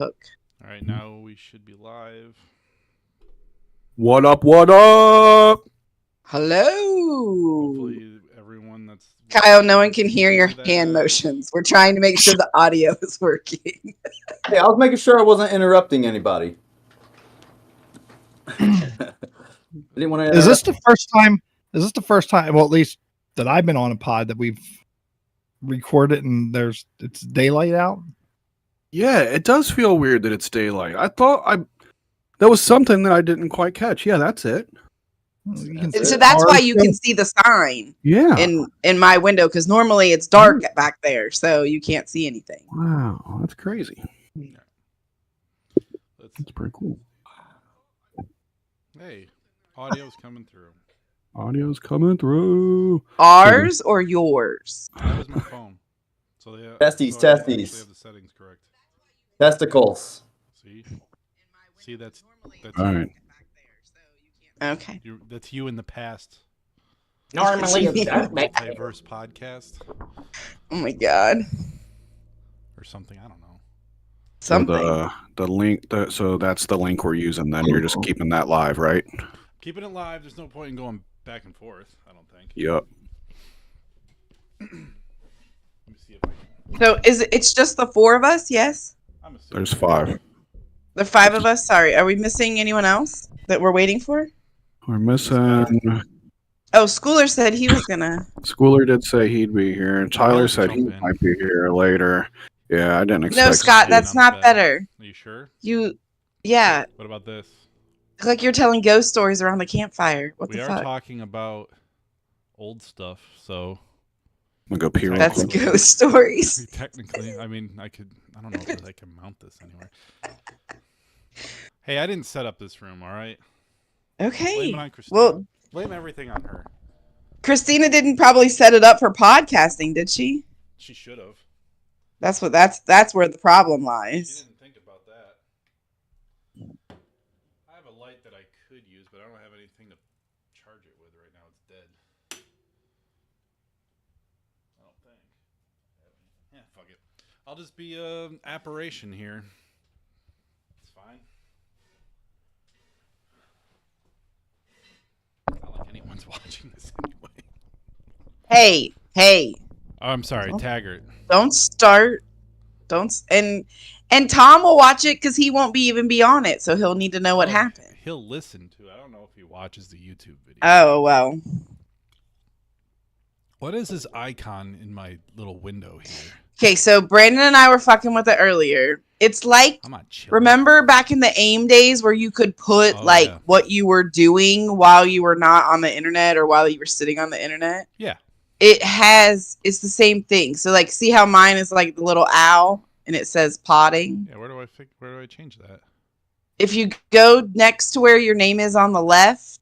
Hook. All right, now we should be live. What up? What up? Hello. Hopefully, everyone that's Kyle, no one can hear your hand motions. We're trying to make sure the audio is working. Hey, I was making sure I wasn't interrupting anybody. I didn't want to. Is this the first time? Is this the first time? Well, at least that I've been on a pod that we've recorded and it's daylight out. Yeah, it does feel weird that it's daylight. I thought that was something that I didn't quite catch. Yeah, that's it. So that's why you can see the sign. Yeah. In my window, because normally it's dark back there, so you can't see anything. Wow, that's crazy. That's pretty cool. Hey, audio's coming through. Audio's coming through. Ours or yours? That was my phone. So they Testes, so I actually testes. have the settings correct. Testicles. See, that's All right. Okay. That's you in the past. Normally, Diverse podcast Oh my god. or something. I don't know. Something. So the link. So that's the link we're using. Then you're just keeping that live, right? Keeping it live. There's no point in going back and forth. I don't think. Yep. Let me see if I can. So it's just the four of us? Yes. I'm assuming. There's 5. The 5 of us. Sorry, are we missing anyone else that we're waiting for? We're missing. Oh, Schooler said he was gonna. Schooler did say he'd be here. Tyler I'll said he jump in. might be here later. Yeah, I didn't expect. No, Scott, that's not better. Are you sure? Yeah, What about this? like you're telling ghost stories around the campfire. What We the are fuck? talking about old stuff, so I'm gonna go pee real That's quick. ghost stories. technically, I mean, I don't know if I can mount this anywhere. Hey, I didn't set up this room, all right? Blame Okay. it on Christina. Well, Blame everything on her. Christina didn't probably set it up for podcasting, did she? She should have. That's where the problem She lies. didn't think about that. I have a light that I could use, but I don't have anything to charge it with right now. It's dead. I don't think. Yeah, fuck it. I'll just be an apparition here. It's fine. Not like anyone's watching this anyway. Hey, Oh, I'm sorry, Taggart. don't start. And Tom will watch it because he won't even be on it, so he'll need to know what Oh, happened. He'll listen to it. I don't know if he watches the YouTube video. Oh well. What is this icon in my little window here? Okay, so Brandon and I were fucking with it earlier. It's like, I'm not chilling. remember back in the AIM days where you could put Yeah. what you were doing while you were not on the internet or while you were sitting on the internet? Yeah. It's the same thing. So like, see how mine is like the little owl and it says potting? Yeah, where do I change that? If you go next to where your name is on the left,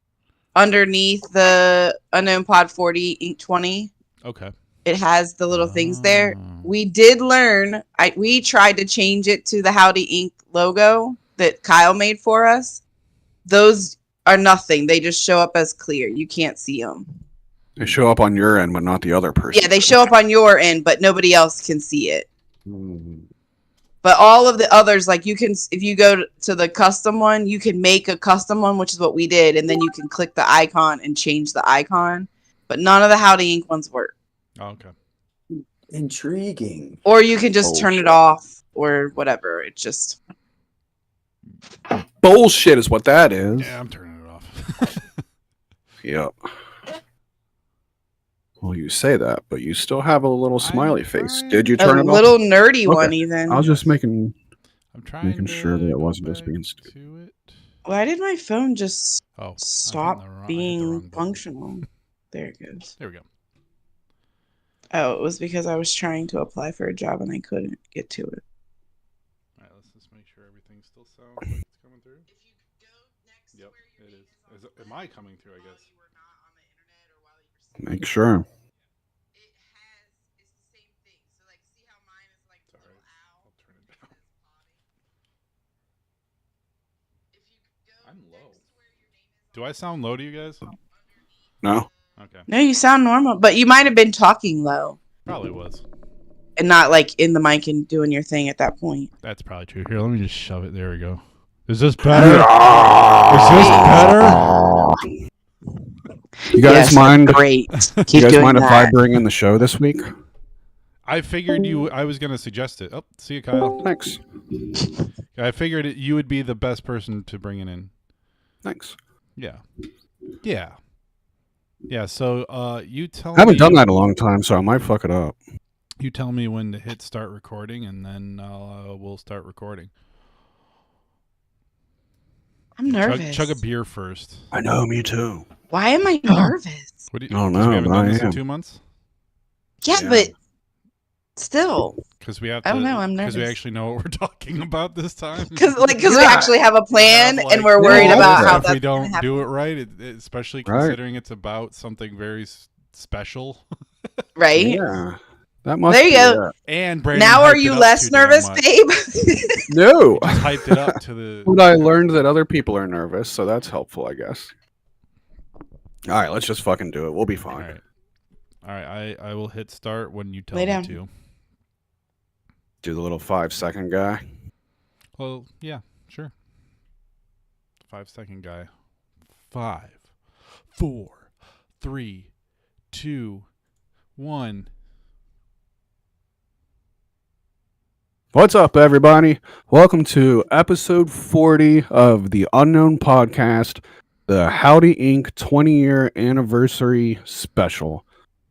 underneath the Unknown Pod 40 Inc 20, Okay. it has the little things there. Oh. We did learn. We tried to change it to the Howdy Inc logo that Kyle made for us. Those are nothing. They just show up as clear. You can't see them. They show up on your end, but not the other person. Yeah, they show up on your end, but nobody else can see it. Mm. But all of the others, like you can, if you go to the custom one, you can make a custom one, which is what we did, and then you can click the icon and change the icon. But none of the Howdy Inc ones work. Oh, okay. Intriguing. Or you can just turn Bullshit. it off or whatever. It just Bullshit is what that is. Yeah, I'm turning it off. Yep. Well, you say that, but you still have a little smiley face. trying. Did you a turn it off? little nerdy one, Okay. even. I was just making I'm Making sure that it go wasn't just back being stupid. to it. Why did my phone just Oh, I hit stop the wrong- I hit the being wrong button. functional? There it goes. There we go. Oh, it was because I was trying to apply for a job and I couldn't get to it. All right, let's just make sure everything still sounds like it's coming through. Yep, it is. Am I coming through? I guess. make sure. It's all right. I'll turn it down. I'm low. Do I sound low to you guys? No. Okay, No, you sound normal, but you might have been talking low. probably was. and not like in the mic and doing your thing at that point. That's probably true. Here, let me just shove it. There we go. Is this better? Is this better? You guys mind? Great. You Keep guys doing mind if that. I bring in the show this week? I figured I was going to suggest it. Oh, see you, Kyle. Thanks. I figured you would be the best person to bring it in. Thanks. Yeah. Yeah. Yeah, so you tell me. I haven't done that in a long time, so I might fuck it up. You tell me when to hit start recording, and then we'll start recording. I'm nervous. Chug a beer first. I know, me too. Why am I nervous? What do you, I don't 'cause know, we haven't but done I this in am. 2 months? Yeah, Yeah. but still, Because we have to. I don't know, I'm Because we nervous. actually know what we're talking about this time. because we Yeah. actually have a plan, Have, and we're like, worried yeah, about yeah. how if that's we don't gonna happen. do it right, especially Right. considering it's about something very special. Right? Yeah. That must There you be go. it. And Brandon Now are hyped you it up less too damn nervous, much. babe? No. Just hyped it up to the. But I learned that other people are nervous, so that's helpful, I guess. All right, let's just fucking do it. We'll be All fine. right. All right. I will hit start when you tell Lay me down. to. Do the little 5-second guy. Well, yeah, sure. 5-second guy. 5, 4, 3, 2, 1. What's up, everybody? Welcome to episode 40 of the Unknown Podcast, the Howdy Inc. 20-year anniversary special.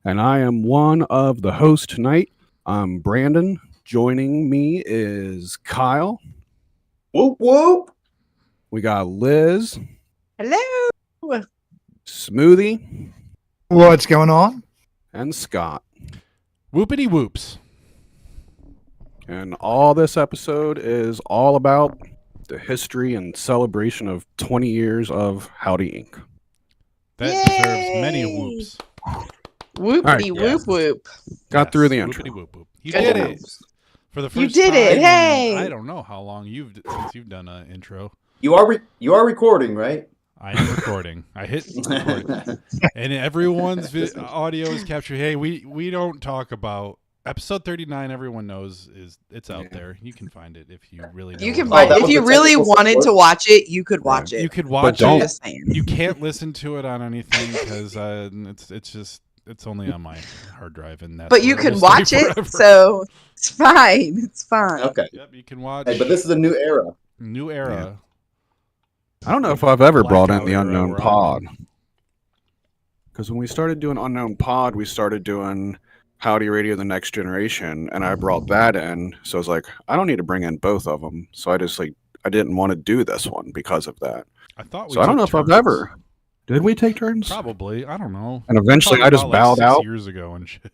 And I am one of the hosts tonight. I'm Brandon. Joining me is Kyle. Whoop whoop. We got Liz, Hello. Smoothie, What's going on? and Scott. Whoopity whoops. And all this episode is all about the history and celebration of 20 years of Howdy Inc. That Yay! deserves many whoops. Whoopity All whoop whoop. Got through the intro. Whoopity whoop whoop. You Good did job. it. For the first You did it, time in, hey! I don't know how long since you've done an intro. You are recording, right? I am recording. I hit record. And everyone's audio is captured. Hey, we don't talk about episode 39. Everyone knows it's out there. You can find it if you really. You know can what find that if was you the really technical wanted to support. watch it, you could watch it. You could watch don't. it. Just saying. You can't listen to it on anything because it's only on my hard drive, and that's But you where can will stay watch it, forever. so it's fine. It's fine. Okay. Yep, you can watch. Hey, but this is a new era. New era. I don't know if I've ever brought in Blackout the era Unknown we're on. Pod. Because when we started doing Unknown Pod, we started doing Howdy Radio The Next Generation, and I brought that in. So I was like, I don't need to bring in both of them. So I just I didn't want to do this one because of that. I thought. So I don't know if I've ever. Did we take turns? Probably. I don't know. And eventually I Talked just about, bowed 6 out. years ago and shit.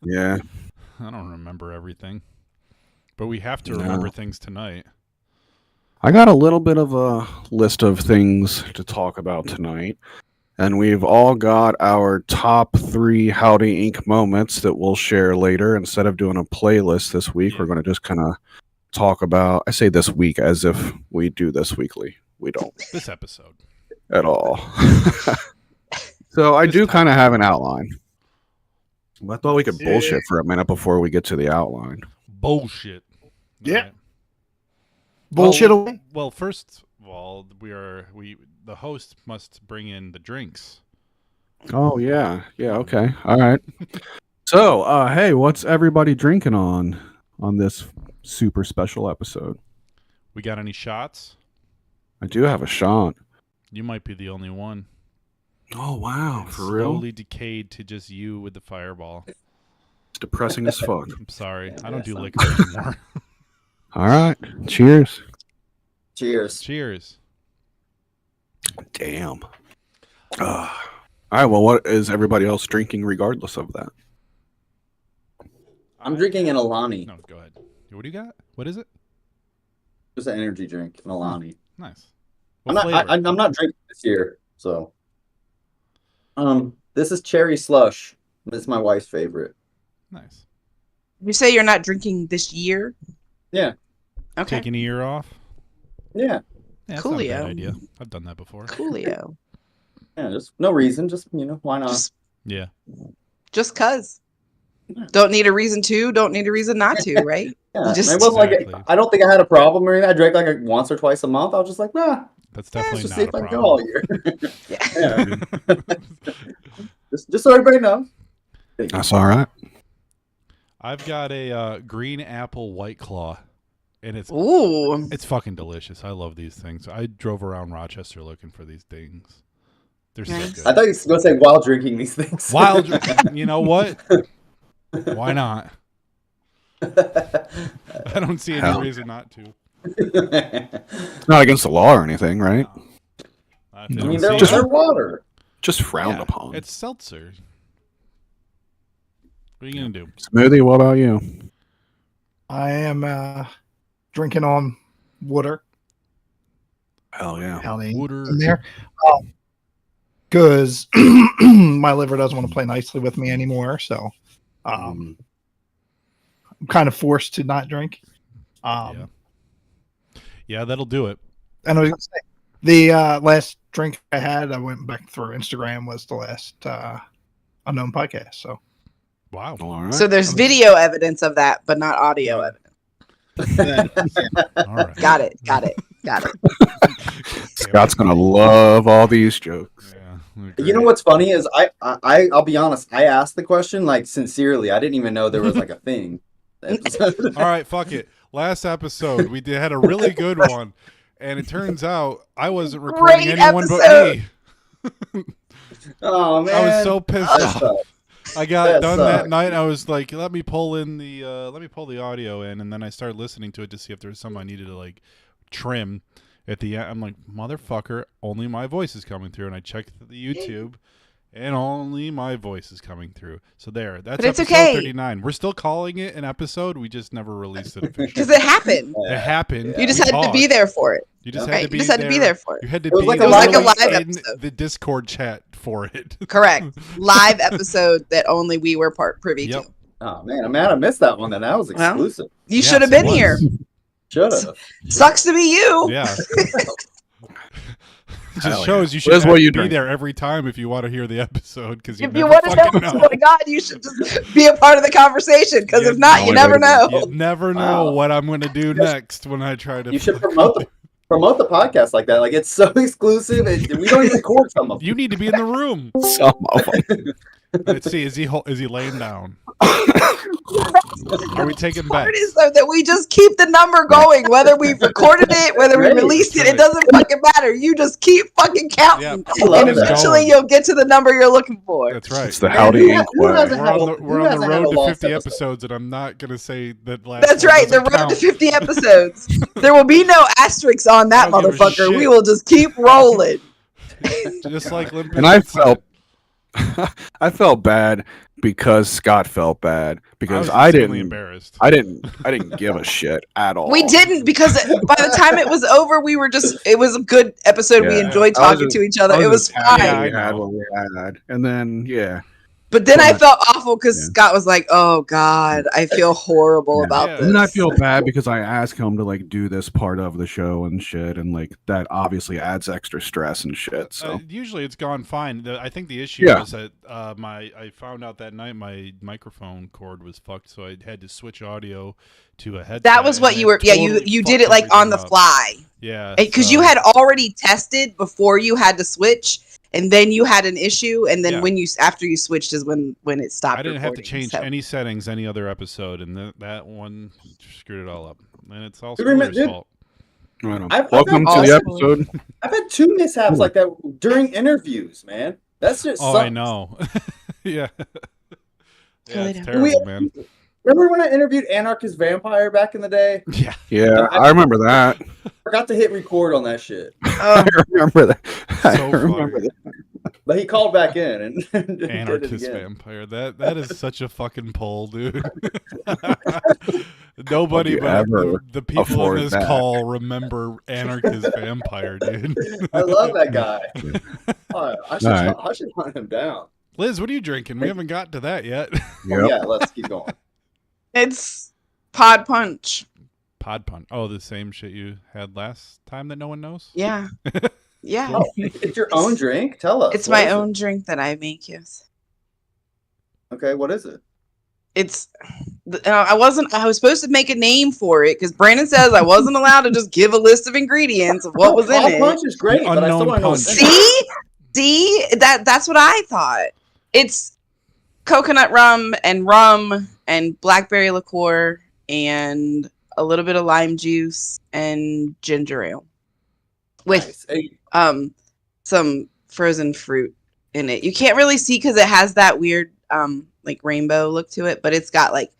Yeah. I don't remember everything, but we have to No. remember things tonight. I got a little bit of a list of things to talk about tonight. And we've all got our top 3 Howdy Inc. moments that we'll share later. Instead of doing a playlist this week, Yeah. we're going to just kind of talk about, I say this week as if we do this weekly. We don't This episode. at all. So I This do time. kind of have an outline. I thought we could Yeah. bullshit for a minute before we get to the outline. Bullshit. Yeah. Alright. Bullshit Well, away. Well, first of all, the host must bring in the drinks. Oh, yeah. Yeah, okay. All right. So, hey, what's everybody drinking on this super special episode? We got any shots? I do have a shot. You might be the only one. Oh, wow. For Slowly real? decayed to just you with the fireball. It's depressing as fuck. I'm sorry. I don't do liquor anymore. All right. Cheers. Cheers. Cheers. Damn. All right. Well, what is everybody else drinking regardless of that? I'm drinking an Alani. No, go ahead. What do you got? What is it? Just an energy drink, an Alani. Nice. I'm What not. flavor? I'm not drinking this year, so. This is cherry slush. This is my wife's favorite. Nice. You say you're not drinking this year? Yeah. Okay. Taking a year off? Yeah. Yeah, that's not a Coolio. bad idea. I've done that before. Coolio. Yeah. Just no reason. Just why not? Just, Yeah. just cause. Don't need a reason to. Don't need a reason not to. Right? Yeah, Just- it wasn't Exactly. like I don't think I had a problem or anything. I drank like once or twice a month. I was just like, nah, That's let's definitely just see not if a I can go all problem. year. Yeah. just so everybody knows. That's all right. I've got a green apple White Claw, and Ooh. it's fucking delicious. I love these things. I drove around Rochester looking for these things. They're Nice. so I good. thought you were going to say while drinking these things. Wild, you know what? Why not? I don't see any Hell. reason not to. It's not against the law or anything, right? I I mean, they're see. water. Just frowned Yeah, upon. it's seltzer. What are you gonna do? Smoothie, what about you? I am drinking on water. Hell yeah. Counting Water. in there. Because my liver doesn't want to play nicely with me anymore. So I'm kind of forced to not drink. Yeah, that'll do it. And I was going to say, the last drink I had, I went back through Instagram, was the last Unknown podcast. So Wow. All right. So there's video evidence of that, but not audio evidence. All right. Got it. Scott's gonna love all these jokes. Yeah. You know what's funny is I'll be honest. I asked the question like sincerely. I didn't even know there was like a thing. All right, fuck it. Last episode we had a really good one, and it turns out I wasn't recording Great anyone episode. but me. Oh man, I was so pissed That off. sucks. I got That done that sucks. night. I was like, let me pull the audio in, and then I started listening to it to see if there was something I needed to like trim at the end. I'm like, motherfucker, only my voice is coming through, and I checked the YouTube, and only my voice is coming through. So there, that's But it's episode okay. 39. We're still calling it an episode. We just never released it officially. Because it happened. It happened. You just We had to be talked. there for it. You just Right, had to you be just had to be there for it. You had to It was be like a there live in episode. the Discord chat for it. Correct. Live episode that only we were privy Yep. to. Oh man, I missed that one. Then that was Well, exclusive. You Yes, should have it been was. here. Should have. Sucks to be you. Yeah. Just Hell shows yeah. you should That's what you be drink. there every time if you want to hear the episode because you If you never want to know fucking what's know. going on, you should just be a part of the conversation. Because You if not, know you it, never baby. know. You never know Wow. what I'm going to do next when I try to. You should fuck- promote the podcast like that. Like it's so exclusive, and we don't even record some of them. You need to be in the room. Some of them. Let's see. Is he laying down? Are we taking Part bets? is though that we just keep the number going, whether we've recorded it, whether we Right. released it, Right. it doesn't fucking matter. You just keep fucking counting, Yeah. I love and that. eventually Going. you'll get to the number you're looking for. That's right. It's the Man, Howdy who Inc. who way. hasn't We're had on a- the who we're on the hasn't had a road to lost 50 episode? episodes, and I'm not gonna say that last. That's one right. The doesn't road to count. 50 episodes. There will be no asterisks on that I don't give a motherfucker. shit. We will just keep rolling. Just like Limp And I Bizkit said. felt I felt bad because Scott felt bad because was I insanely didn't embarrassed. I didn't give a shit at all. We didn't because by the time it was over, we were just. It was a good episode. We Yeah. enjoyed I was talking just- to each other. I It was just happy fine. Yeah, I we had know. what we had. And then But then I Yeah. felt awful because Yeah. Scott was like, "Oh God, I feel horrible Yeah. about Yeah. this." and then I feel bad because I asked him to like do this part of the show and shit, and like that obviously adds extra stress and shit. So Usually it's gone fine. I think the issue Yeah. was that I found out that night my microphone cord was fucked, so I had to switch audio to a headset. That was what and you it were. Yeah, totally you did fucked it like on the everything up. fly Yeah, because so- you had already tested before you had to switch, and then you had an issue, and then Yeah. when you after you switched is when it stopped. I didn't have to recording, change so. any settings any other episode, and that one screwed it all up. And it's all Dude, remember- Scooter's dude, fault. right on. I've Welcome had to the awesome. episode. I've had 2 mishaps like that during interviews, man. That's just. Oh, sucks. I know. Yeah. Totally It's different. terrible, man. Remember when I interviewed Anarchist Vampire back in the day? Yeah. Yeah, I remember that. Forgot to hit record on that shit, I remember that. I So remember funny. that. but he called back in and did it Anarchist again. vampire. That is such a fucking pull, dude. Nobody you but ever the people afford in this that? call remember Anarchist Vampire, dude. I love that guy. Oh, Alright. I should hunt him down. Liz, what are you drinking? We haven't got to that yet. Yep. Yeah, let's keep going. It's Pod Punch. Pod Punch. Oh, the same shit you had last time that no one knows? Yeah, yeah. Oh, it's your own drink? Tell us. It's What my is it? own drink that I make. Yes. Okay, what is it? it's. I was supposed to make a name for it because Brandon says I wasn't allowed to just give a list of ingredients of what was in Fall it. punch is great, The but I still unknown want to know punch. what's in it. See, that's what I thought. It's coconut rum and blackberry liqueur and a little bit of lime juice and ginger ale with Nice. Hey, some frozen fruit in it. You can't really see because it has that weird like rainbow look to it, but it's got like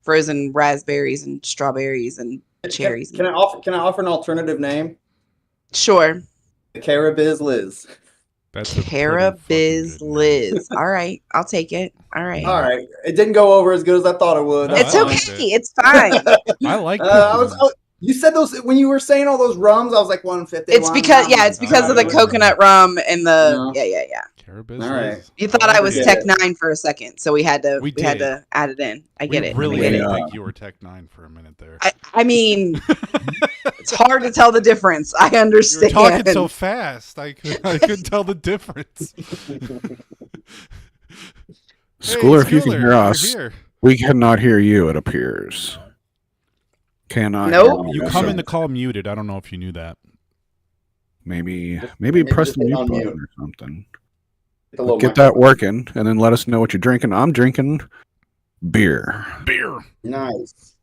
frozen raspberries and strawberries and cherries. Can I offer an alternative name? Sure. The Carabiz Liz. That's a pretty Carabiz fucking good name. Liz. All right, I'll take it. All right. All right, it didn't go over as good as I thought it would. No, It's I That's liked okay. it. It's fine. I like you said those when you were saying all those rums. I was like 150. It's because it's because of the coconut rum and the yeah. Carabiz All right. Liz. You thought I was Yeah. Tech 9 for a second, so we had to We had did. to add it in. I get We it. really I get did it. think you were Tech 9 for a minute there. I mean, it's hard to tell the difference. I You were understand. talking so fast, I couldn't tell the difference. Schooler, if you can Schooler, hear you're us, here. we cannot hear you, it appears. Cannot Nope. hear You me. come in the call muted. I don't know if you knew that. Maybe Maybe press just the hit mute unmute. button or something. The little Get that working, and then let us know what you're drinking. I'm drinking beer. Beer. Nice.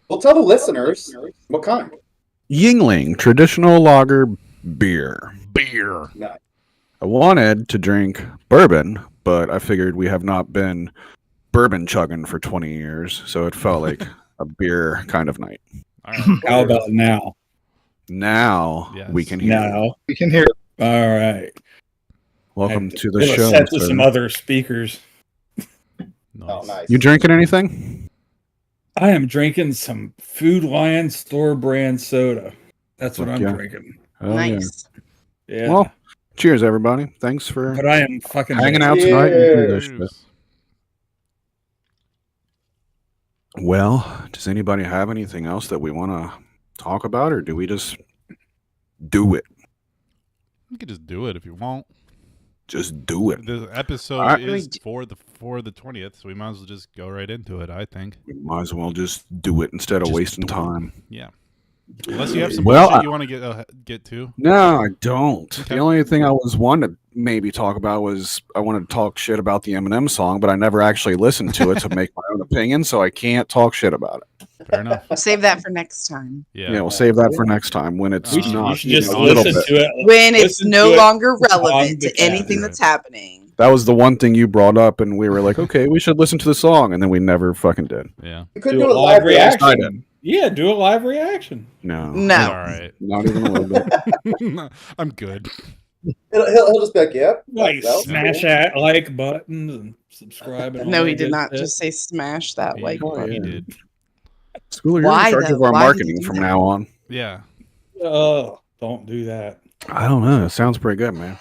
Well, tell the listeners what kind. Yingling traditional lager beer. Beer. I wanted to drink bourbon, but I figured we have not been bourbon chugging for 20 years, so it felt like a beer kind of night. All right. How about now? Now Yes. we can hear. Now. We can hear. All right. Welcome to the It was show. set to sir. some other speakers. Nice. Oh, nice. You drinking anything? I am drinking some Food Lion store brand soda. That's what Fuck I'm yeah. drinking. Oh, yeah. Nice. Yeah. Well, cheers, everybody. Thanks for but I am fucking hanging out tonight. And doing this shit. Cheers. Well, does anybody have anything else that we want to talk about, or do we just do it? You could just do it if you want. Just do it. The episode All right. is for the 20th, so we might as well just go right into it. I think. We might as well just do it instead of Just wasting do it. time. Yeah. Unless you have some Well, bullshit you want to get to. No, I don't. Okay. The only thing I was wanting to maybe talk about was I wanted to talk shit about the Eminem song, but I never actually listened to it to make my own opinion, so I can't talk shit about it. Fair enough. Save that for next time. Yeah. Yeah, we'll save that for next time when it's You should- not you should just a little listen bit. to it. When it's Listen no to it longer on relevant the to anything cat. that's happening. That was the one thing you brought up, and we were like, okay, we should listen to the song, and then we never fucking did. Yeah. You could Do do a live I reaction. did. Yeah, do a live reaction. No. All No. right. Not even a little bit. I'm good. He'll just be like, yep. Like that was smash cool. that like buttons and subscribe. And all No, he that did good not shit. just say smash that like Oh, button. He yeah. did. Schooler, you're Why, in charge though? of our Why did marketing you do from that? now on. Yeah. Oh, don't do that. I don't know. It sounds pretty good, man.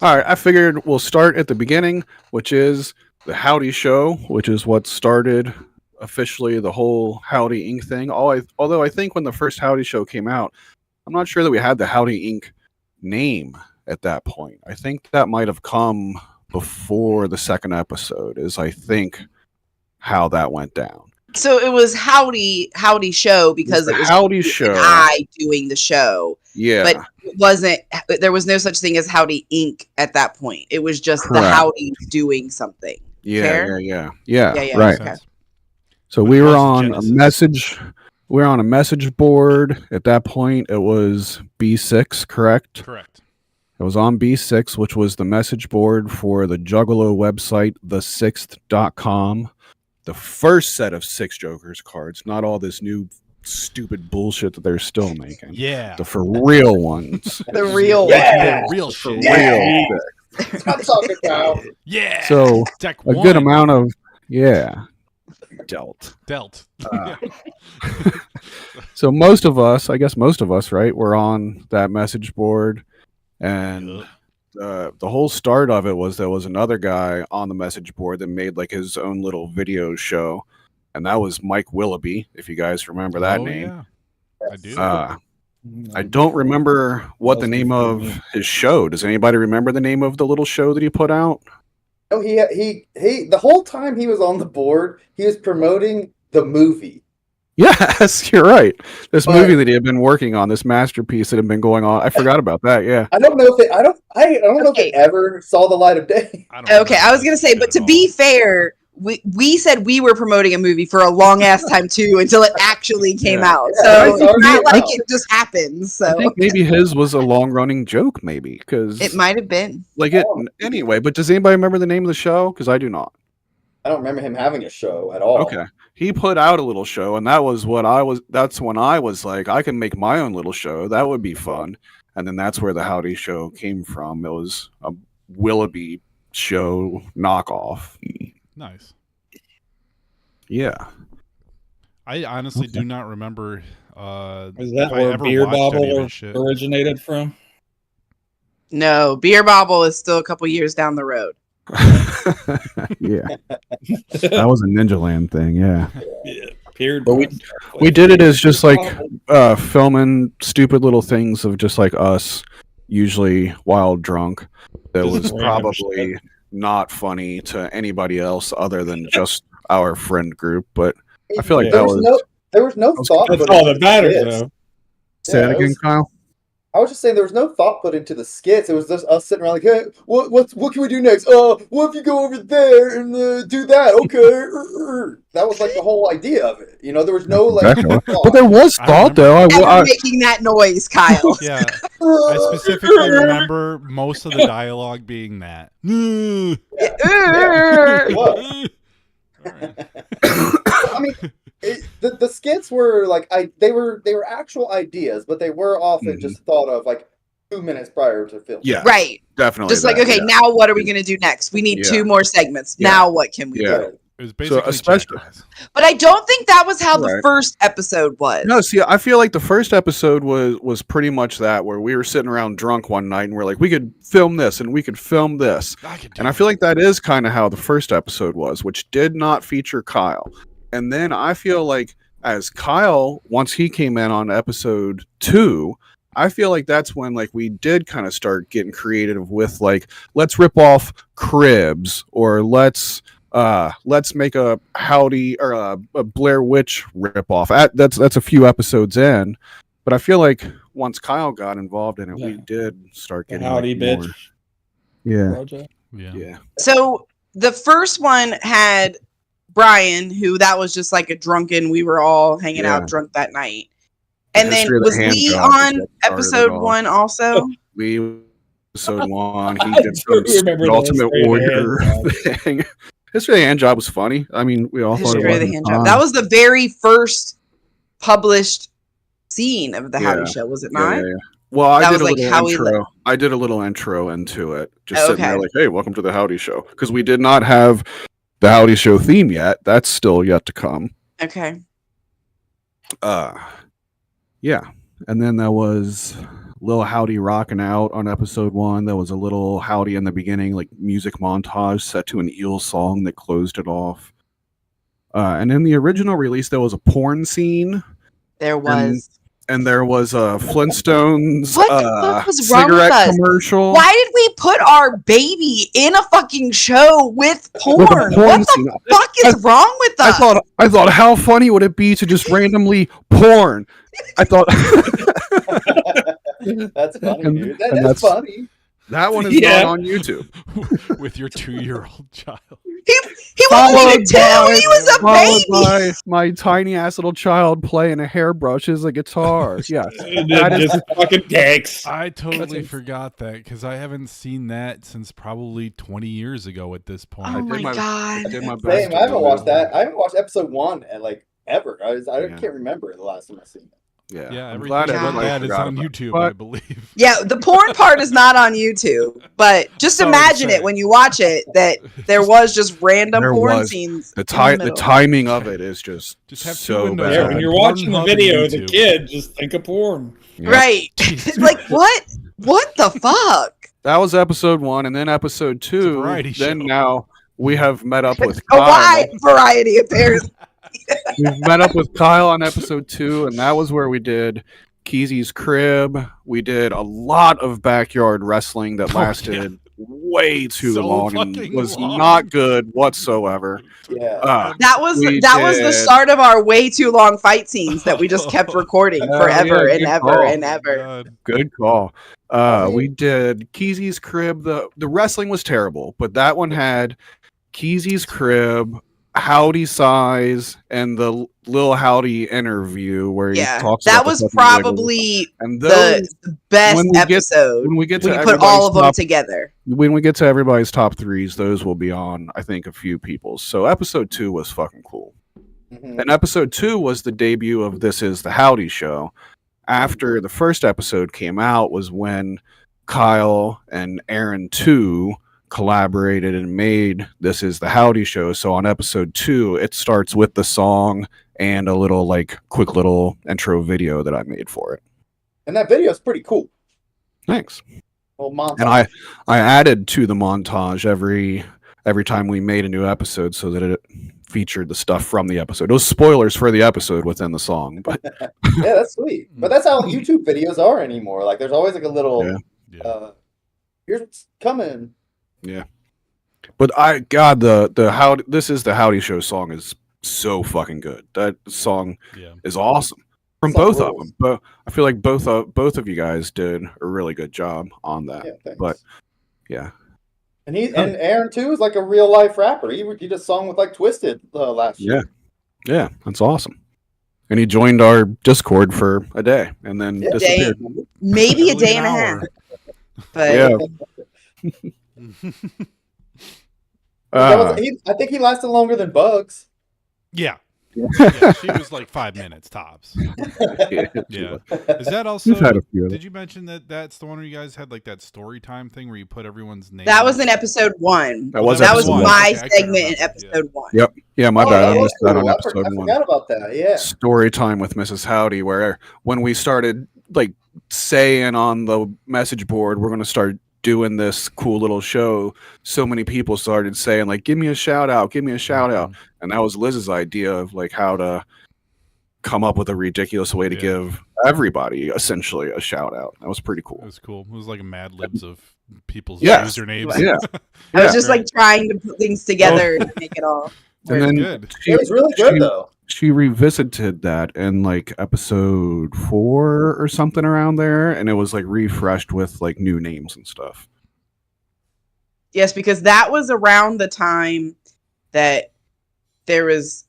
All right. I figured we'll start at the beginning, which is the Howdy Show, which is what started officially the whole Howdy Inc. thing. Although I think when the first Howdy Show came out, I'm not sure that we had the Howdy Inc. name at that point. I think that might have come before the second episode, is I think how that went down. So it was Howdy Show because The it was Howdy you Show. and I doing the show. Yeah. But it wasn't. There was no such thing as Howdy Inc. at that point. It was just the Correct. Howdy doing something. Fair? Yeah, Yeah, right. okay. So Which we were was the on a genesis. message. We were on a message board at that point. It was B6, correct? Correct. It was on B6, which was the message board for the Juggalo website, the6th.com. The first set of 6 Jokers cards, not all this new stupid bullshit that they're still making. Yeah. The for real ones. The real Yeah. Real For shit. Yeah. real. That's what I'm talking about. Yeah. So Deck a one. good amount of, yeah, dealt. Dealt. Uh, So most of us, I guess most of us, right, were on that message board, and the whole start of it was there was another guy on the message board that made like his own little video show, and that was Mike Willoughby, if you guys remember that Oh, name. Yeah. I do. I don't remember what the name of his show. Does anybody remember the name of the little show that he put out? No, he the whole time he was on the board, he was promoting the movie. Yes, you're right. This But- movie that he had been working on, this masterpiece that had been going on. I forgot about that. Yeah. I don't know if it. I don't know if Okay. it ever saw the light of day. I don't Okay, remember I was gonna this say, shit but at to all. be fair, we said we were promoting a movie for a long ass time too until it actually came Yeah. out. Yeah, So it's it's already not like out. it just happens. I So think maybe his was a long running joke, maybe because it might have been. like it Oh. anyway. But does anybody remember the name of the show? Because I do not. I don't remember him having a show at all. Okay, he put out a little show, and that was what I was. That's when I was like, I can make my own little show. That would be fun. And then that's where the Howdy Show came from. It was a Willoughby show knockoff. Nice. Yeah. I honestly do not remember. Is that if I where ever Beer watched any of Bobble his shit. originated from? No, Beer Bobble is still a couple years down the road. Yeah. That was a Ninja Land thing. Yeah. Yeah, Beer But we Bobble. did it as just like filming stupid little things of just like us, usually while drunk. That Just was random probably not funny to anybody else other than just our friend group. But I feel like Yeah. that was. There was no thought. That's put all into that matters, the skits. though. Say Yeah, that it again, was- Kyle. I was just saying there was no thought put into the skits. It was just us sitting around like, hey, what can we do next? What if you go over there and do that? Okay, that was like the whole idea of it. You know, there was no like. Exactly. thought. But there was I thought, though. Ever making that noise, Kyle. Yeah, I specifically remember most of the dialogue being that. What? I mean, the skits were like they were actual ideas, but they were often Mhm. just thought of like 2 minutes prior to film. Yeah, Right. definitely. Just like, that, okay, yeah. now what are we going to do next? We need Yeah. 2 more segments. Yeah. Now what can we Yeah. do? It was basically especially- Jackass. But I don't think that was how the Right. first episode was. No, see, I feel like the first episode was pretty much that, where we were sitting around drunk one night and we're like, we could film this and we could film this. I could do And I feel like that is kind of how the first episode was, which did not feature Kyle. And then I feel like as Kyle, once he came in on episode 2, I feel like that's when like we did kind of start getting creative with like, let's rip off Cribs, or let's make a Howdy or a Blair Witch ripoff. That's a few episodes in, but I feel like once Kyle got involved in it, we Yeah. did start The getting Howdy like, more- Bitch Yeah, project. Yeah. yeah. So the first one had Brian, who that was just like a drunken, we were all hanging Yeah. out drunk that night. The And then history of the was hand Lee job is on what started episode it all. 1 also? We episode 1, he I did do some remember the Ultimate history of the Warrior hand job. thing. History of the hand job was funny. I mean, we all thought it History of was the at hand the job. time. That was the very first published scene of the Howdy Yeah. Show, was it Yeah, not? yeah, yeah. Well, I That did was a like little how we intro. I did a little intro into it, just Oh, sitting there okay. like, "Hey, welcome to the Howdy Show," because we did not have the Howdy Show theme yet. That's still yet to come. Okay. Yeah, and then there was little Howdy rocking out on episode 1. There was a little Howdy in the beginning, like music montage set to an eel song that closed it off. And in the original release, there was a porn scene. There was. And there was a Flintstones What the fuck was wrong with cigarette us? commercial. Why did we put our baby in a fucking show with porn? With a porn What scene. the fuck is wrong with us? I thought, how funny would it be to just randomly porn? I thought That's funny, And- dude. and That's funny. that one is Yeah. not on YouTube. With your 2-year-old child. He wasn't even 2. He was a Followed baby. by my tiny ass little child playing a hairbrush as a guitar. Yes, And that then is just fucking dicks. I totally That's- forgot that because I haven't seen that since probably 20 years ago at this point. Oh did my I god. did my best. Same. to I haven't do watched it. that. I haven't watched episode 1 at like ever. I Yeah. can't remember the last time I seen it. Yeah, Yeah, I'm everything glad I about about that is forgot on about it. YouTube, But- I believe. Yeah, the porn part is not on YouTube, but just That's what I'm imagine it saying. when you watch it that there was just random There porn was. scenes. The in the middle. timing of it is just Just have two so windows bad. Yeah, open. when you're Pornhub watching the and video, the YouTube. kid, just think of porn. Yep. Right. Jesus Like what? What the fuck? That was episode 1, and then episode 2. variety Then show. now we have met up with A Kyle. wide variety apparently. We've met up with Kyle on episode 2, and that was where we did Keezy's crib. We did a lot of backyard wrestling that Oh, lasted way too So long and fucking was long. not good whatsoever. Yeah. That was We the did- start of our way too long fight scenes that we just kept recording forever yeah, and good ever call. and ever. God. Good call. I mean- We did Keezy's Crib. The wrestling was terrible, but that one had Keezy's Crib, Howdy Size, and the Lil Howdy interview where he Yeah, talks that about the was fucking probably and the those best when we get- episode when we get when to you put all everybody's of them top- together. when we get to everybody's top threes, those will be on, I think, a few people's. So episode 2 was fucking cool. Mhm. And episode 2 was the debut of This Is the Howdy Show. After the first episode came out was when Kyle and Aaron 2 collaborated and made This Is the Howdy Show. So on episode 2, it starts with the song and a little quick little intro video that I made for it. And that video is pretty cool. Thanks. Well, montage. And I added to the montage every time we made a new episode so that it featured the stuff from the episode. Those spoilers for the episode within the song, but Yeah, that's sweet. But that's how YouTube videos are anymore. Like, there's always like a little, Yeah. here's what's coming. but the how This Is the Howdy Show song is so fucking good. That song Yeah. is awesome from Song both of rules. them. But I feel like both of you guys did a really good job on that. Yeah, thanks. But yeah, And Aaron too is like a real life rapper. He did a song with like Twisted last year. yeah, that's awesome. And he joined our Discord for a day and then Yeah. disappeared. Maybe a Barely day an and a hour. half. But Yeah. I think he lasted longer than Bugs. Yeah. Yeah, she was like 5 minutes tops. Yeah. Yeah. Is that also? We've had a few of Did you mention that that's the one where you guys had like that story time thing where you put everyone's name? that was in episode 1. That was That was episode one. my Okay, I couldn't segment in remember. episode 1. Yep. Yeah, my Oh, bad. I that was missed that on cool. episode I 1. forgot about that. Yeah. Story time with Mrs. Howdy, where when we started saying on the message board, we're going to start doing this cool little show, so many people started saying give me a shout out, give me a shout out. And that was Liz's idea of how to come up with a ridiculous way to give everybody essentially a shout out. That was pretty cool. It was cool. It was like a Mad Libs of people's Yes. usernames. Yeah. I was just trying to put things together and make it all. And work. then Good. It was really good though. she revisited that in episode 4 or something around there, and it was refreshed with new names and stuff. Yes, because that was around the time that there was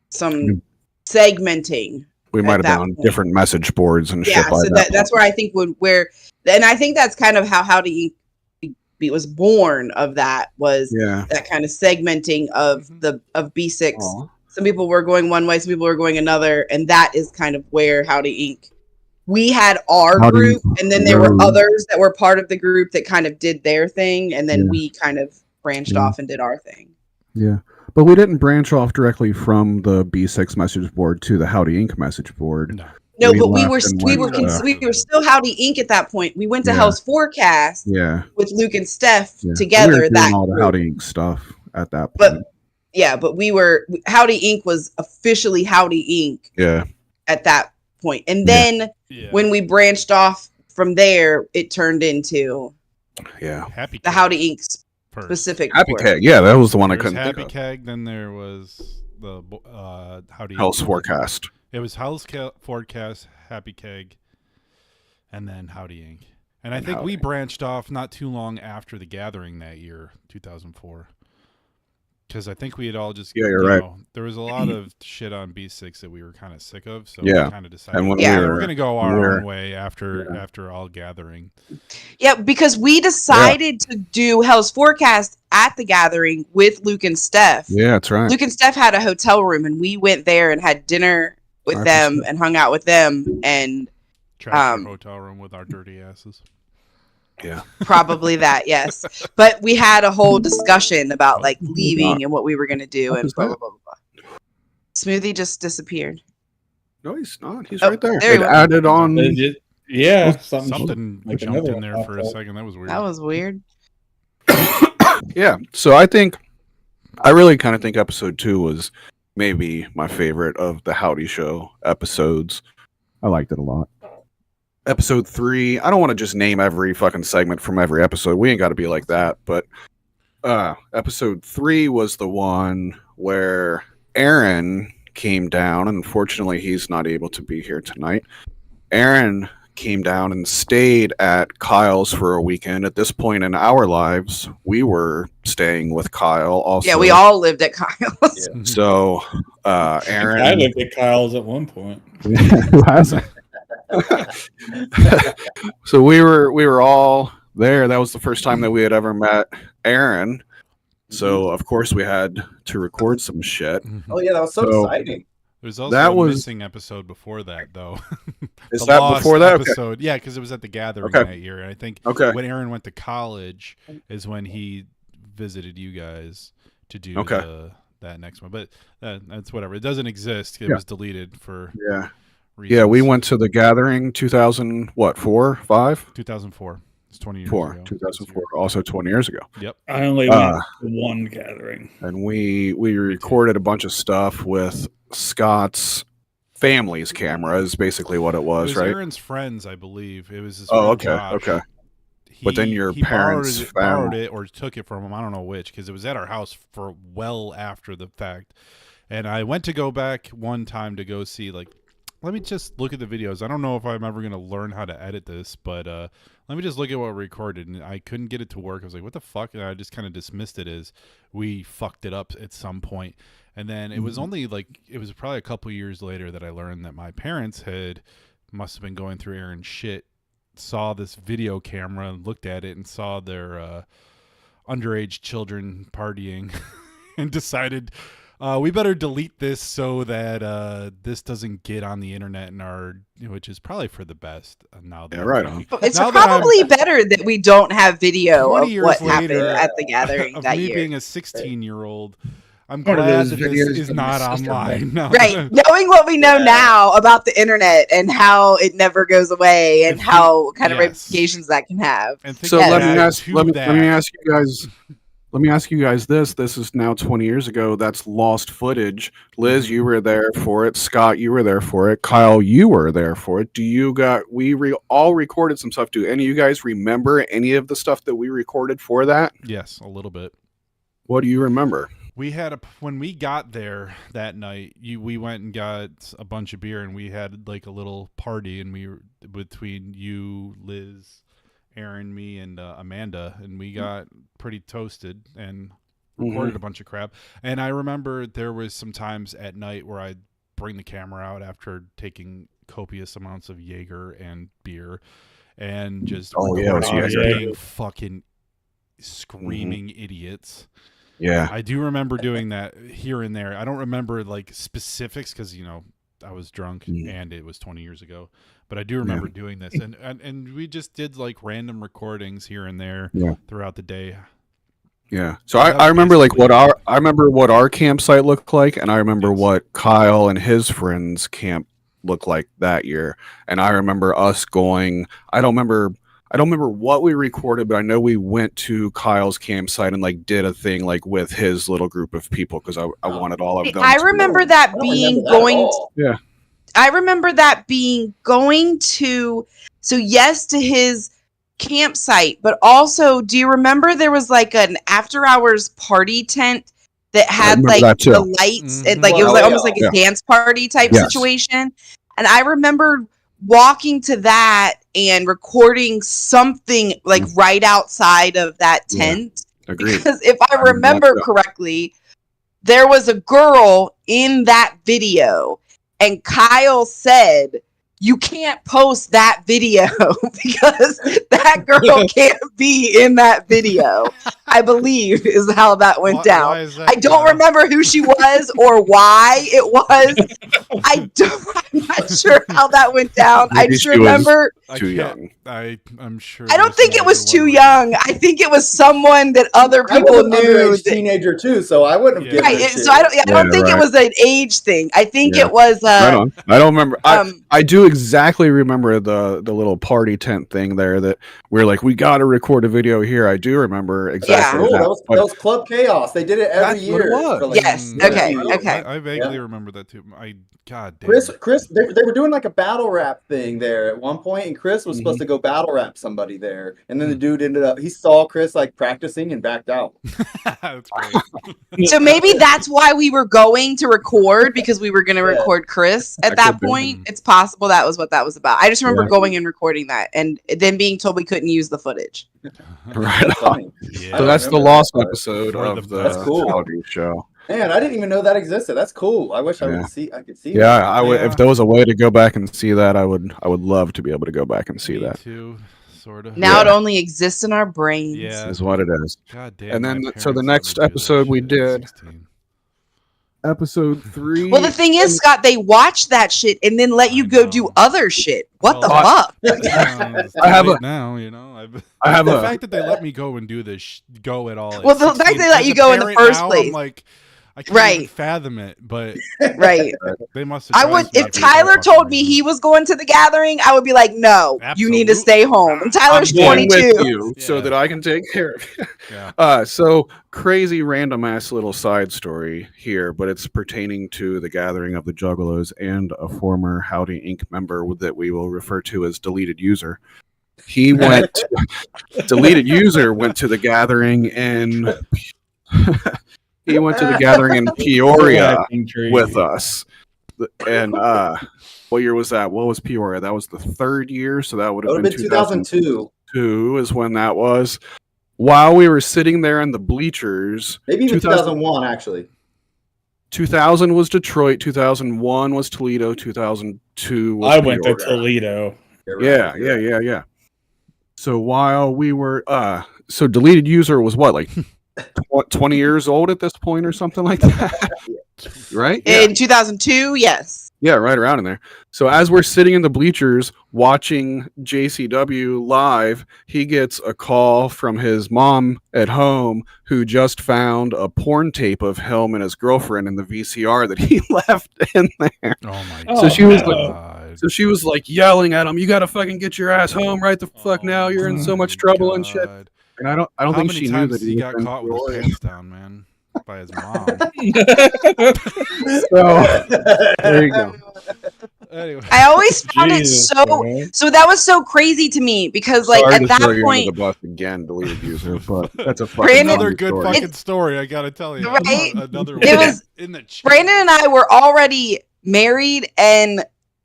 some segmenting. We might have that been on point. different message boards and Yeah, shit by so that's where I think and I think that's kind of how Howdy Inc. was born. Of that was that kind of segmenting of B6. Aw. Some people were going one way, some people were going another, and that is kind of where Howdy Inc. We had our Howdy group, and then there were Inc. others that were part of the group that kind of did their thing, and then Yeah. we kind of branched Yeah. off and did our thing. Yeah. But we didn't branch off directly from the B6 message board to the Howdy Inc. message board. No. No, We but we left were and we went were to- we were still Howdy Inc. at that point. We went to Yeah. Hell's Forecast Yeah. with Luke and Steph Yeah. together. We were doing That all the group. Howdy Inc. stuff at that But- point. Yeah, but Howdy Inc. was officially Howdy Inc. Yeah. at that point. And Yeah. then Yeah. when we branched off from there, it turned into Yeah. Happy the Keg Howdy Inc. first. specific. Happy board. Keg. Yeah, that was the one I There was couldn't Happy think of. Keg, then there was the Howdy Hell's Inc. Forecast. It was Forecast, Happy Keg, and then Howdy Inc. And I And think we Howdy. branched off not too long after the gathering that year, 2004. Because I think we had all just, Yeah, you're right. there was a lot of shit on B6 that we were kind of sick of. So Yeah. we kind of decided And when Yeah. we're going to go our we're- own way after all gathering. Yeah, because we decided to do Hell's Forecast at the gathering with Luke and Steph. Yeah, that's right. Luke and Steph had a hotel room, and we went there and had dinner with 100%. them and hung out with them, and Trash our hotel room with our dirty asses. Yeah. probably that, yes. But we had a whole discussion about leaving and what we were going to do, and blah, blah, blah, blah, blah. Smoothie just disappeared. No, he's not. He's Oh, right there. there he It was. added on. Yeah, Something like jumped another in there one for a popped up. second. That was weird. That was weird. Yeah. So I really kind of think episode 2 was maybe my favorite of the Howdy Show episodes. I liked it a lot. episode 3. I don't want to just name every fucking segment from every episode. We ain't got to be like that. But episode 3 was the one where Aaron came down. Unfortunately, he's not able to be here tonight. Aaron came down and stayed at Kyle's for a weekend. At this point in our lives, we were staying with Kyle also. Yeah, we all lived at Kyle's. Yeah. So Aaron, I lived at Kyle's at one point. who hasn't? So we were all there. That was the first time that we had ever met Aaron. So of course we had to record some shit. Oh yeah, that was so exciting. There's also That a was- missing episode before that, though. Is The that lost before that? Okay. episode. Yeah, because it was at the gathering Okay. that year. And I think Okay. when Aaron went to college is when he visited you guys to do Okay. that next one. But that's whatever. It doesn't exist. It Yeah. was deleted for Yeah. reasons. Yeah, we went to the gathering 2000, what, 4, 5? 2004. It's 20 years 4, ago. 2004, also 20 years ago. Yep. I only went to one gathering. And we recorded a bunch of stuff with Scott's family's camera is basically what it It was, was right? Aaron's friends, I believe. It was his Oh, friend okay, Josh. okay. But then your he parents borrowed found- it or took it from him. I don't know which, because it was at our house for well after the fact. And I went to go back one time to go see, like, let me just look at the videos. I don't know if I'm ever going to learn how to edit this, but let me just look at what we recorded. And I couldn't get it to work. I was like, what the fuck? And I just kind of dismissed it as we fucked it up at some point. And then it was only like, it was probably a couple years later that I learned that my parents must have been going through Aaron's shit, saw this video camera and looked at it and saw their underage children partying and decided we better delete this so that this doesn't get on the internet which is probably for the best now. Yeah, right on. It's Now that probably better that we don't have video 20 of years what later happened at the gathering of that me year. being a 16-year-old, I'm One of glad those that videos this is from not my sister online. No. Right. Knowing what we know Yeah. now about the internet and how it never goes away and And how kind of yes. ramifications that can have. And So thinking let me back ask to let me that, ask you guys this. This is now 20 years ago. That's lost footage. Liz, you were there for it. Scott, you were there for it. Kyle, you were there for it. All recorded some stuff. Do any of you guys remember any of the stuff that we recorded for that? yes, a little bit. What do you remember? We had when we got there that night, we went and got a bunch of beer and we had like a little party, and we were between you, Liz, Aaron, me, and Amanda, and we got pretty toasted and recorded a bunch of crap. And I remember there was some times at night where I'd bring the camera out after taking copious amounts of Jaeger and beer and just being fucking screaming idiots. Yeah. I do remember doing that here and there. I don't remember like specifics because I was drunk and it was 20 years ago. But I do remember doing this, and we just did like random recordings here and there throughout the day. Yeah. So I remember like what our campsite looked like, and I remember what Kyle and his friends' camp looked like that year. And I remember us going. I don't remember what we recorded, but I know we went to Kyle's campsite and like did a thing like with his little group of people because I wanted all of them. I remember that being going. Yeah. I remember that being going to. So yes, to his campsite, but also, do you remember there was like an after hours party tent that had like the lights and like it was like almost like a dance party type situation? And I remember walking to that and recording something like right outside of that tent. Agreed. Because if I remember correctly, there was a girl in that video, and Kyle said, "You can't post that video because that girl can't be in that video," I believe is how that went down. Why is that, I don't remember who she was or why it was. I'm not sure how that went down. I Maybe just she was remember too young. I'm sure. I don't think it was too young. I think it was someone that other I people was an knew. underage teenager too, so I wouldn't have given Right. a shit. So I don't think it was an age thing. I think it was Right on. I don't remember. I do exactly remember the little party tent thing there that we're like, we got to record a video here. I do remember exactly exactly Cool. that. That was Club Chaos. They did it every That's what it year. was. For like Yes, a okay, few years. okay. I vaguely Yeah. remember that too. God damn. Chris, they were doing like a battle rap thing there at one point, and Chris was supposed to go battle rap somebody there, and then the dude he saw Chris like practicing and backed out. That's great. So maybe that's why we were going to record, because we were going to record Chris at that could be. point. It's possible that was what that was about. I just remember Yeah. going and recording that and then being told we couldn't use the footage. Right. That's funny. Yeah. So that's the remember lost that part. episode For of the the That's cool. Howdy show. Man, I didn't even know that existed. That's cool. I wish I Yeah. could see. I could see. Yeah, that. I would. Yeah. If there was a way to go back and see that, I would love to be able to go back and see Me that. too, sort of. Now it Yeah. only exists in our brains. Yeah. Is what it is. God damn. And then my so the parents next let me do that episode we shit at did- 16. Episode 3. Well, the thing is, Scott, they watch that shit and then let you I go know. do other shit. What the Well, fuck? It's I have too a- late now, you know. I have the a- fact that they let me go and do this, go at all. at Well, the fact 16, they let as you a go in the parent first now, place. I'm like, I can't even Right. fathom it, but Right. they must. I would, if Tyler told me he was going to the gathering, I would be like, no, you need to stay home. And Tyler's I'm going 22. with you so Yeah. that I can take care of you. Yeah. So crazy random ass little side story here, but it's pertaining to the gathering of the Juggalos and a former Howdy Inc. member that we will refer to as Deleted User. He went Deleted User went to the gathering in he went to the gathering in Peoria with us. And what year was that? What was Peoria? That was the third year, so that would That have would have been been 2002. 2002 is when that was. While we were sitting there in the bleachers, Maybe even 2000 2001, actually. 2000 was Detroit, 2001 was Toledo, 2002 was I went to Peoria. Toledo. Yeah. So while we were so Deleted User was what, like 20 years old at this point or something like that? Right? Yeah. In 2002, yes. Yeah, right around in there. So as we're sitting in the bleachers watching JCW live, he gets a call from his mom at home who just found a porn tape of him and his girlfriend in the VCR that he left in there. Oh my Oh, So she was God. So she was like yelling at him, "You got to fucking get your ass home right the fuck now. You're in so much trouble and shit." God. And I don't How think many she knew times that he was got in caught with his Peoria. pants down, man, by his mom. So there you go. Anyway. I always found Jesus, it so. man. So that was so crazy to me because, like, Sorry at to that throw you point, under the bus again, Deleted User, but that's a fucking Brandon- Another funny good story. fucking story, I gotta tell you. Right? Another It one was- in the chat. Brandon and I were already married and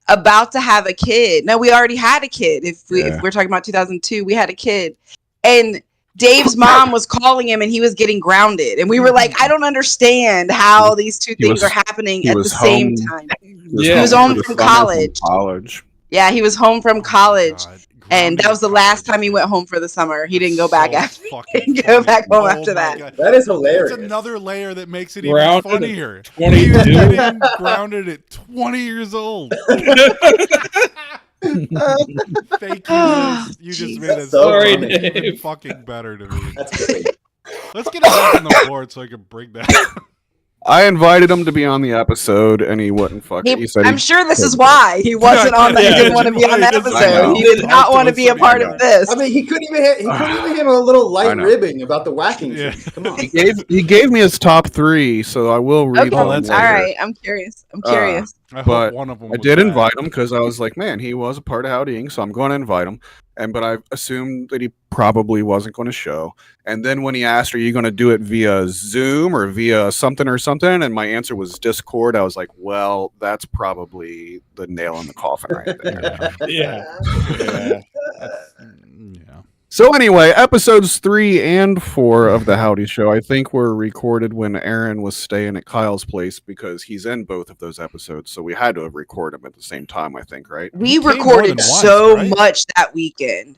about to have a kid. No, we already had a kid. If we're talking about 2002, we had a kid, and Dave's mom was calling him, and he was getting grounded, and we were like, I don't understand how these two He things was- are happening he at the was same home. time. Yeah. He was home for the from summer college. Yeah, he was home from college, God. and that was the last time he went home for the summer. He didn't go back after. Fucking didn't go funny. back home Oh after my that. God. That is hilarious. It's another layer that makes it Grounded even at funnier. 22? He was getting grounded at 20 years old. Thank you. You just made it so Sorry, funny. even Dave. fucking better to me. That's great. Let's get it back on the board so I can bring that. I invited him to be on the episode, and he wouldn't fucking. He said I'm sure this is why he wasn't on. He Yeah, didn't want to be on the I know. episode. He did not want to be a part of this. I mean, he couldn't even give him a little I light know. ribbing about the whacking. Yeah. Thing. Come on. he gave me his top 3, so I will read Okay, them all that's later. right. I'm curious. I hope But one of them I was did bad. invite him because I was like, man, he was a part of Howdy Inc., so I'm going to invite him. But I assumed that he probably wasn't going to show. And then when he asked, "Are you going to do it via Zoom or via something or something?" and my answer was Discord, I was like, well, that's probably the nail in the coffin right there. Yeah. Yeah. Yeah. So anyway, episodes 3 and 4 of the Howdy Show, I think, were recorded when Aaron was staying at Kyle's place because he's in both of those episodes. So we had to have recorded them at the same time, I think, right? We He came more recorded than once, so right? much that weekend.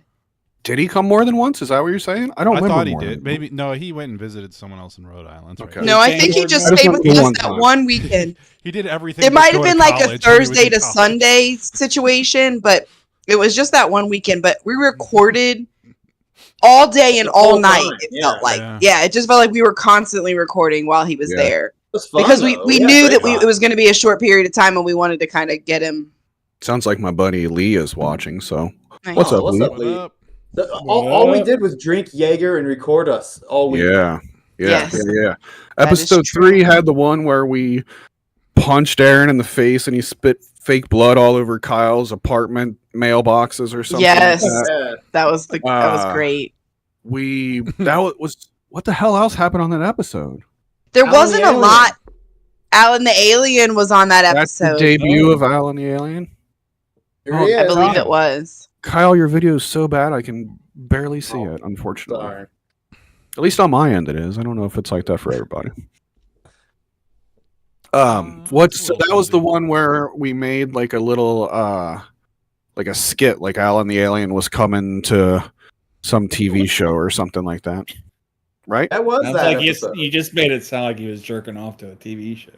Did he come more than once? Is that what you're saying? I don't I remember. thought he more did. than Maybe no. He went and visited someone else in Rhode Island. That's Okay. right. No, I came think he more just than stayed once. with us One that time. one weekend. He did everything. It but might go have to been like a college when he was Thursday in to college. Sunday situation, but it was just that one weekend. But we recorded all day and The all whole night. time, It yeah. felt like, Yeah. yeah, it just felt like we were constantly recording while he was Yeah. there It was fun, because though. we had knew great that it time. was going to be a short period of time, and we wanted to kind of get him. Sounds like my buddy Lee is watching. So Nice. what's Oh, up, what's Lee? up? What Lee. up? All we did was drink Jaeger and record us all week. Yeah. Yes. Yeah. That is Episode true. 3 had the one where we punched Aaron in the face and he spit fake blood all over Kyle's apartment mailboxes or something. Yes. Like that. That was great. That was what the hell else happened on that episode? There Alan wasn't the a Alien. lot. Alan the Alien was on that That's the episode. debut of Alan the Alien. Here he I is. believe it was. Kyle, your video is so bad I can barely see it, unfortunately. Sorry. At least on my end it is. I don't know if it's like that for everybody. That was the one where we made like a little like a skit, like Alan the Alien was coming to some TV show or something like that. Right? That was Sounds that like episode. you just made it sound like he was jerking off to a TV show.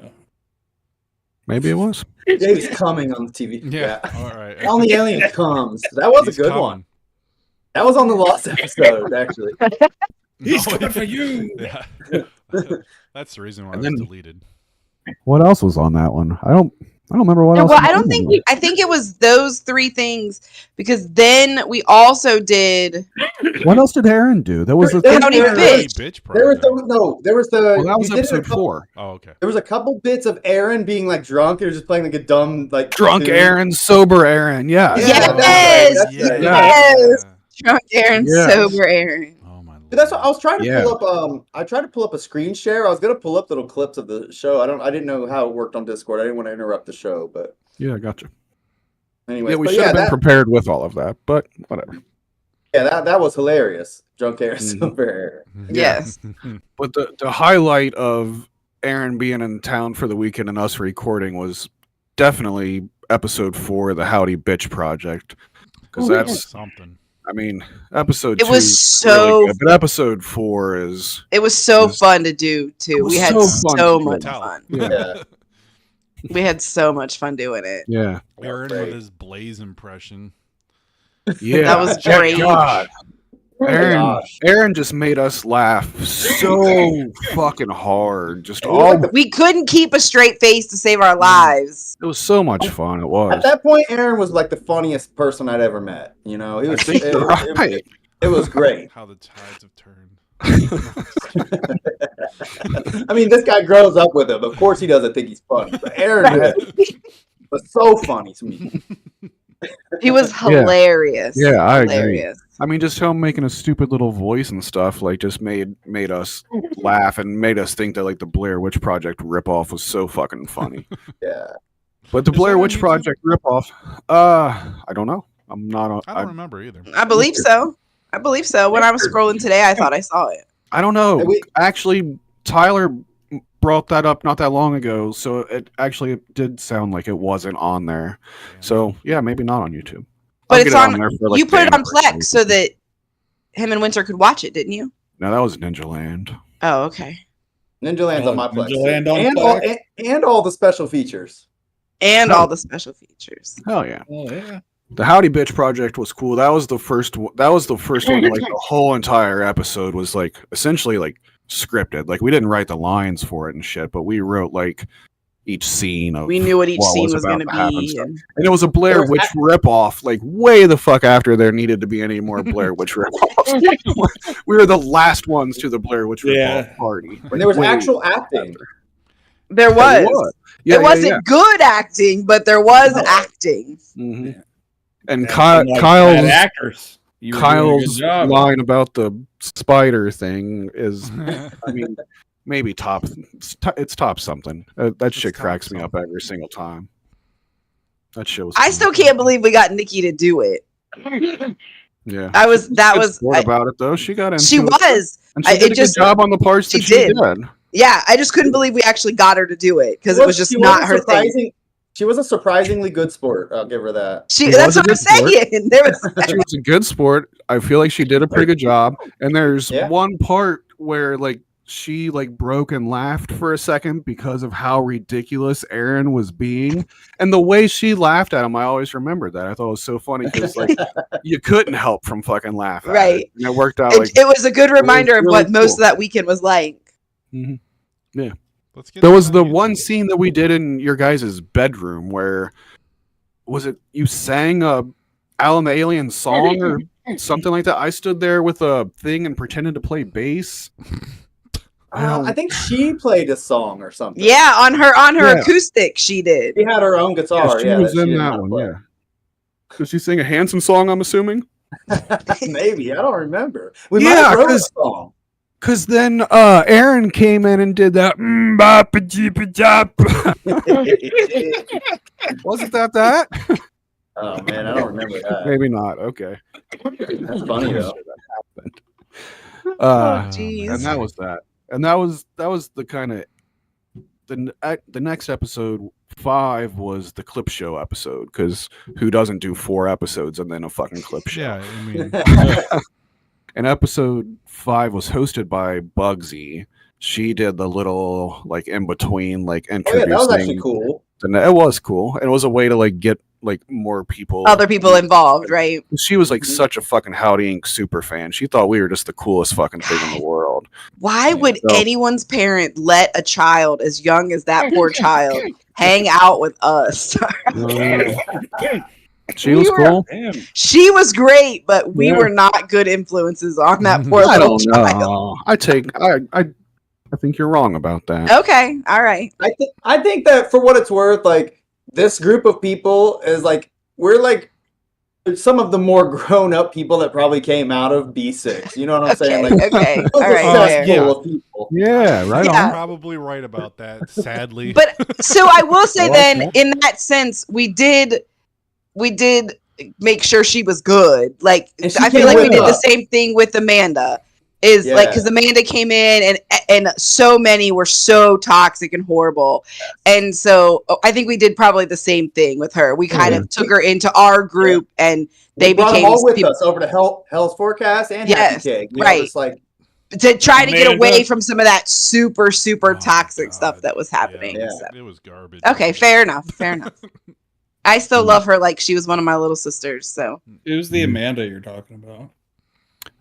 Maybe it was. Dave's coming on the TV. Yeah. All right. On the Alien comes. That was He's a good coming. one. That was on the Lost episode, actually. He's No, coming for you. Yeah. That's the reason why And it was then- deleted. What else was on that one? I don't remember what else. Well, was I don't on think that I think it was those 3 things because then we also did. one. What else did Aaron do? That was the There- thing. Howdy there- Bitch. There was the Well, that was you did it a episode couple- 4. Oh, okay. There was a couple bits of Aaron being like drunk. He was just playing like a dumb like Drunk tune. Aaron, sober Aaron. Yeah. Yeah, Yes! that's right, that's right. Yes! Drunk Aaron, Yes. sober Aaron. Oh my lord. But that's what I was trying to Yeah. pull up. I tried to pull up a screen share. I was gonna pull up little clips of the show. I didn't know how it worked on Discord. I didn't want to interrupt the show, but Yeah, gotcha. anyway. Yeah, we should have been prepared with all of that, but whatever. that was hilarious. Drunk Aaron, Mhm. sober Aaron. Yes. But the highlight of Aaron being in town for the weekend and us recording was definitely episode 4, the Howdy Bitch Project, because that's something. I mean, episode It 2 was is so- really good, but episode 4 is It was so It was- fun to do it too. was We had so fun so to much tell. fun. Yeah. We had so much fun doing it. yeah. Aaron Great. with his Blaze impression. Yeah. That was Thank great. God. Oh my Aaron, gosh. Aaron just made us laugh so fucking hard. Just It was all like the- We couldn't keep a straight face to save our lives. it was so much fun. It At was. that point, Aaron was like the funniest person I'd ever met. You know, he I was. think you're right. It was great. How the tides have turned. I mean, this guy grows up with him. Of course, he doesn't think he's funny, but Aaron was so funny to me. He was hilarious. Yeah, I agree. hilarious. I mean, just him making a stupid little voice and stuff, like, just made us laugh and made us think that, like, the Blair Witch Project ripoff was so fucking funny. Yeah. But the Is Blair that on Witch YouTube? Project ripoff, I don't know. I'm not. I don't remember either. I believe so. I believe so. When I was scrolling today, I thought I saw it. I don't know. Hey, we- Actually, Tyler brought that up not that long ago, so it actually did sound like it wasn't on there. So yeah, maybe not on YouTube. But I'll it's get on. there for, like, You put it on January. Plex so that him and Winter could watch it, didn't you? No, that was Ninja Land. Oh, okay. Ninja Land's Oh, on my Plex. Ninja Land on and, Plex? and all the special features. And all the special features. Hell yeah. Oh yeah. The Howdy Bitch Project was cool. That was the first. That was the first one. Like the whole entire episode was like essentially like scripted. Like we didn't write the lines for it and shit, but we wrote like each scene of. We knew what each what scene was about going to to happen be. stuff. And And it was a Blair There was Witch ripoff, like way the fuck after there needed to be any more Blair Witch ripoffs. We were the last ones to the Blair Witch ripoff Yeah. party. And there was Way actual acting. after. there was. Yeah, it wasn't good acting, but there was acting. Mhm. And Like Kyle's bad actors. You were doing a good Kyle's job. line about the spider thing is, I mean, maybe top. It's top something. That shit top cracks me up something. every single time. That shit was. I funny. still can't believe we got Nikki to do it. Yeah. That was What about it though? She got into she it, was. and she did a good job on the parts she that she did. did. Yeah, I just couldn't believe we actually got her to do it because it was just She not a her thing. surprising- She was a surprisingly good sport. I'll give her that. She That's was a what I'm good sport. saying. There was She was a good sport. I feel like she did a pretty good job. And there's Yeah. one part where like she like broke and laughed for a second because of how ridiculous Aaron was being, and the way she laughed at him. I always remembered that. I thought it was so funny because like you couldn't help from fucking laugh. At Right. it. And it worked out it, like. it was a good reminder of really what most cool. of that weekend was like. Mhm. Let's get There this was on the YouTube. one scene that we did in your guys' bedroom where was it you sang a Alan the Alien song or something like that. I stood there with a thing and pretended to play bass. I think she played a song or something. Yeah, on her Yeah. acoustic, she did. She had her own guitar. she Yeah, was that she in didn't that know how to one. play. Yeah. Did she sing a Hanson song? I'm assuming. Maybe, I don't remember. We Yeah, might have wrote a 'cause- song. Because then Aaron came in and did that. Wasn't that? Oh man, I don't remember that. Maybe not. Okay. That's funny though. Oh, man. jeez. And that was that. And that was the kind of the next episode 5 was the clip show episode, because who doesn't do 4 episodes and then a fucking clip show? Yeah, I mean, And episode 5 was hosted by Bugsy. She did the little like in between like Oh yeah, introducing. that was actually cool. And it was cool. It was a way to like get like more people, Other people involved, right? She was like such a fucking Howdy Inc. super fan. She thought we were just the coolest fucking thing in the world. Why would So- anyone's parent let a child as young as that poor child hang out with us? She was cool. Damn. She was great, but we Yeah. were not good influences on that poor I little don't child. know. I think you're wrong about that. Okay, all right. I think that for what it's worth, like this group of people is like we're like some of the more grown up people that probably came out of B6. You know what I'm saying? Okay, Like okay, it was all a right, cesspool fair. of people. Yeah, right Yeah. you're probably right about that, sadly. But so I will say I like then, that. in that sense, we did make sure she was good. Like And she I feel came like we with did the us. same thing with Amanda. Is like because Amanda came in and so many were so toxic and horrible, and so I think we did probably the same thing with her. We kind of took her into our group, and they We brought them became all with people us over to Hell's Forecast and Yes, Happy Cake. You right. know, it's like to try to get Amanda? away from some of that super Oh, toxic God. stuff that was happening. Yeah. So. It was garbage. Okay, fair enough. Fair enough. I still Mm. love her like she was one of my little sisters. So It was the Amanda you're talking about.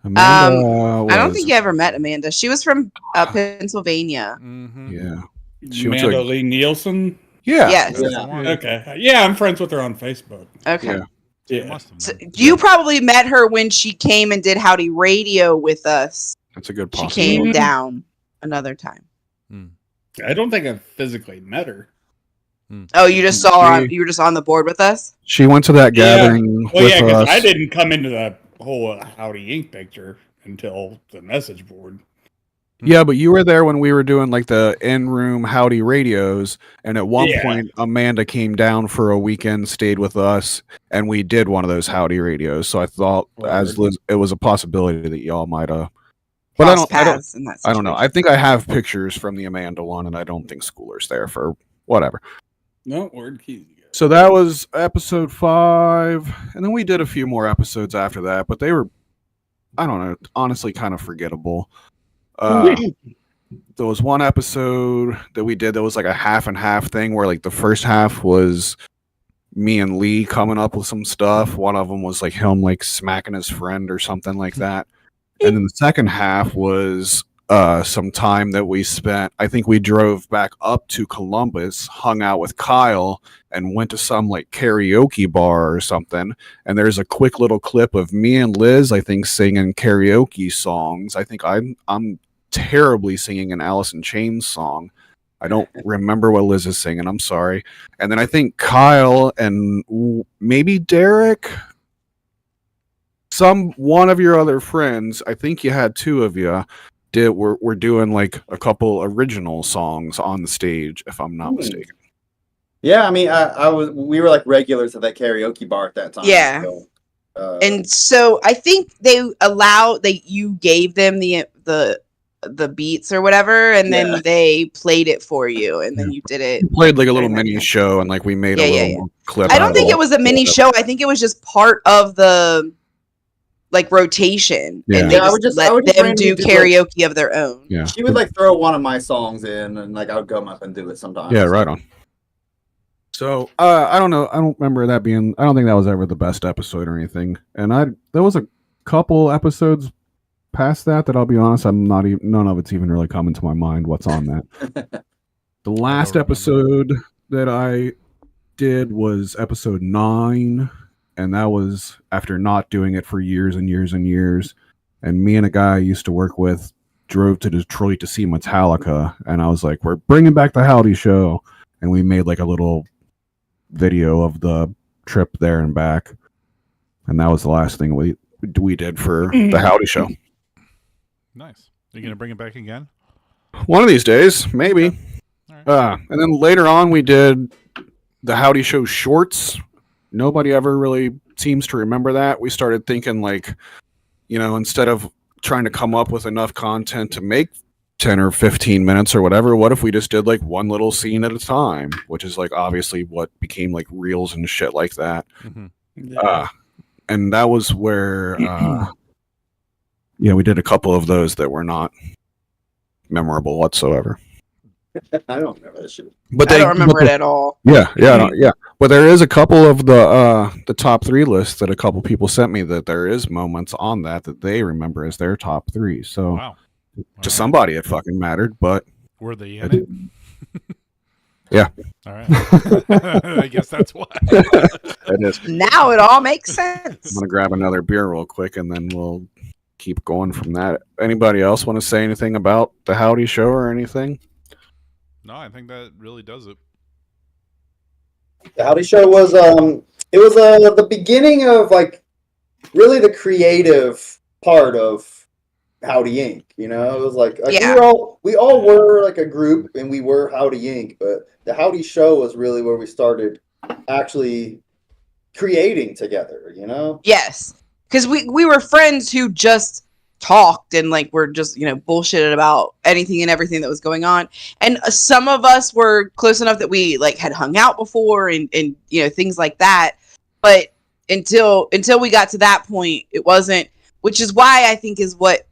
Amanda I don't was- think you ever met Amanda. She was from Pennsylvania. Mm-hmm. Yeah. She went to Amanda a- Lee Nielsen. Yeah. Yes. Yeah. Okay. Yeah, I'm friends with her on Facebook. Okay. Yeah. Yeah. So you probably met her when she came and did Howdy Radio with us. That's a good She possibility. came down another time. I don't think I've physically met her. Oh, you just saw her. You were just on the board with us. She went to that Yeah. gathering Well, with yeah, because us. I didn't come into the whole Howdy Inc. picture until the message board. Yeah, but you were there when we were doing like the in-room Howdy radios, and at one Yeah. point Amanda came down for a weekend, stayed with us, and we did one of those Howdy radios. So I thought, as Liz, it was a possibility that y'all might have. But Cross paths in that I don't know. I situation. think I have pictures from the Amanda one, and I don't think Schooler's there for whatever. No, word keys. So that was episode 5, and then we did a few more episodes after that, but they were, I don't know, honestly kind of forgettable. There was one episode that we did that was like a half and half thing, where like the first half was me and Lee coming up with some stuff. One of them was like him like smacking his friend or something like that. And then the second half was some time that we spent. I think we drove back up to Columbus, hung out with Kyle, and went to some like karaoke bar or something. And there's a quick little clip of me and Liz, I think, singing karaoke songs. I think I'm terribly singing an Alice in Chains song. I don't remember what Liz is singing. I'm sorry. And then I think Kyle and maybe Derek, one of your other friends, I think you had 2 of you, we're doing like a couple original songs on the stage, if I'm not mistaken. Yeah, I mean, we were like regulars at that karaoke bar at that time. Yeah. So, And so I think you gave them the beats or whatever, and Yeah. then they played it for you, and then you did it. We played like a little Very mini nice. show, and like we made Yeah, a yeah, little clip. I don't out think of it was a mini show. I think it was just part of the like rotation, Yeah. and they Yeah, I would just just- I let would just them randomly do do, like- karaoke of their own. Yeah. she would like throw one of my songs in, and like I would come up and do it sometimes. Yeah, right on. So I don't know. I don't remember that being. I don't think that was ever the best episode or anything. And there was a couple episodes past that I'll be honest, I'm not even. None of it's even really coming to my mind. What's on that? The last remember. episode that I did was episode 9, and that was after not doing it for years and years and years. And me and a guy I used to work with drove to Detroit to see Metallica, and I was like, we're bringing back the Howdy Show, and we made like a little video of the trip there and back, and that was the last thing we did for the Howdy Show. Nice. Are you gonna bring it back again? One of these days, maybe. Okay. All right. And then later on, we did the Howdy Show shorts. Nobody ever really seems to remember that. We started thinking like, instead of trying to come up with enough content to make 10 or 15 minutes or whatever, what if we just did like one little scene at a time, which is like obviously what became like reels and shit like that. Mm-hmm. And that was where we did a couple of those that were not memorable whatsoever. I don't remember that shit. I don't remember it at all. Yeah. But there is a couple of the top 3 lists that a couple people sent me that there is moments on that they remember as their top 3. So Wow. to somebody it fucking mattered, but Were they in it? Yeah. All right. I guess that's why. it is. Now it all makes I'm sense. gonna grab another beer real quick and then we'll keep going from that. Anybody else want to say anything about the Howdy Show or anything? No, I think that really does it. The Howdy Show was the beginning of like really the creative part of Howdy Inc. It was like Yeah. we all were like a group and we were Howdy Inc. But the Howdy Show was really where we started actually creating together. Yes, because we were friends who just talked and like were just bullshitted about anything and everything that was going on, and some of us were close enough that we like had hung out before and things like that, but until we got to that point it wasn't, which is why I think is what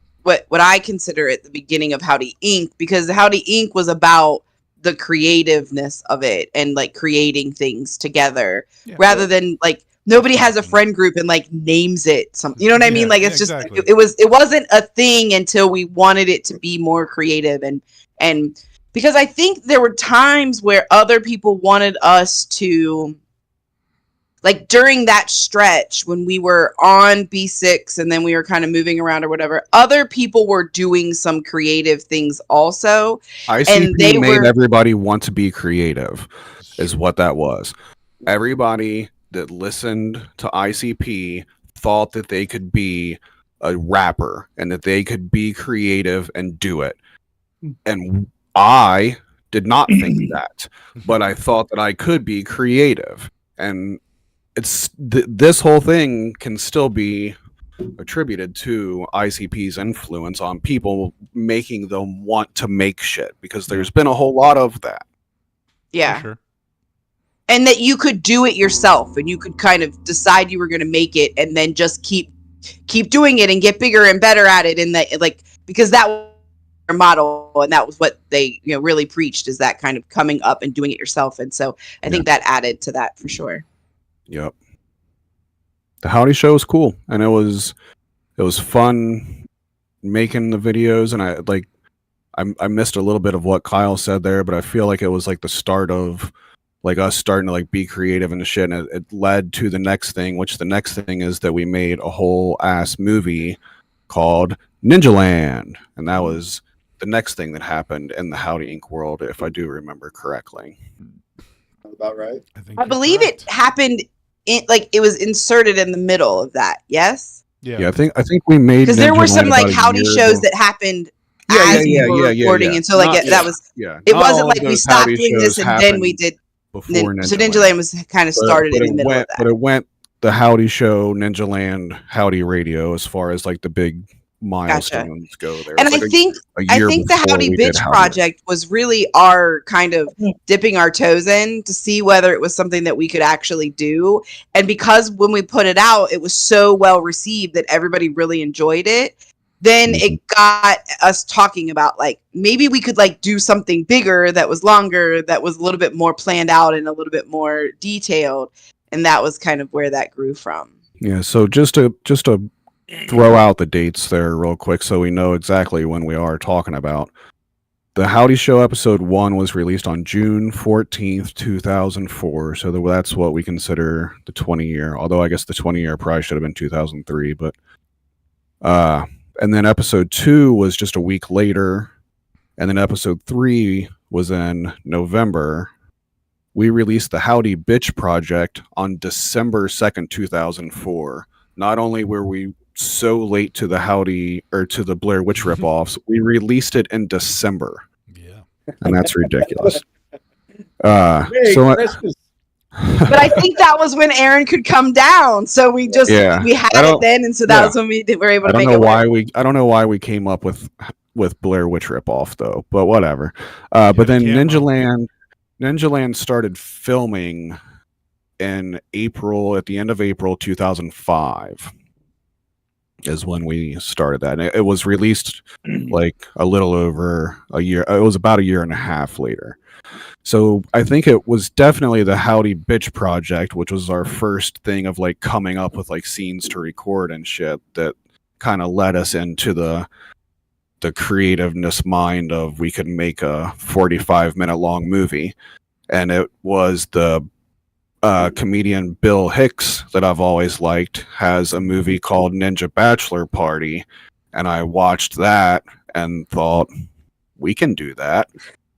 I consider at the beginning of Howdy Inc, because Howdy Inc was about the creativeness of it and like creating things together rather than like nobody has a friend group and like names it something. You know what I mean? Like it's just exactly. it wasn't a thing until we wanted it to be more creative and because I think there were times where other people wanted us to, like during that stretch when we were on B6 and then we were kind of moving around or whatever, other people were doing some creative things also. ICP made everybody want to be creative is what that was. Everybody that listened to ICP thought that they could be a rapper and that they could be creative and do it. And I did not think that, but I thought that I could be creative. And it's this whole thing can still be attributed to ICP's influence on people, making them want to make shit, because there's been a whole lot of that. Yeah. For sure. And that you could do it yourself and you could kind of decide you were going to make it and then just keep doing it and get bigger and better at it. And that, like, because that was their model and that was what they really preached, is that kind of coming up and doing it yourself. And so I think that added to that for sure. Yep. The Howdy Show was cool, and it was fun making the videos, and I missed a little bit of what Kyle said there, but I feel like it was like the start of like us starting to like be creative and shit, and it led to the next thing, which the next thing is that we made a whole ass movie called Ninja Land, and that was the next thing that happened in the Howdy Inc. world, if I do remember correctly. About right. I believe it happened it was inserted in the middle of that. Yes. Yeah, I think we made, because there Ninja were some Land like about a Howdy year shows ago. that happened as we were recording, and so like that was it not wasn't all like of we those stopped Howdy doing this shows and then we did before so Ninja Land was kind of started in the middle of that. But it went the Howdy Show, Ninja Land, Howdy Radio, as far as like the big milestones go there. And I think the Howdy Bitch project was really our kind of dipping our toes in to see whether it was something that we could actually do. And because when we put it out, it was so well received that everybody really enjoyed it. Then it got us talking about like maybe we could like do something bigger that was longer, that was a little bit more planned out and a little bit more detailed. And that was kind of where that grew from. Yeah, so just to throw out the dates there real quick so we know exactly when we are talking about. the Howdy Show episode 1 was released on June 14th, 2004. So that's what we consider the 20-year. Although I guess the 20-year probably should have been 2003. But and then episode 2 was just a week later, and then episode 3 was in November. We released the Howdy Bitch Project on December 2nd, 2004. Not only were we so late to the Howdy or to the Blair Witch ripoffs, we released it in December. Yeah. And that's ridiculous. Merry Christmas. But I think that was when Aaron could come down, so we just we had it then, and so that was when we were able to make it work. I don't know why we came up with Blair Witch ripoff though, but whatever. But then Ninja Land started filming in April, at the end of April 2005 is when we started that. And it was released like a little over a year. It was about a year and a half later. So I think it was definitely the Howdy Bitch Project, which was our first thing of like coming up with like scenes to record and shit, that kind of led us into the creativeness mind of we could make a 45-minute long movie. And it was the comedian Bill Hicks that I've always liked has a movie called Ninja Bachelor Party, and I watched that and thought we can do that,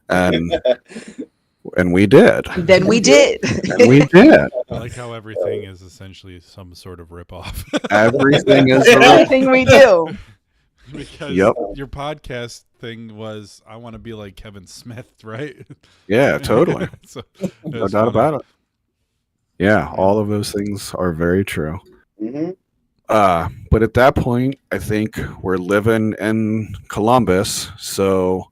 and we did. Then we did. And we did. I like how everything is essentially some sort of ripoff. Everything is Everything we do. Because your podcast thing was, I want to be like Kevin Smith, right? Yeah, totally. So, no doubt about it. Yeah, all of those things are very true. Mm-hmm. But at that point, I think we're living in Columbus, so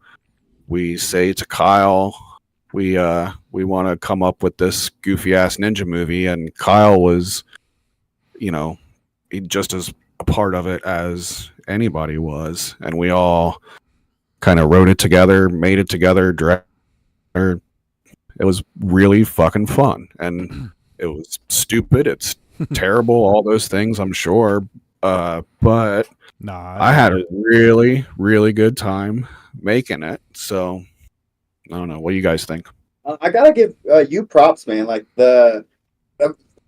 we say to Kyle, we want to come up with this goofy ass ninja movie, and Kyle was, just as a part of it as anybody was, and we all kind of wrote it together, made it together, it was really fucking fun, and it was stupid, it's terrible, all those things, I'm sure, but I had a really, really good time making it. So I don't know, what do you guys think? I gotta give you props, man. Like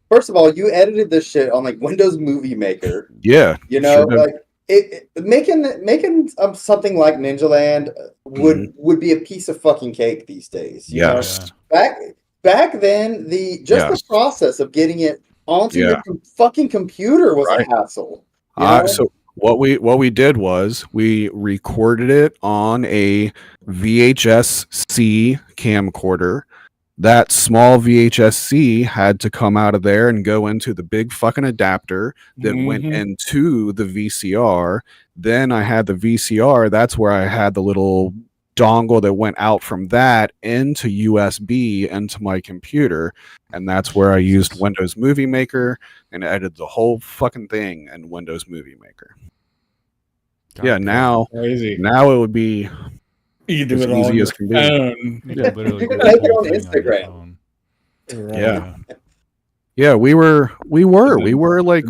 first of all, you edited this shit on like Windows Movie Maker. Yeah, sure, like making something like Ninja Land would be a piece of fucking cake these days. Yes. Back then, the process of getting it onto your fucking computer was a hassle. So what we did was we recorded it on a VHS-C camcorder. That small VHS-C had to come out of there and go into the big fucking adapter that went into the VCR. Then I had the VCR. That's where I had the little dongle that went out from that into USB into my computer. And that's where I used Windows Movie Maker and edited the whole fucking thing in Windows Movie Maker. Now it would be you can do it easy all as can be. You can make it on Instagram. Yeah, we were like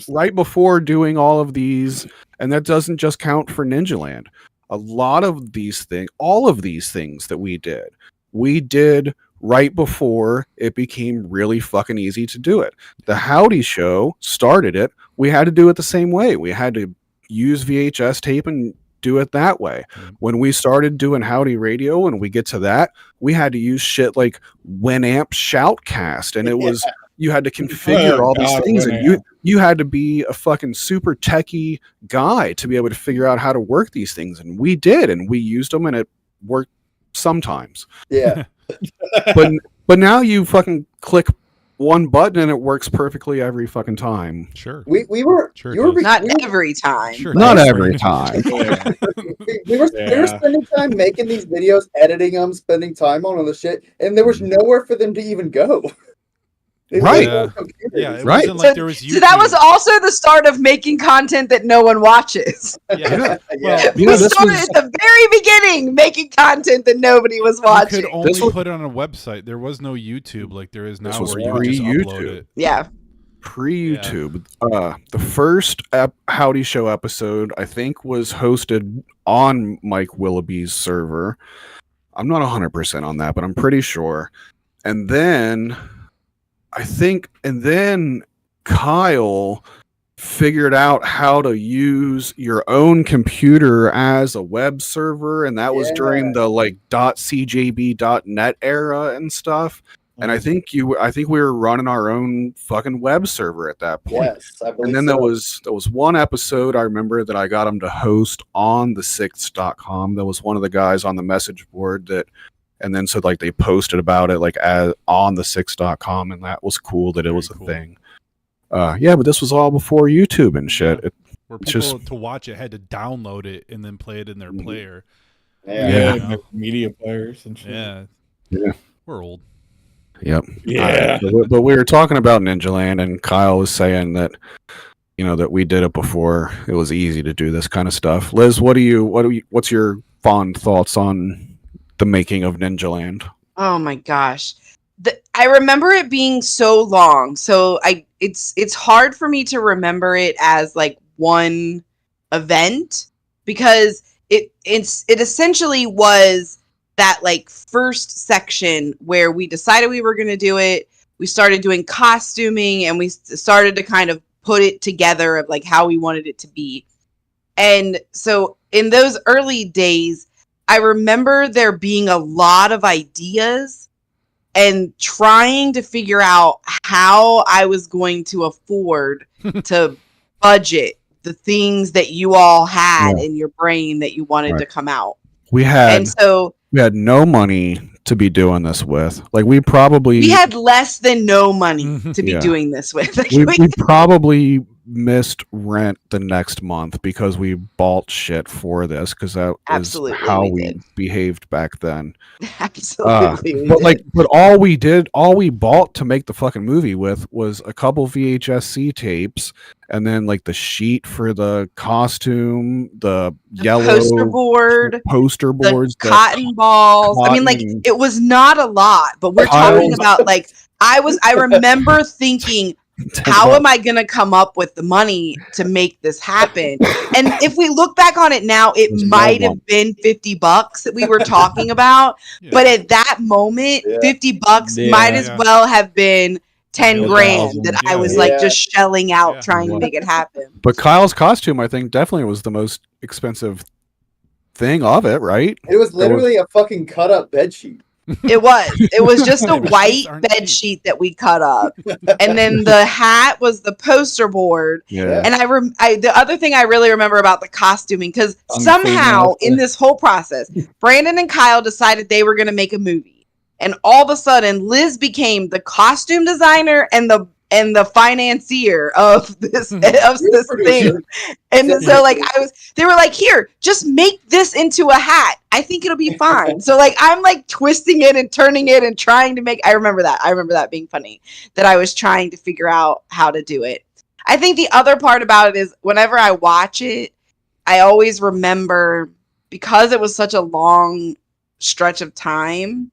right before doing all of these, and that doesn't just count for Ninja Land. A lot of these things, all of these things that we did right before it became really fucking easy to do it. The Howdy Show started it. We had to do it the same way. We had to use VHS tape and do it that way. When we started doing Howdy Radio and we get to that, we had to use shit like Winamp Shoutcast, and it was you had to configure all these things, and you had to be a fucking super techie guy to be able to figure out how to work these things, and we did, and we used them, and it worked sometimes. Yeah. but now you fucking click one button and it works perfectly every fucking time. Sure. We were not every time. Sure, not every time. we were spending time making these videos, editing them, spending time on all the shit, and there was nowhere for them to even go. Right. It wasn't like there was YouTube. So that was also the start of making content that no one watches. Yeah. We started at the very beginning making content that nobody was watching. You could only put it on a website. There was no YouTube like there is now, where you just upload it. Yeah. pre-YouTube. The first Howdy Show episode, I think, was hosted on Mike Willoughby's server. I'm not 100% on that, but I'm pretty sure. And then Kyle figured out how to use your own computer as a web server, and that was during the like .cjb.net era and stuff. And I think we were running our own fucking web server at that point. Yes, I believe And then so. there was one episode I remember that I got him to host on the 6th.com. That was one of the guys on the message board that, and then so like they posted about it like on the 6th.com, and that was cool that it was a thing. Yeah, but this was all before YouTube and shit. Yeah. Where people to watch it had to download it and then play it in their player. Yeah. Media players and shit. Yeah. We're old. Yep. Yeah. But we were talking about Ninja Land, and Kyle was saying that, you know, that we did it before. It was easy to do this kind of stuff. Liz, what's your fond thoughts on the making of Ninja Land? Oh my gosh. I remember it being so long. So it's hard for me to remember it as like one event, because it essentially was that like first section where we decided we were going to do it. We started doing costuming, and we started to kind of put it together of like how we wanted it to be. And so in those early days, I remember there being a lot of ideas and trying to figure out how I was going to afford to budget the things that you all had in your brain that you wanted to come out. We had no money to be doing this with. Like we had less than no money to be doing this with. we probably missed rent the next month because we bought shit for this, because that is how we behaved back then. Absolutely. But all we bought to make the fucking movie with was a couple VHS-C tapes, and then like the sheet for the costume, the yellow poster boards, the cotton balls. I mean, like it was not a lot, but we're talking about like I remember thinking, how am I going to come up with the money to make this happen? And if we look back on it now, it might have been $50 that we were talking about. But at that moment, $50 might as well have been 10 grand that I was like just shelling out trying to make it happen. But Kyle's costume, I think, definitely was the most expensive thing of it, right? It was literally a fucking cut up bed sheet. It was just a white bed sheet that we cut up, and then the hat was the poster board. And the other thing I really remember about the costuming, because somehow in this whole process, Brandon and Kyle decided they were going to make a movie, and all of a sudden Liz became the costume designer and the financier of this thing. And so like they were like, here, just make this into a hat. I think it'll be fine. So like I'm like twisting it and turning it and trying to make, I remember that being funny, that I was trying to figure out how to do it. I think the other part about it is whenever I watch it, I always remember, because it was such a long stretch of time,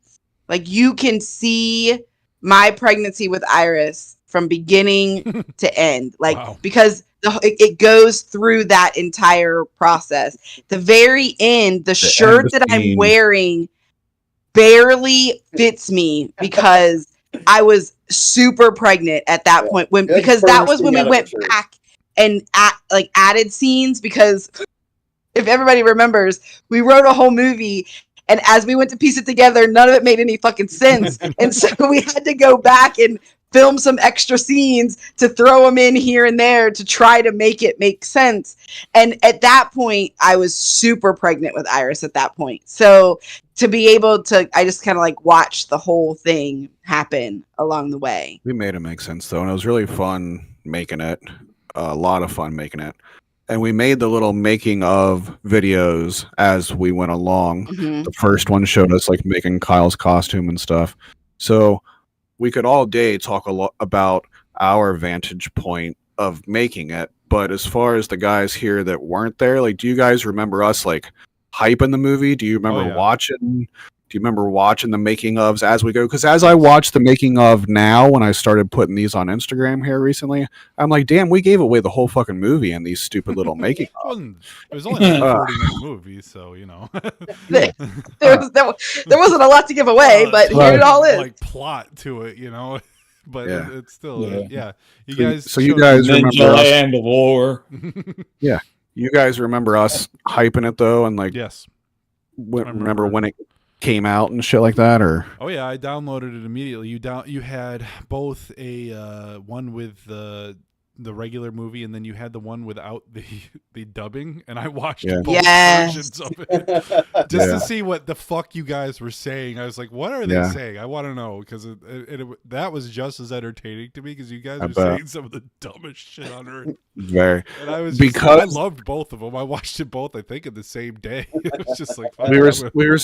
like you can see my pregnancy with Iris from beginning to end, like because it goes through that entire process. The very end, the shirt that I'm wearing barely fits me because I was super pregnant at that point, because that was when we went back and added scenes, because if everybody remembers, we wrote a whole movie, and as we went to piece it together, none of it made any fucking sense. And so we had to go back and film some extra scenes to throw them in here and there to try to make it make sense. And at that point, I was super pregnant with Iris at that point. So to be able to, I just kind of like watched the whole thing happen along the way. We made it make sense though, and it was really fun making it. A lot of fun making it. And we made the little making of videos as we went along. The first one showed us like making Kyle's costume and stuff. So we could all day talk a lot about our vantage point of making it. But as far as the guys here that weren't there, like, do you guys remember us like hyping the movie? Do you remember watching? Do you remember watching the making ofs as we go? Because as I watch the making of now, when I started putting these on Instagram here recently, I'm like, damn, we gave away the whole fucking movie in these stupid little making It was only like a Uh, 40-minute movie, so you know. There wasn't a lot to give away, but it's here it all is. like plot to it, you know. But Yeah. it's still, Yeah. You So- guys, so you showed guys me- remember us- Ninja Land lore. You guys remember us hyping it though, and like Yes. remember when it came out and shit like that, or Oh yeah, I downloaded it immediately. You had both a one with the regular movie, and then you had the one without the dubbing, and I watched Yeah. both Yes. versions of it just Yeah. to see what the fuck you guys were saying. I was like, what are they Yeah. saying? I want to know, because that was just as entertaining to me, because you guys I were bet. saying some of the dumbest shit on earth. very. And I was Because- I loved both of them. I watched it both, I think, in the same day. It was just like, fuck, We were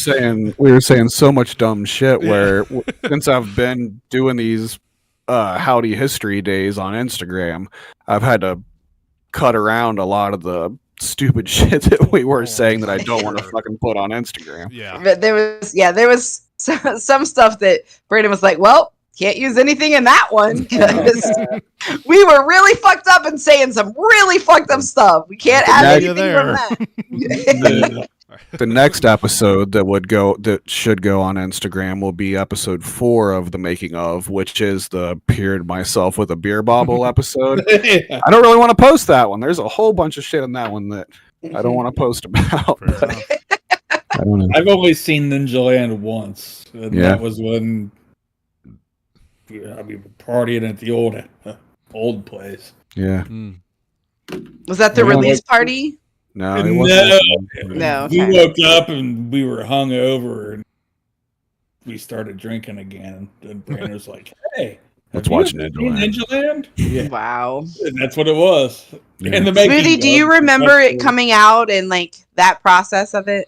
saying so much dumb shit. Yeah. Where since I've been doing these Howdy History days on Instagram, I've had to cut around a lot of the stupid shit that we were Oh, saying that I don't want to sure. fucking put on Instagram. yeah. But there was some stuff that Brandon was like, well, can't use anything in that one because we were really fucked up and saying some really fucked up stuff. We can't Now add you're anything from that. The next episode that should go on Instagram will be episode 4 of the making of, which is the Peered Myself with a Beer Bobble episode. Yeah. I don't really want to post that one. There's a whole bunch of shit in that one that I don't want to post about. Fair enough. I don't know. I've only seen Ninja Land once, and Yeah. that was when we were partying at the old place. Yeah. Mm. Was that the Yeah, release party? No, it wasn't. No, We okay. woke up and we were hungover, and we started drinking again. And Brandon was like, "Hey, Let's have you watch ever Ninja seen Land." Ninja Land?" Yeah, Wow. and that's what it was. Yeah. And the making Smoothie, do you of, remember it that's coming out and like that process of it?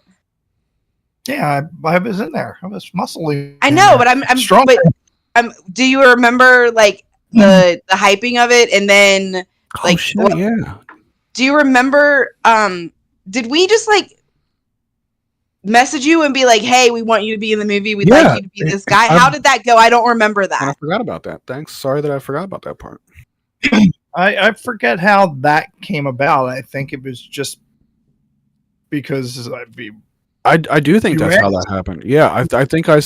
Yeah, I was in there. I was muscling. I know, but I'm strong. but do you remember like the hyping of it and then like Oh, shit, what- yeah. do you remember did we just like message you and be like, hey, we want you to be in the movie, we'd Yeah. like you to be this guy? How did that go? I don't remember And I that. forgot about that. Thanks. Sorry that I forgot about that part. I forget how that came about. I think it was just because I do think You that's how that happened. Yeah, I think I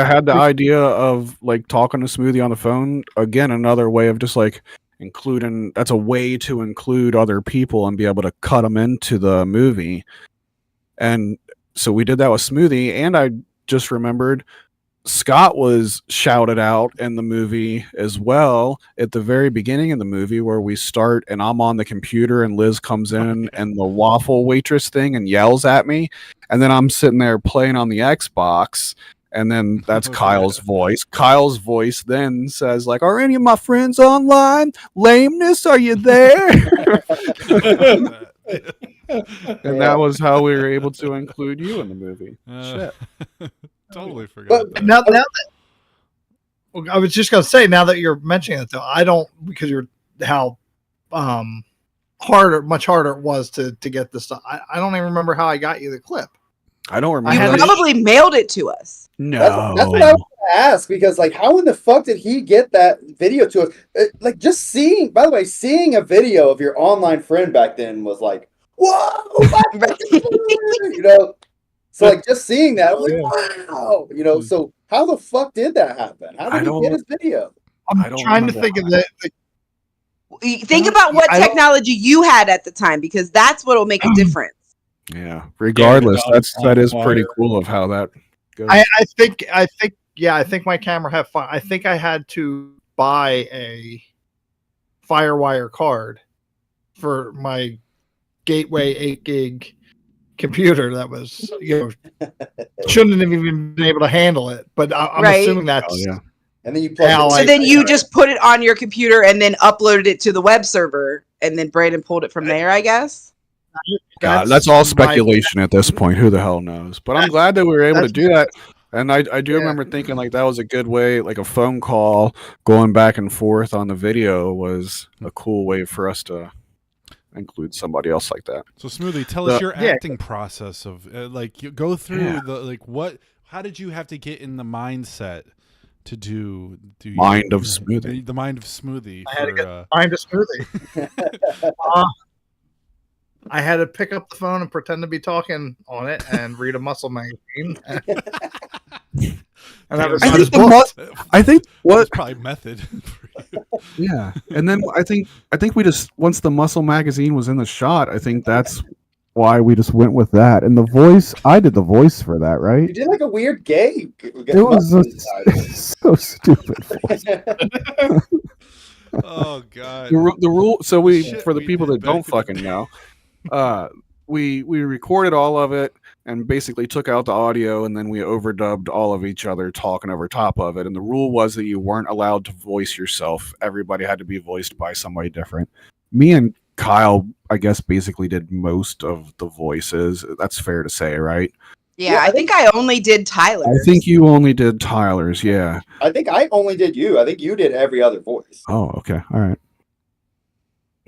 had the idea of like talking to Smoothie on the phone. Again, another way of just like including. That's a way to include other people and be able to cut them into the movie. And so we did that with Smoothie, and I just remembered Scott was shouted out in the movie as well at the very beginning of the movie, where we start and I'm on the computer and Liz comes in and the waffle waitress thing and yells at me, and then I'm sitting there playing on the Xbox, and then that's Okay. Kyle's voice. Kyle's voice then says like, "Are any of my friends online? Lameness, are you there?" And that was how we were able to include you in the movie. Shit. Totally forgot. But that. now that well, I was just gonna say, now that you're mentioning it though, I don't, because you're how much harder it was to get the stuff. I don't even remember how I got you the clip. I don't You remember. had that. probably mailed it to us. No. That's what I was going to ask, because like, how in the fuck did he get that video to us? Like, just seeing. By the way, seeing a video of your online friend back then was like, whoa, you know. So like, just seeing that, I'm like, wow, you know. So how the fuck did that happen? How I did he don't- get his video? I'm I don't trying to remember think of that. Think about what I don't- technology you had at the time, because that's what will make a difference. Yeah. Regardless, Yeah, that is on pretty fire. cool of how that goes. I think my camera had fun. I think I had to buy a FireWire card for my Gateway 8 gig computer that was, shouldn't have even been able to handle it. But I'm Right. assuming that's Oh, yeah. And then you plug Now, it in. So then you just put it on your computer and then uploaded it to the web server, and then Brandon pulled it from there, I guess. God, that's all my- speculation at this point. Who the hell knows? But I'm glad that we were able to That's- do that. And I do Yeah. remember thinking like that was a good way, like a phone call going back and forth on the video was a cool way for us to include somebody else like that. So Smoothie, tell us your Yeah. acting process of like you go through Yeah. the like what How did you have to get in the mindset to do Mind of Smoothie. The Mind of Smoothie. I had to get Mind of Smoothie. I had to pick up the phone and pretend to be talking on it and read a muscle magazine. And that was I not think his book. I think what That's probably method for you. Yeah, and then I think we just once the Muscle magazine was in the shot, I think that's why we just went with that. And the voice, I did the voice for that, You right? did like a weird gay. It was so stupid. Voice. Oh god. The rule. So Shit, for the we people did that don't back in the fucking know, we recorded all of it and basically took out the audio, and then we overdubbed all of each other talking over top of it. And the rule was that you weren't allowed to voice yourself. Everybody had to be voiced by somebody different. Me and Kyle, I guess, basically did most of the voices. That's fair to say, right? Yeah, I think I only did Tyler. I think you only did Tyler's, yeah. I think I only did you. I think you did every other voice. Oh, okay. All right.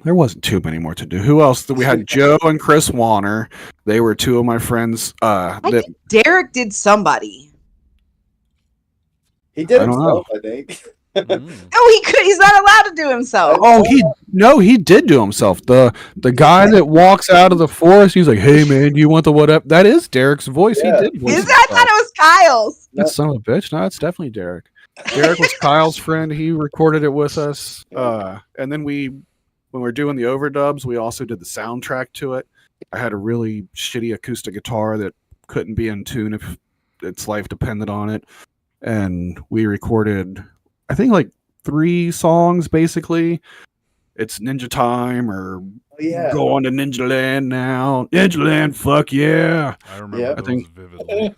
There wasn't too many more to do. Who else? We had Joe and Chris Warner. They were two of my friends. I think Derek did somebody. He did I don't himself, I think. Oh, he could. He's not allowed to do himself. Oh, he did do himself. The guy that walks out of the forest, he's like, "Hey man, do you want the whatever?" That is Derek's voice. Yeah. He did voice Is that? I thought it was Kyle's. that son of a bitch? No, it's definitely Derek. Derek was Kyle's friend. He recorded it with us. And then when we're doing the overdubs, we also did the soundtrack to it. I had a really shitty acoustic guitar that couldn't be in tune if its life depended on it. And we recorded, I think, like 3 songs, basically. It's Ninja Time or Go on to Ninja Land now. Ninja Land, fuck yeah. I remember those vividly.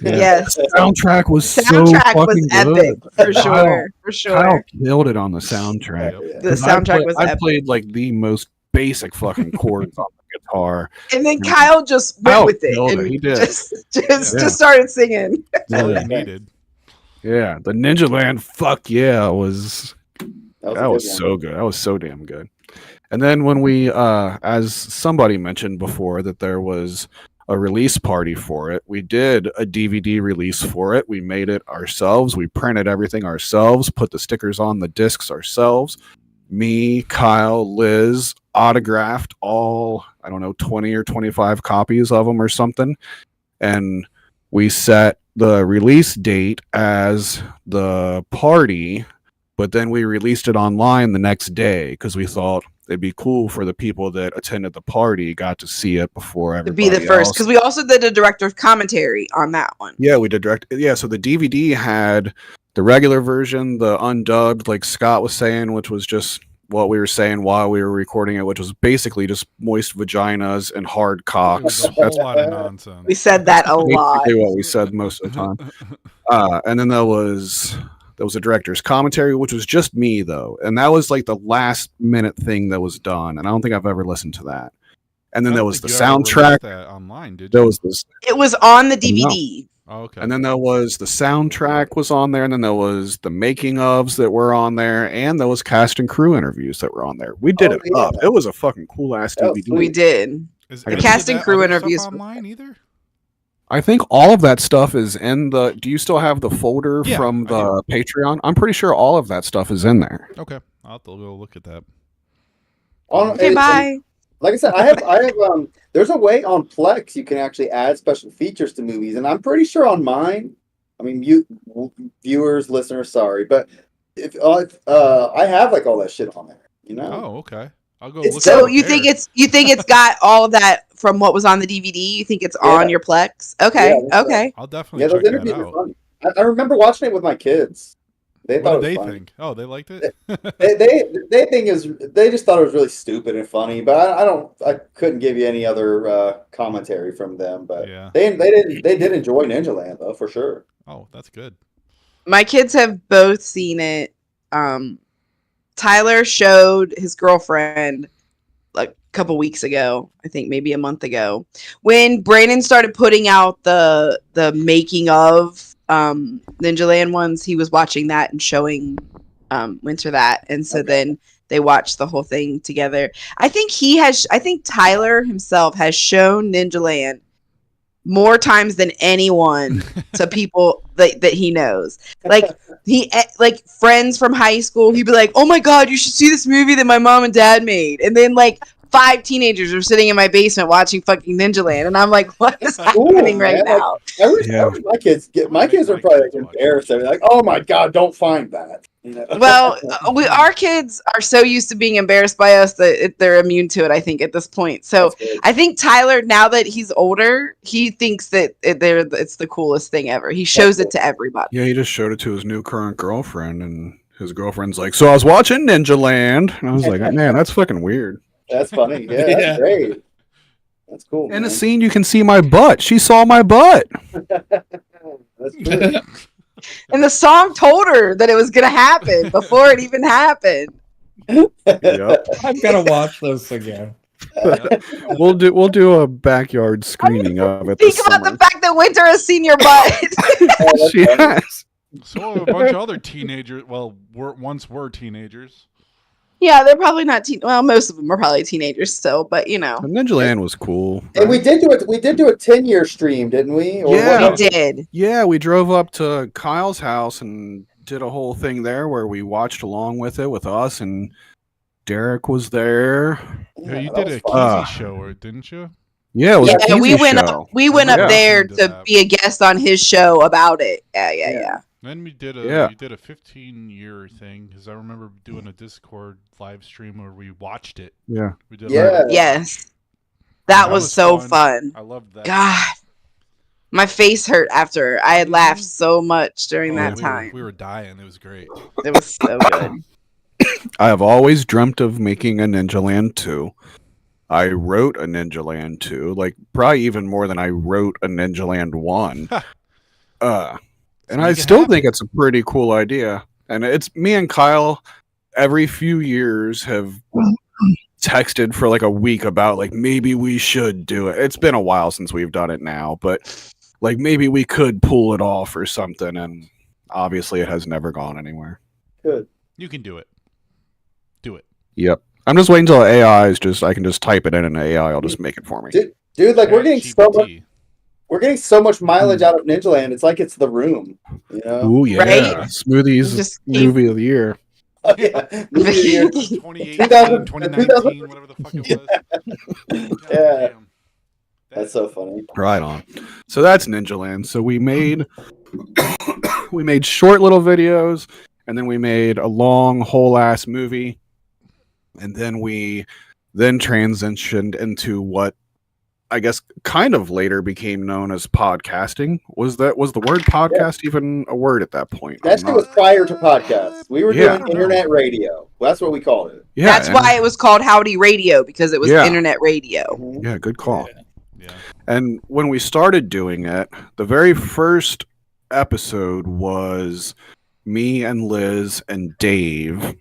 Yes. The soundtrack was Soundtrack so fucking was epic, good. for sure. For sure. Kyle killed it on the soundtrack. The soundtrack was I epic. played like the most basic fucking chords on the guitar. And then Kyle just went with it. killed And He did. just started singing. That's all you needed. Yeah, the Ninja Land, fuck yeah, was that was good so one. good. That was so damn good. And then when we, as somebody mentioned before, that there was a release party for it, we did a DVD release for it. We made it ourselves. We printed everything ourselves, put the stickers on the discs ourselves. Me, Kyle, Liz autographed all, I don't know, 20 or 25 copies of them or something. And we set the release date as the party, but then we released it online the next day because we thought it'd be cool for the people that attended the party got to see it before To everybody be the first. else. Because we also did a director's commentary on that one. Yeah, we did direct. Yeah, so the DVD had the regular version, the undubbed, like Scott was saying, which was just what we were saying while we were recording it, which was basically just moist vaginas and hard It was cocks. a whole That's lot of nonsense. We said that a lot. basically what we said most of the time. And then there was a director's commentary, which was just me though, and that was like the last minute thing that was done, and I don't think I've ever listened to that. And then there was the soundtrack. That online, did you? There was this. It was on the DVD. Oh, okay. And then there was the soundtrack was on there, and then there was the making ofs that were on there, and there was cast and crew interviews that were on there. We did it up. It was a fucking cool ass DVD. We did. Is The any cast of and that crew other stuff interviews. online either? I think all of that stuff is in the. Do you still have the folder Yeah, from I the Patreon? I'm pretty sure all of that stuff is in there. Okay, I'll have to go look at that. Okay, bye. Like I said, I have there's a way on Plex you can actually add special features to movies, and I'm pretty sure on mine, I mean, you viewers, listeners, sorry, but if I have like all that shit on there, you know. Oh, okay. I'll go. It's Look So at you it think there. it's got all of that from what was on the DVD? You think it's on your Plex? Okay, Yeah, okay. I'll definitely Yeah, those check that interviews are out. funny. I remember watching it with my kids. They What thought did it they was funny. think? Oh, they liked it. They just thought it was really stupid and funny, but I couldn't give you any other commentary from them. But Yeah. they did enjoy Ninja Land though, for sure. Oh, that's good. My kids have both seen it. Tyler showed his girlfriend like a couple weeks ago, I think maybe a month ago, when Brandon started putting out the making of Ninja Land ones. He was watching that and showing Winter that, and so then they watched the whole thing together. I think Tyler himself has shown Ninja Land more times than anyone to people that he knows. Like like friends from high school, he'd be like, "Oh my god, you should see this movie that my mom and dad made." And then like 5 teenagers are sitting in my basement watching fucking Ninja Land, and I'm like, "What is happening right now?" I wish my kids my kids are probably like embarrassed. They're like, "Oh my god, don't find that." You know? Well, our kids are so used to being embarrassed by us that they're immune to it, I think, at this point. So I think Tyler, now that he's older, he thinks that it's the coolest thing ever. He shows it to everybody. Yeah, he just showed it to his new current girlfriend, and his girlfriend's like, "So I was watching Ninja Land," and I was like, "Man, that's fucking weird." That's funny. Yeah, that's great. That's cool. In a scene, you can see my butt. She saw my butt. That's true. And the song told her that it was going to happen before it even happened. Yep. I've got to watch this again. We'll do a backyard screening of it. Think about the fact that Winter has seen your butt. She has. So a bunch of other teenagers, once were teenagers. Yeah, they're probably not well, most of them are probably teenagers still, but you know. Ninja Land was cool. And we did do it. We did do a 10-year stream, didn't we? Or Yeah, we did. Yeah, we drove up to Kyle's house and did a whole thing there where we watched along with it with us, and Derek was there. Yeah, you did a Keezy show, didn't you? Yeah, it was a yeah, we Keezy went show. up. We went up Yeah. there to be a guest on his show about it. Yeah. Then we did a 15-year thing because I remember doing a Discord live stream where we watched it. Yeah. We did. Yes. That was so fun. I loved that. God, my face hurt after I had laughed so much during that time. We were dying. It was great. It was so good. I have always dreamt of making a Ninja Land 2. I wrote a Ninja Land 2, like probably even more than I wrote a Ninja Land 1. And I still think it's a pretty cool idea. And it's me and Kyle every few years have texted for like a week about like maybe we should do it. It's been a while since we've done it now, but like maybe we could pull it off or something, and obviously it has never gone anywhere. Good. You can do it. Do it. Yep. I'm just waiting until AI is just I can just type it in and AI will just make it for me. Dude, like we're getting so much mileage out of Ninja Land. It's like it's The Room, you know? Ooh, yeah. Right? Smoothies movie of the year. Oh, yeah. Movie of the year. 2018, 2019, whatever the fuck it was. Yeah. That's so funny. Right on. So that's Ninja Land. So we made short little videos, and then we made a long whole ass movie, and then we transitioned into what I guess kind of later became known as podcasting. Was the word podcast even a word at that point? That shit was prior to podcasts. We were doing internet radio. Well, that's what we called it. Yeah, that's why it was called Howdy Radio, because it was internet radio. Yeah, good call. Yeah. And when we started doing it, the very first episode was me and Liz and Dave.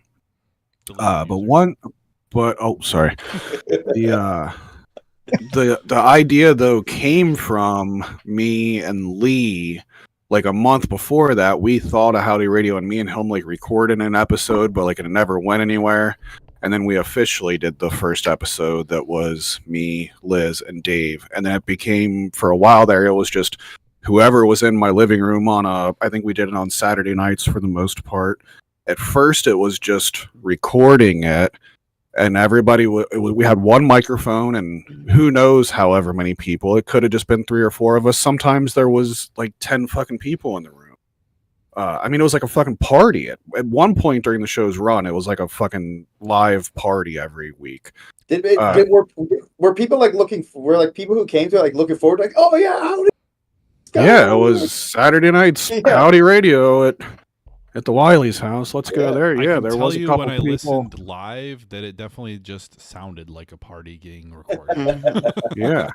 The idea though came from me and Lee. Like a month before that, we thought of Howdy Radio, and me and him like recorded an episode, but like it never went anywhere. And then we officially did the first episode that was me, Liz, and Dave. And then it became, for a while there, it was just whoever was in my living room I think we did it on Saturday nights for the most part. At first, it was just recording it. And everybody, we had one microphone, and who knows however many people. It could have just been 3 or 4 of us. Sometimes there was like 10 fucking people in the room. I mean, it was like a fucking party. At one point during the show's run, it was like a fucking live party every week. Were people like were like people who came to it like looking forward, like, oh yeah, Howdy. Yeah, it was Saturday nights, Howdy Radio at the Wiley's house. Let's go there. Yeah, there was a couple when I people. listened live that it definitely just sounded like a party getting recorded. Yeah.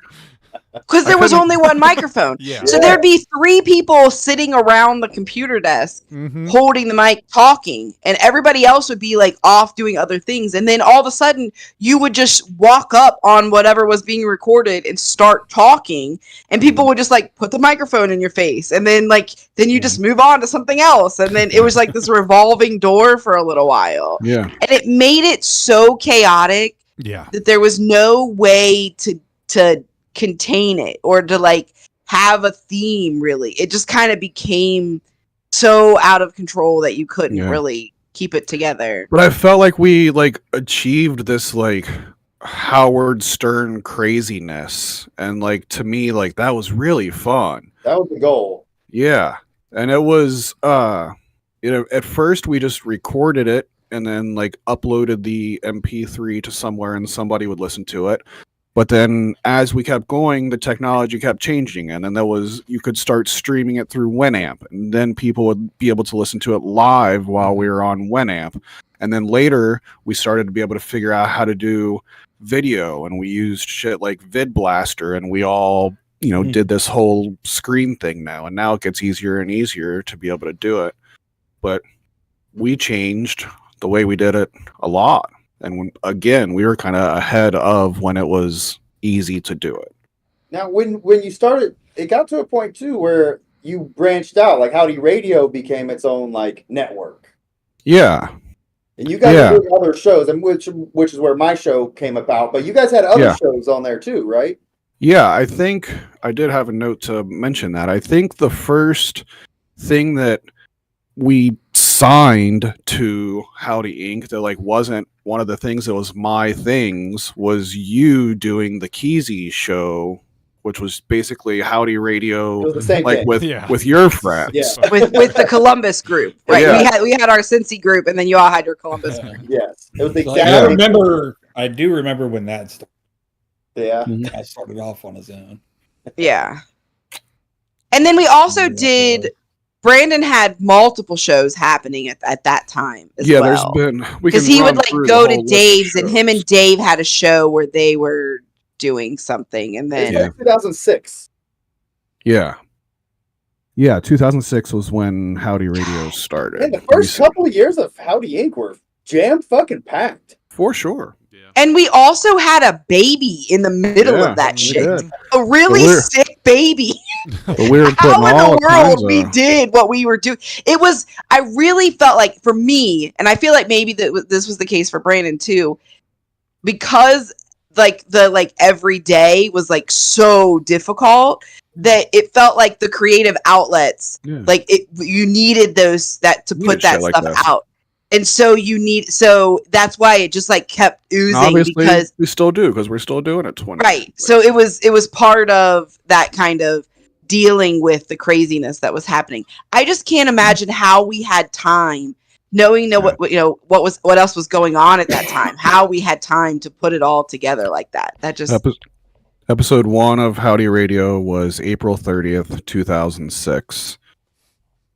Because there was only one microphone. So there'd be 3 people sitting around the computer desk holding the mic talking, and everybody else would be like off doing other things. And then all of a sudden you would just walk up on whatever was being recorded and start talking, and people would just like put the microphone in your face, and then you just move on to something else. And then it was like this revolving door for a little while. Yeah. And it made it so chaotic that there was no way to contain it or to like have a theme, really. It just kind of became so out of control that you couldn't really keep it together. But I felt like we like achieved this like Howard Stern craziness, and like to me, like that was really fun. That was the goal. Yeah, and it was at first we just recorded it and then like uploaded the MP3 to somewhere and somebody would listen to it. But then as we kept going, the technology kept changing, and then you could start streaming it through Winamp, and then people would be able to listen to it live while we were on Winamp. And then later we started to be able to figure out how to do video, and we used shit like VidBlaster, and we all, did this whole screen thing now, and now it gets easier and easier to be able to do it. But we changed the way we did it a lot. And we were kind of ahead of when it was easy to do it. Now, when you started, it got to a point too where you branched out. Like Howdy Radio became its own like network. Yeah, and you guys were doing other shows, and which is where my show came about. But you guys had other shows on there too, right? Yeah, I think I did have a note to mention that. I think the first thing that we signed to Howdy Inc. that like wasn't one of the things that was my things was you doing the Keezy show, which was basically Howdy Radio, It was the same like thing. with your friends. Yeah. with the Columbus group, right? We had our Cincy group, and then you all had your Columbus group. Yes, it was the Like, exact. I do remember when that started. Yeah, I started off on his own. Yeah, and then we also did. Brandon had multiple shows happening at that time as well. There's been because he would like go to Dave's, and him and Dave had a show where they were doing something, and then 2006. Yeah, 2006 was when Howdy Radio started. And the first couple of years of Howdy Inc. were jam fucking packed. For sure. And we also had a baby in the middle of that shit. Did. A really sick baby. But we were How in the world we did what we were doing? I really felt like, for me, and I feel like maybe this was the case for Brandon too, because like the every day was like so difficult that it felt like the creative outlets, you needed those to put that stuff out. And so that's why it just like kept oozing. Obviously, because we still do, because we're still doing it 20. Right. So it was part of that kind of dealing with the craziness that was happening. I just can't imagine how we had time, knowing what else was going on at that time, how we had time to put it all together like that. That just Episode 1 of Howdy Radio was April 30th, 2006.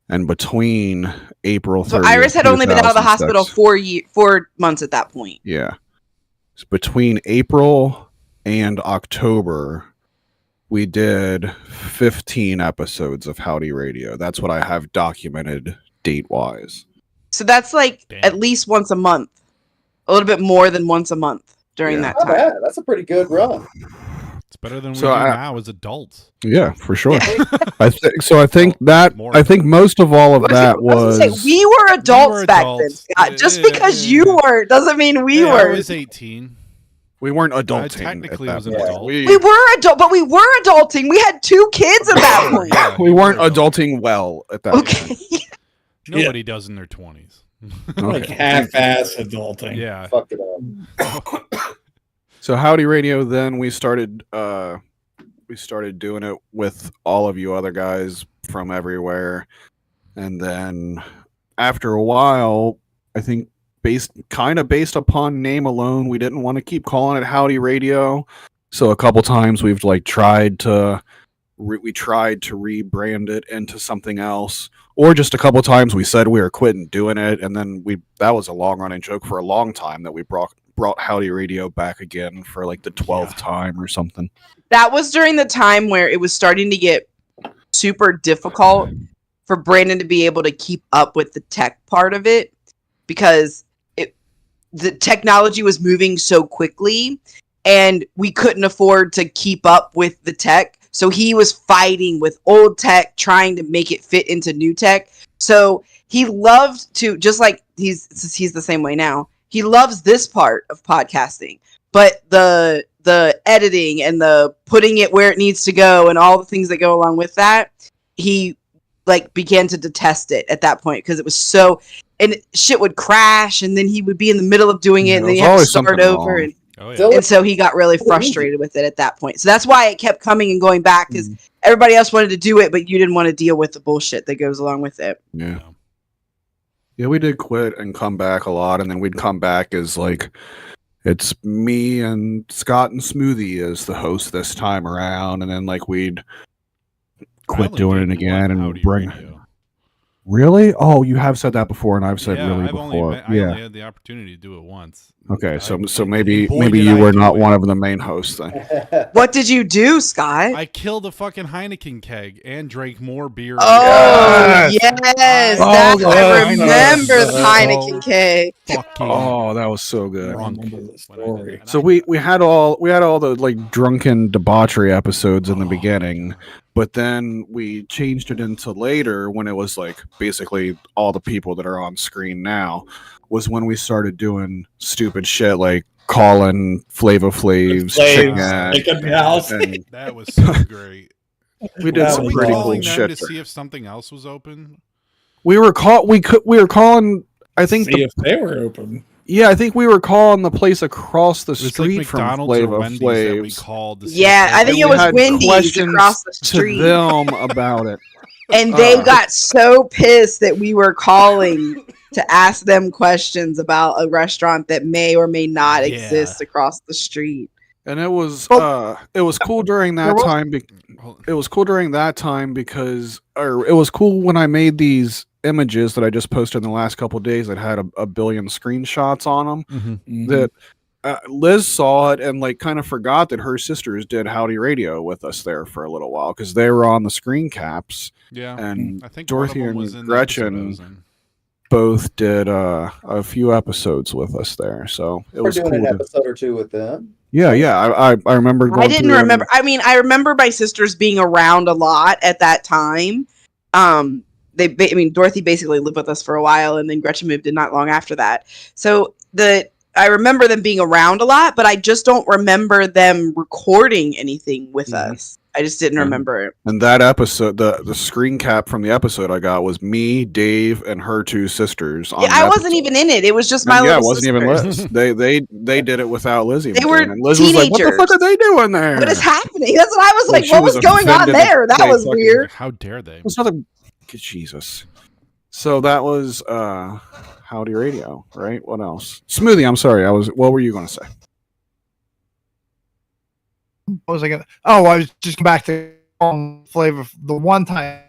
And between April 30th, so Iris had only been out of the hospital 4 months at that point. Yeah. So between April and October, we did 15 episodes of Howdy Radio. That's what I have documented date-wise. So that's like at least once a month. A little bit more than once a month during that time. Not bad. That's a pretty good run. It's better than we do now as adults. Yeah, for sure. I think most of all of that was. We were adults back then, Scott. Just because you weren't doesn't mean we were. I was 18. We weren't adulting. Technically, was an adult. We were adult, but we were adulting. We had 2 kids at that point. We weren't adulting well at that point. Nobody does in their 20s. Like half-ass adulting. Yeah. Fuck it up. So Howdy Radio, then we started doing it with all of you other guys from everywhere, and then after a while, I think based upon name alone, we didn't want to keep calling it Howdy Radio. So a couple times we've like tried to rebrand it into something else, or just a couple times we said we were quitting doing it, and then that was a long running joke for a long time that we brought Howdy Radio back again for like the 12th time or something. That was during the time where it was starting to get super difficult for Brandon to be able to keep up with the tech part of it, because the technology was moving so quickly and we couldn't afford to keep up with the tech. So he was fighting with old tech, trying to make it fit into new tech. So he loved to, just like he's the same way now. He loves this part of podcasting, but the the editing and the putting it where it needs to go and all the things that go along with that, he like began to detest it at that point because it was so, and shit would crash and then he would be in the middle of doing it and then there's he had to always start something over. wrong. Oh yeah. Still- And so he got really frustrated with it at that point. So that's why it kept coming and going back because everybody else wanted to do it, but you didn't want to deal with the bullshit that goes along with it. Yeah. Yeah, we did quit and come back a lot, and then we'd come back as like it's me and Scott and Smoothie as the host this time around, and then like we'd I quit only doing did it again one and Howdy bring. Radio. Really? Oh, you have said that before, and I've said Yeah, really I've before. I only had the opportunity to do it once. Okay, I- so and maybe boy, maybe did you I were do not it. one of the main hosts then. What did you do, Scott? I killed a fucking Heineken keg and drank more beer. Oh, Yes. yes. Oh, That, I yes. remember the So Heineken cake. fucking Oh, that was so good. drunk remember the when I did story. it. And So I- we had all the like drunken debauchery episodes in the Oh, beginning, God. but then we changed it into later when it was like basically all the people that are on screen now was when we started doing stupid shit like calling Flava Flav's chicken. Chicken house. And That was so great. we did That some Were we was pretty calling cool them shit. to there. see if something else was open? We were calling. I think See if they were open. I think we were calling the place across the It was street like from McDonald's or Flava Wendy's that we Flav's called to see Yeah, if I they think and it we was had Wendy's questions across the to street. them about it. And they got so pissed that we were calling to ask them questions about a restaurant that may or may not Yeah. exist across the street. And it was cool during There that was- time. Hold- It was cool during that time because, or it was cool when I made these images that I just posted in the last couple of days that had a billion screenshots on them. Mhm. That Liz saw it and like kind of forgot that her sisters did Howdy Radio with us there for a little while because they were on the screen caps. Yeah, And I think Dorothy one of them and was in the episode I Gretchen was in. both did a few episodes with us there, so it We're was doing cool. an to- episode or two with them. yeah, I remember. Going I didn't through remember. I mean, I remember my sisters being around a lot at that time. I mean, Dorothy basically lived with us for a while, and then Gretchen moved in not long after that. So I remember them being around a lot, but I just don't remember them recording anything with us. I just didn't remember it. And that episode, the screen cap from the episode I got was me, Dave, and her two sisters. On Yeah, the I wasn't episode. even in it. It was just And my yeah, little it wasn't even sisters. Liz. They did it without Liz even. They were doing it. And Liz was like, "What the fuck teenagers. are they doing there? What is happening? That's what I was Well, like. she What was was going on offended that there? That they was fucking- weird. How dare they? It's nothing. Jesus. So that was Howdy Radio, right? What else? Smoothie. I'm sorry. What were you going to say? What was I gonna? Oh, I was just back to Flavor the one time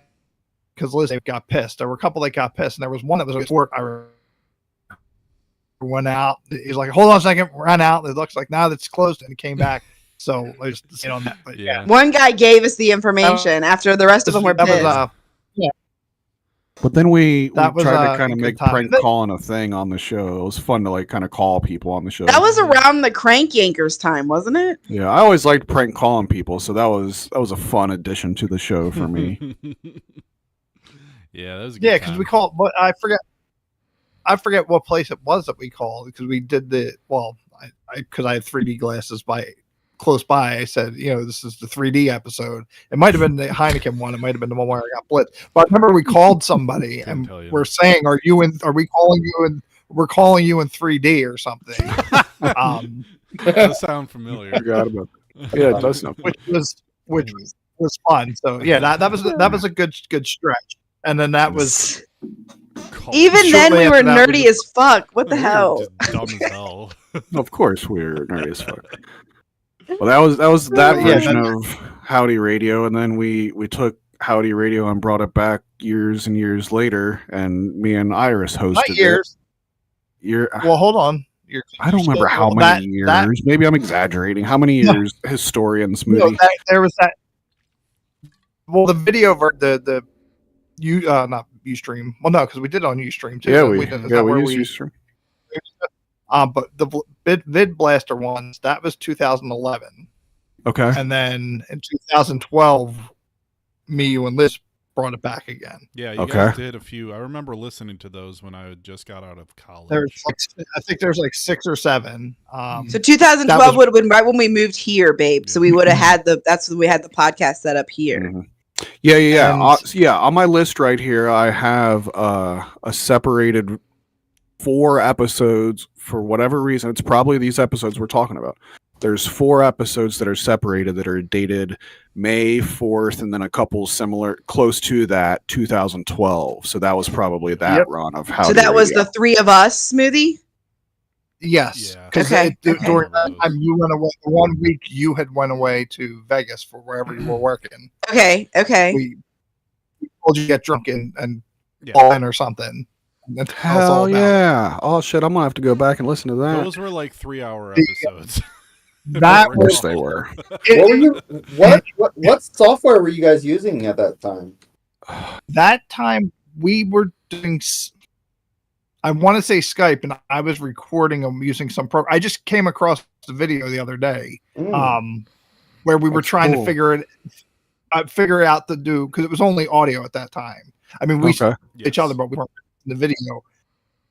because Liz got pissed. There were a couple that got pissed, and there was one that was at work. I went out. He's like, "Hold on a second," ran out. It looks like now that's closed, and he came back. So I just on that. But Yeah. One guy gave us the information after the rest of them were that pissed. was But then we That was, tried to a kind of good make time. prank calling a thing on the show. It was fun to like kind of call people on the show. That was around the Crank Yankers time, wasn't it? Yeah, I always liked prank calling people, so that was a fun addition to the show for me. Yeah, that was a good yeah, because time. we called. But I forget what place it was that we called because we did because I had 3D glasses close by. I said, this is the 3D episode. It might have been the Heineken one. It might have been the one where I got blitzed. But I remember we called somebody Couldn't and tell you. we're saying, Are we calling you in? We're calling you in 3D or something. Does sound familiar. Forgot about that. Yeah, it does sound. which was fun. So yeah, that was a good stretch. And then that was Even Shortly then, we after were that, we nerdy just- as fuck. What the We were hell? just dumb as hell. Of course, we're nerdy as fuck. Well, that was that Yeah, version of Howdy Radio, and then we took Howdy Radio and brought it back years and years later, and me and Iris hosted not years. it. Well, hold on. I don't remember how many years. Maybe I'm exaggerating. How many years? Historian Smoothie. There was that. Well, the video not Ustream. Well, no, because we did it on Ustream too. Yeah, so we did. Is that where used Ustream. But the Vid Blaster ones, that was 2011, Okay. and then in 2012, me, you, and Liz brought it back again. Yeah, you Okay. guys did a few. I remember listening to those when I just got out of college. I think there's like 6 or 7. So 2012 That was- would have been right when we moved here, babe. So we would have had that's when we had the podcast set up here. Mhm. Yeah. And- On my list right here, I have a separated 4 episodes for whatever reason. It's probably these episodes we're talking about. There's 4 episodes that are separated that are dated May 4th, and then a couple similar, close to that, 2012. So that was probably that Yep. run of how. So that was the 3 of us smoothie. Yes, Yeah. because Okay. during that time you went away. 1 week you had went away to Vegas for wherever you were working. Okay. We told you to get drunk and Yeah. fall in or something. And that's how it's all Hell about. yeah! Oh shit! I'm gonna have to go back and listen to that. Those were like 3-hour episodes. That Of course was they were. What were you? What software were you guys using at that time? that time we were doing. I want to say Skype, and I was recording them using some program. I just came across the video the other day, where we were That's trying cool. to figure out to do, because it was only audio at that time. I mean, we Okay. each other, but we weren't in the video.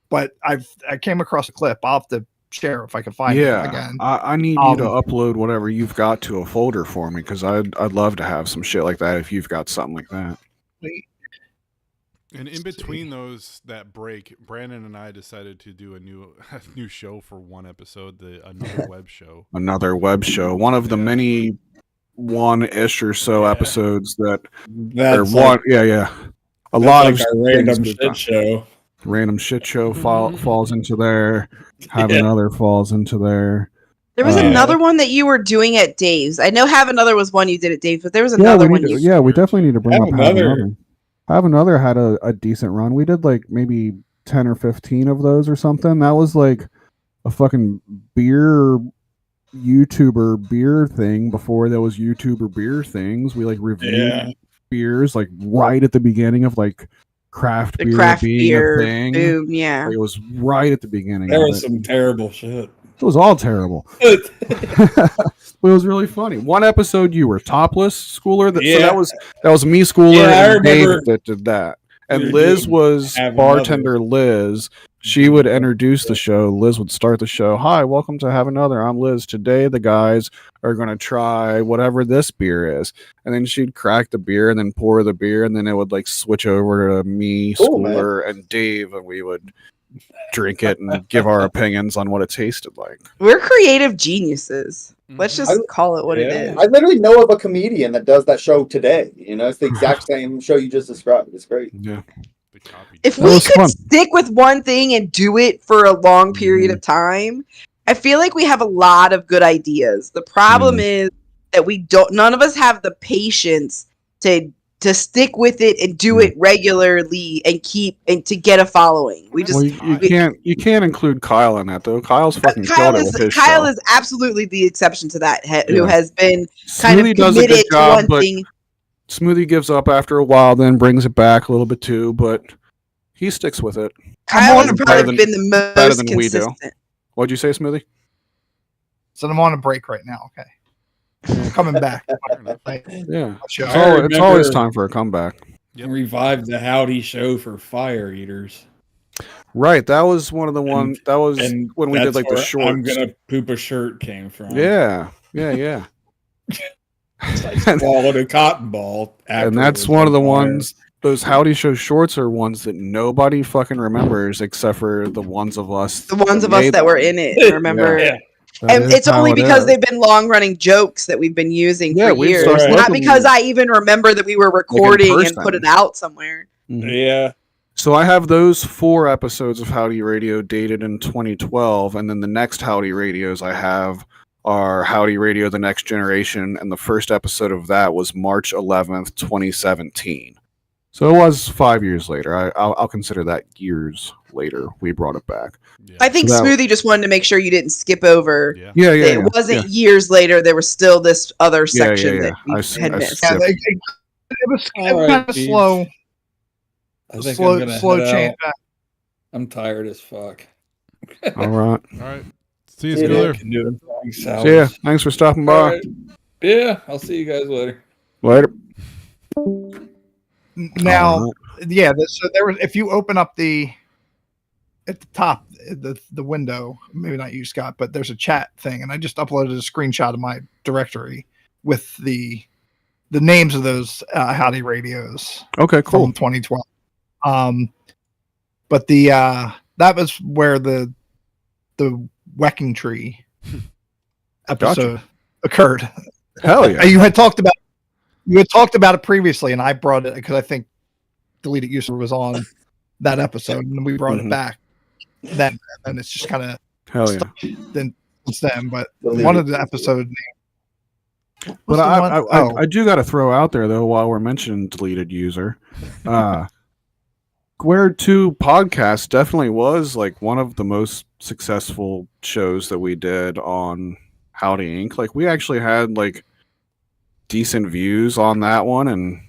But I came across a clip. I'll have to share if I can find it Yeah, again. I need you to upload whatever you've got to a folder for me, because I'd love to have some shit like that if you've got something like that. And in between that break, Brandon and I decided to do a new show for one episode, another web show. Another web show, one of the many 1-ish or so episodes that That's or one. like, A lot like of our random things shit show. Random shit show falls into there. Have another falls into there. There was another one that you were doing at Dave's. I know Have Another was one you did at Dave's, but there was Yeah, another we one. need to, we definitely need to bring Have up Another. Have Another had a decent run. We did like maybe 10 or 15 of those or something. That was like a fucking beer YouTuber beer thing before there was YouTuber beer things. We like reviewed beers like right at the beginning of like craft the beer craft being beer a thing. boom, yeah. Like, it was right at the beginning. There of was it. some terrible shit. It was all terrible. But it was really funny. One episode you were topless, Schooler. So that was me, Schooler, Yeah, I and Dave remember that did that. And we were Liz doing was Have bartender Liz. She would introduce the show. Liz would start the show. Hi, welcome to Have Another. I'm Liz. Today the guys are going to try whatever this beer is. And then she'd crack the beer and then pour the beer. And then it would like switch over to me, Cool, Schooler, and Dave. And we would drink it and give our opinions on what it tasted like. We're creative geniuses. Let's just call it what it Yeah. is. I literally know of a comedian that does that show today. You know, it's the exact same show you just described. It's great. Yeah. If That we was could fun. stick with one thing and do it for a long period of time, I feel like we have a lot of good ideas. The problem is that none of us have the patience to stick with it and do it regularly and to get a following. We just you can't include Kyle in that though. Kyle's fucking killed it with his Kyle show. is absolutely the exception to that, who has been Smoothie kind of does a committed good job, to one but thing. Smoothie gives up after a while, then brings it back a little bit too, but he sticks with it. Kyle has better probably than- been the better most than we do. consistent. What'd you say, Smoothie? So I'm on a break right now. Okay. Coming back. Yeah. Sure. It's always time for a comeback. Revived the Howdy show for Fire Eaters. Right. That was one of the ones that was when we did that's like the where shorts. I'm gonna poop a shirt came from. Yeah. Swallowed a cotton ball. And that's one of the ones. Those Howdy Show shorts are ones that nobody fucking remembers except for the ones of us. The ones of us that were in it, remember? Yeah. And it's only because they've been long running jokes that we've been using for we've years. started Not looking because I even remember that we were recording and person. put it out somewhere. Yeah. So I have those 4 episodes of Howdy Radio dated in 2012, and then the next Howdy Radios I have are Howdy Radio The Next Generation, and the first episode of that was March 11th, 2017. So it was 5 years later. I'll consider that years later we brought it back. I think So that- Smoothie just wanted to make sure you didn't skip over. Yeah. Yeah, That it wasn't years later. There was still this other section that we had missed. Yeah, it was All right, kind of Beebs. slow. I think Slow, I'm gonna slow head change. out. I'm tired as fuck. All right. All right. See you, Yeah. Schooler. Can do it. Thanks, So yeah, thanks for stopping by. All right. Yeah, I'll see you guys later. Later. Now, yeah. So there was, if you open up at the top, the window, maybe not you, Scott, but there's a chat thing, and I just uploaded a screenshot of my directory with the names of those Howdy radios. Okay, cool. From 2012. But that was where the Wrecking Tree episode occurred. Hell yeah! You had talked about it previously, and I brought it because I think Deleted User was on that episode, and we brought it back. Then and it's just kind of hell yeah. Since then, but one of the episode. But I do got to throw out there though, while we're mentioning Deleted User, Square 2 podcast definitely was like one of the most successful shows that we did on Howdy Inc. Like we actually had like decent views on that one, and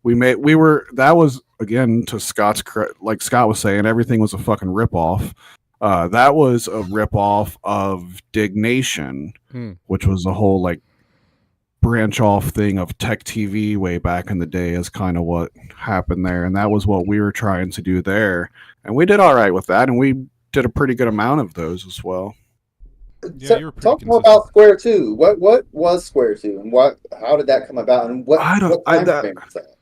that was, again, to Scott's, like Scott was saying, everything was a fucking ripoff. That was a ripoff of Dig Nation, which was a whole like branch off thing of Tech TV way back in the day, is kind of what happened there, and that was what we were trying to do there, and we did all right with that, and we did a pretty good amount of those as well. Yeah, So, you were pretty talk more consistent. about Square 2. What was Square 2, and how did that come about, and what time frame was that?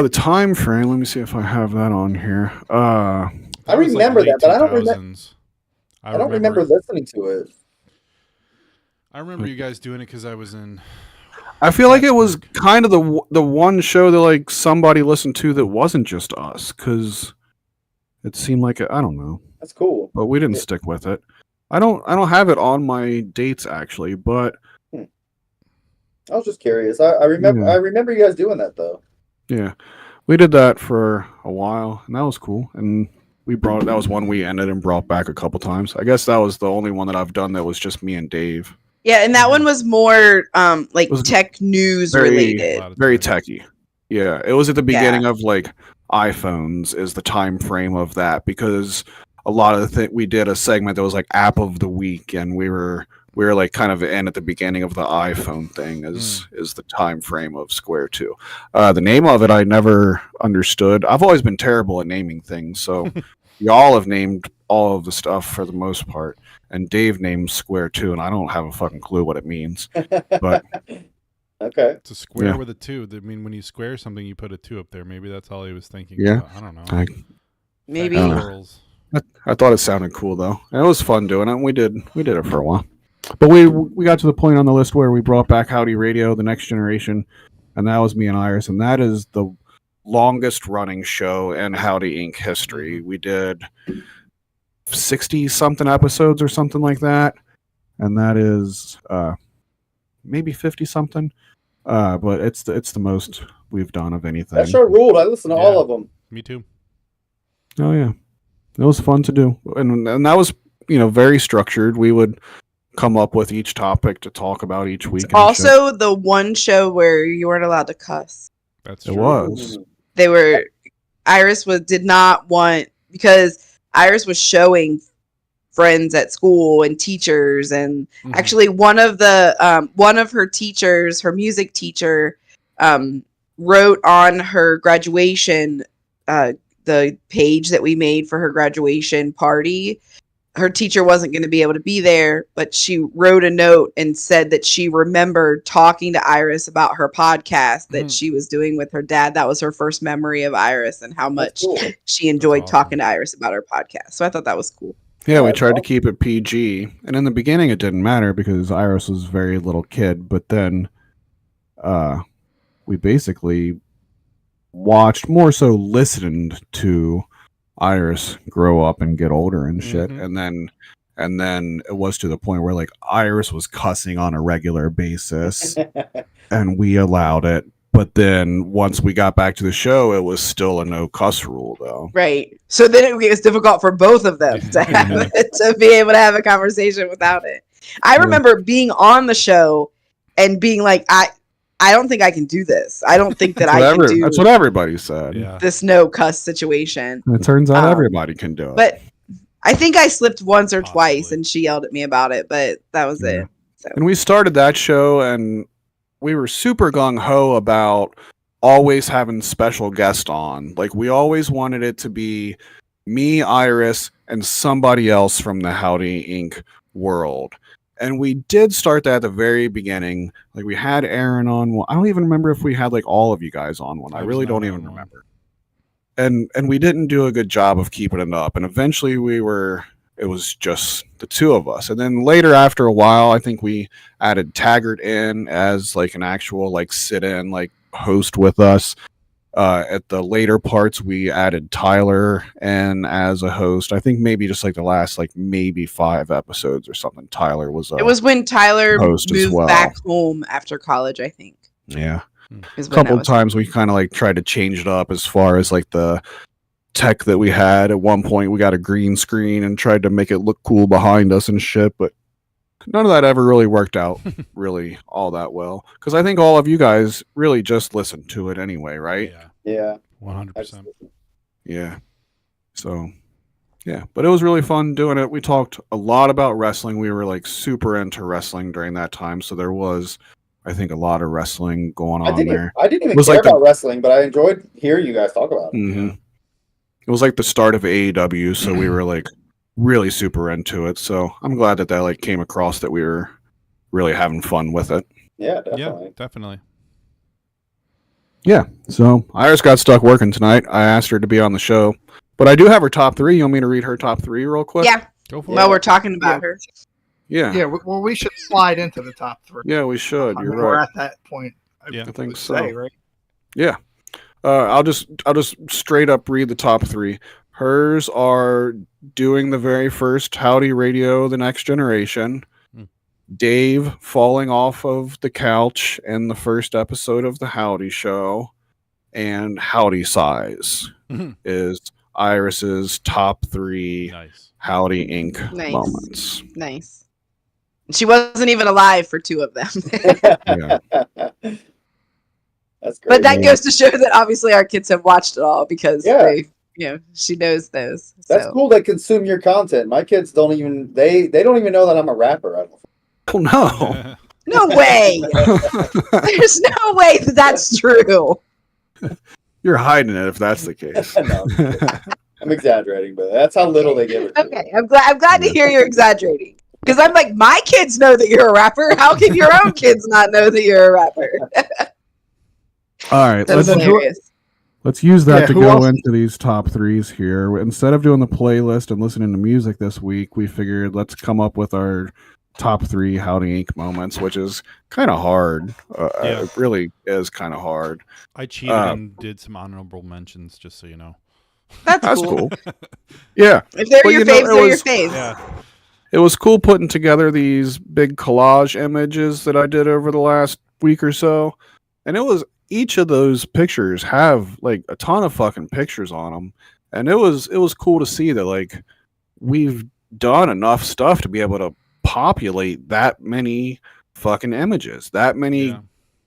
The time frame, let me see if I have that on here. I remember that, but I don't remember listening to it. I remember you guys doing it because I was in. I feel like it was kind of the one show that like somebody listened to that wasn't just us, because it seemed like I don't know. That's cool, but we didn't stick with it. I don't have it on my dates actually, but I was just curious. I remember you guys doing that though. Yeah, we did that for a while, and that was cool. And that was one we ended and brought back a couple times. I guess that was the only one that I've done that was just me and Dave. Yeah, and that one was more like tech news related. Very techy. Yeah, it was at the beginning of like iPhones is the time frame of that, because a lot of we did a segment that was like app of the week, and we were like kind of in at the beginning of the iPhone thing is the time frame of Square 2. The name of it I never understood. I've always been terrible at naming things, so y'all have named all of the stuff for the most part, and Dave named Square 2, and I don't have a fucking clue what it means. But okay, it's a square with a 2. I mean, when you square something, you put a 2 up there. Maybe that's all he was thinking. Yeah, I don't know. Maybe. I thought it sounded cool though, and it was fun doing it. And we did it for a while, but we got to the point on the list where we brought back Howdy Radio, the next generation, and that was me and Iris, and that is the longest running show in Howdy Inc. history. We did 60 something episodes or something like that, and that is maybe 50 something, but it's the most we've done of anything. That show ruled. I listened to all of them. Me too. Oh yeah, it was fun to do, and that was very structured. We would come up with each topic to talk about each week. It's also the one show where you weren't allowed to cuss. That's true. It was. Iris did not want, because Iris was showing friends at school and teachers, and actually one of her teachers, her music teacher, wrote on her graduation, the page that we made for her graduation party. Her teacher wasn't going to be able to be there, but she wrote a note and said that she remembered talking to Iris about her podcast that she was doing with her dad. That was her first memory of Iris, and how much she enjoyed talking to Iris about her podcast. So I thought that was cool. Yeah, we tried to keep it PG, and in the beginning it didn't matter because Iris was a very little kid, but then we basically watched, more so listened to Iris grow up and get older and shit, and then it was to the point where like Iris was cussing on a regular basis and we allowed it, but then once we got back to the show it was still a no cuss rule though. Right, so then it was difficult for both of them to have to be able to have a conversation without it. I remember being on the show and being like, I don't think I can do this. I don't think that I can do. That's what everybody said. Yeah. This no cuss situation. It turns out everybody can do it. But I think I slipped once or twice, and she yelled at me about it. But that was it. So. And we started that show, and we were super gung ho about always having special guests on. Like we always wanted it to be me, Iris, and somebody else from the Howdy Inc. world. And we did start that at the very beginning. Like we had Aaron on one. I don't even remember if we had like all of you guys on one. I was really not don't on even one. remember. And we didn't do a good job of keeping it up. And eventually it was just the two of us. And then later, after a while, I think we added Taggart in as like an actual like sit-in like host with us. At the later parts, we added Tyler in as a host. I think maybe just like the last like maybe 5 episodes or something. Tyler was. It was when Tyler host as moved well. back home after college, I think. Yeah. Is A when couple that of was. times we kind of like tried to change it up as far as like the tech that we had. At one point, we got a green screen and tried to make it look cool behind us and shit, but none of that ever really worked out really all that well. Because I think all of you guys really just listened to it anyway, right? Yeah. 100%. Yeah. So, yeah. But it was really fun doing it. We talked a lot about wrestling. We were like super into wrestling during that time. So there was, I think, a lot of wrestling going on there. I didn't even was care like the- about wrestling, but I enjoyed hearing you guys talk about it. Mm-hmm. It was like the start of AEW, so we were like really super into it. So I'm glad that like came across that we were really having fun with it. Yeah, definitely. Yeah, definitely. Yeah. So Iris got stuck working tonight. I asked her to be on the show, but I do have her top 3. You want me to read her top 3 real quick? Yeah. Go for Well, it. we're talking about her. Yeah. Yeah, well, we should slide into the top 3. Yeah, we should. I You're mean, we're right. at that point. Yeah. I think would so. say, right? Yeah. I'll just straight up read the top 3. Hers are doing the very first Howdy Radio, The Next Generation. Dave falling off of the couch in the first episode of the Howdy Show, and Howdy Size is Iris's top 3 Nice. Howdy Inc. Nice. moments. Nice. She wasn't even alive for 2 of them. Yeah. That's great. But that goes to show that obviously our kids have watched it all because Yeah. she knows those. That's so. cool. They consume your content. My kids don't even they don't even know that I'm a rapper. I don't Oh no! No way. There's no way that that's true. You're hiding it if that's the case. No, I'm exaggerating, but that's how little they give it. Okay, I'm glad to hear you're exaggerating. Because I'm like, my kids know that you're a rapper. How can your own kids not know that you're a rapper? All right, That's hilarious. let's use that Yeah, to who go else- into these top 3s here. Instead of doing the playlist and listening to music this week, we figured let's come up with our top 3 Howdy Inc. moments, which is kind of hard. Yeah. It really is kind of hard. I cheated and did some honorable mentions, just so you know. That's cool. Yeah. If they're Well, your you know, faves, it they're your was- faves. Yeah. It was cool putting together these big collage images that I did over the last week or so. And it was each of those pictures have like a ton of fucking pictures on them. And it was cool to see that like we've done enough stuff to be able to populate that many fucking images, that many Yeah.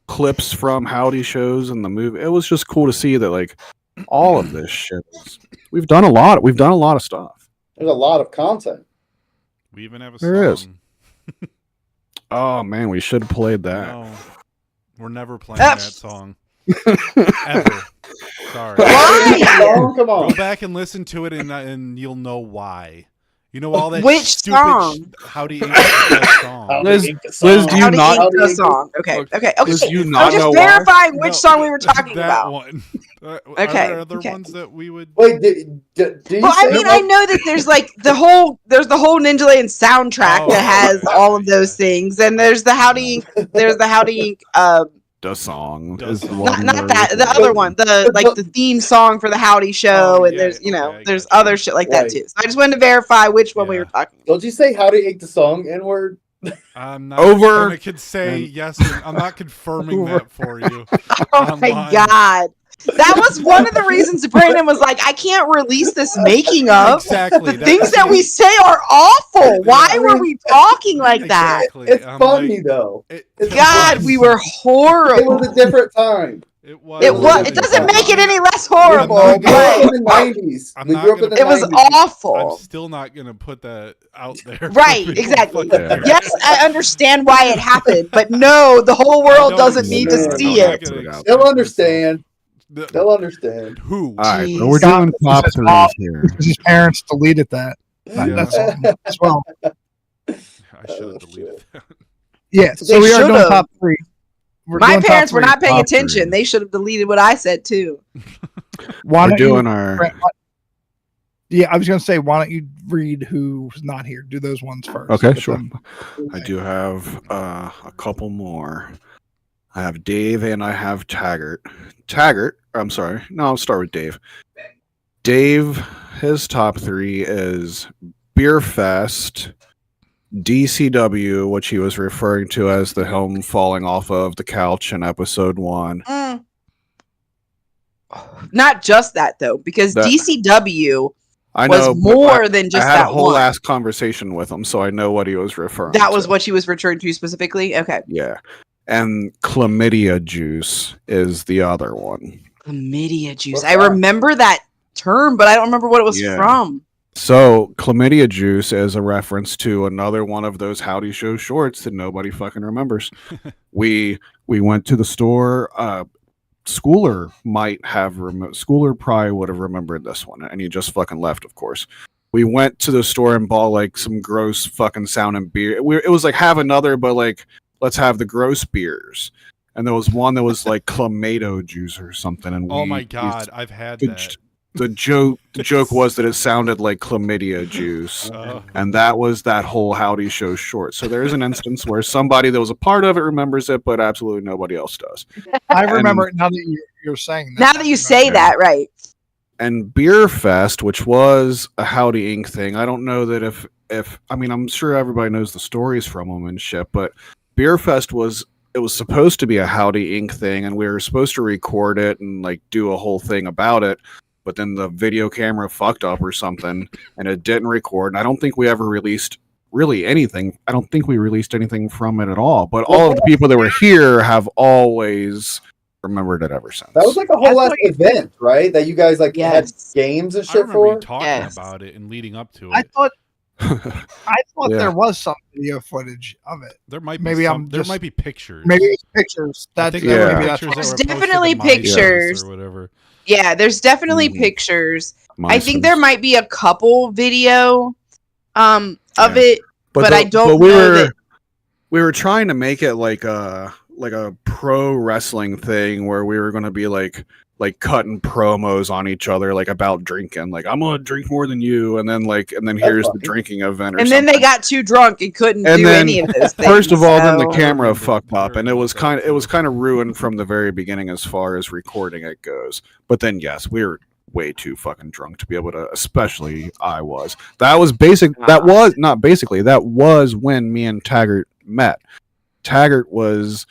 clips from Howdy shows and the movie. It was just cool to see that like all of this shit. We've done a lot of stuff. There's a lot of content. We even have a There is. song. Oh man, we should have played that. No, we're never playing that song. Ever. Sorry. Why? Oh, come on. Go back and listen to it, and you'll know why. You know all that Which stupid song? Howdy Inc. that song. Liz, do you Howdy not? Inc. the song. Okay. Liz, do you I'm not just know why? verifying which No, song we were talking that about. one. Are Okay, there other okay. ones that we would? Wait, do you Well, I say mean, that? I know that there's like the whole Ninja Land soundtrack Oh, that has okay. all of those things, and there's the Howdy Inc. The song The is the song. one. Not we're that, the looking other at. one, the theme song for the Howdy Show, Oh, and yeah, there's okay, I there's gotcha. other shit like that Right. too. So I just wanted to verify which one we Yeah. were talking about. Don't you say how to Inc. the song N-word? I'm not Over. I could say And- yes. And I'm not confirming that for you. Oh my Online. god. That was one of the reasons Brandon was like, I can't release this making of. Exactly. The things that we say are awful. Why Yeah. were we talking like that? Exactly. It's I'm funny like, though. God, we were It horrible. was a different time. It was. It was. was- It doesn't make it any less We horrible, grew up but in the 90s. I'm We not grew up in gonna- the it was 90s. I'm awful. still not gonna put that out there. Right, for people exactly. to fucking- Yes, I understand why it happened, but no, the whole world I doesn't don't need to understand. see I'm not it. gonna They'll They'll extend understand. They'll understand. Who? All right, so Jeez. we're doing Scott, top this is threes Bob. here. Because his parents deleted that. Yeah. That's awesome as well. I should Oh, have deleted shit. that. Yeah, so They we are doing should've. top three. We're My doing top parents were three. not paying Top attention. three. They should have deleted what I said too. Why We're don't doing you, our. Yeah, I was going to say, why don't you read who's not here? Do those ones first. Okay, Get sure. them- I do have a couple more. I have Dave and I have Taggart. I'm sorry. No, I'll start with Dave. Dave, his top three is Beer Fest, DCW, which he was referring to as the helm falling off of the couch in episode 1. Not just that though, because That- DCW I was know, but more than just I had that a whole one. ass conversation with him, so I know what he was referring to. That was what she was referring to specifically. Okay, Yeah. And chlamydia juice is the other one. chlamydia juice. What's I that? remember that term, but I don't remember what it was Yeah. from. So, chlamydia juice is a reference to another one of those Howdy Show shorts that nobody fucking remembers. we went to the store. Schooler might have Schooler probably would have remembered this one, and he just fucking left, of course. We went to the store and bought like some gross fucking sounding beer. It was like have another, but like let's have the gross beers. And there was one that was like clamato juice or something. And Oh my god, I've had the, that. the joke was that it sounded like chlamydia juice. And that was that whole Howdy Show short. So there's an instance where somebody that was a part of it remembers it, but absolutely nobody else does. I remember it now that you're saying that. Now that you say Yeah. that, right? And Beer Fest, which was a Howdy Inc. thing, I don't know that if I mean, I'm sure everybody knows the stories from them and shit, but Beer Fest was supposed to be a Howdy Inc. thing, and we were supposed to record it and like do a whole thing about it, but then the video camera fucked up or something, and it didn't record. And I don't think we ever released really anything. I don't think we released anything from it at all. But all of the people that were here have always remembered it ever since. That was like a whole last event, right? That you guys like had Yes. games and I shit remember you for. talking Yes. about it and leading up to I it. thought Yeah. there was some video footage of it. There might be maybe some, I'm there just- might be pictures. Maybe it's pictures. I That's think Yeah. there were maybe that's pictures what- that There's were posted definitely to MySpace pictures. or whatever. Yeah, there's definitely Mhm. pictures. I think there MySpace. might be a couple video of Yeah. it, but I don't know that. We were trying to make it like a pro wrestling thing where we were going to be like cutting promos on each other, like about drinking, like I'm gonna drink more than you, and then here's the funny. drinking event, or And something. then they got too drunk and couldn't And do then, any of those things. First of all, then the so- camera remember- fucked I up, and it was remember that kind too. of ruined from the very beginning as far as recording it goes. But then yes, we were way too fucking drunk to be able to. Especially I was. That was basic. That was not basically. That was when me and Taggart met. Taggart was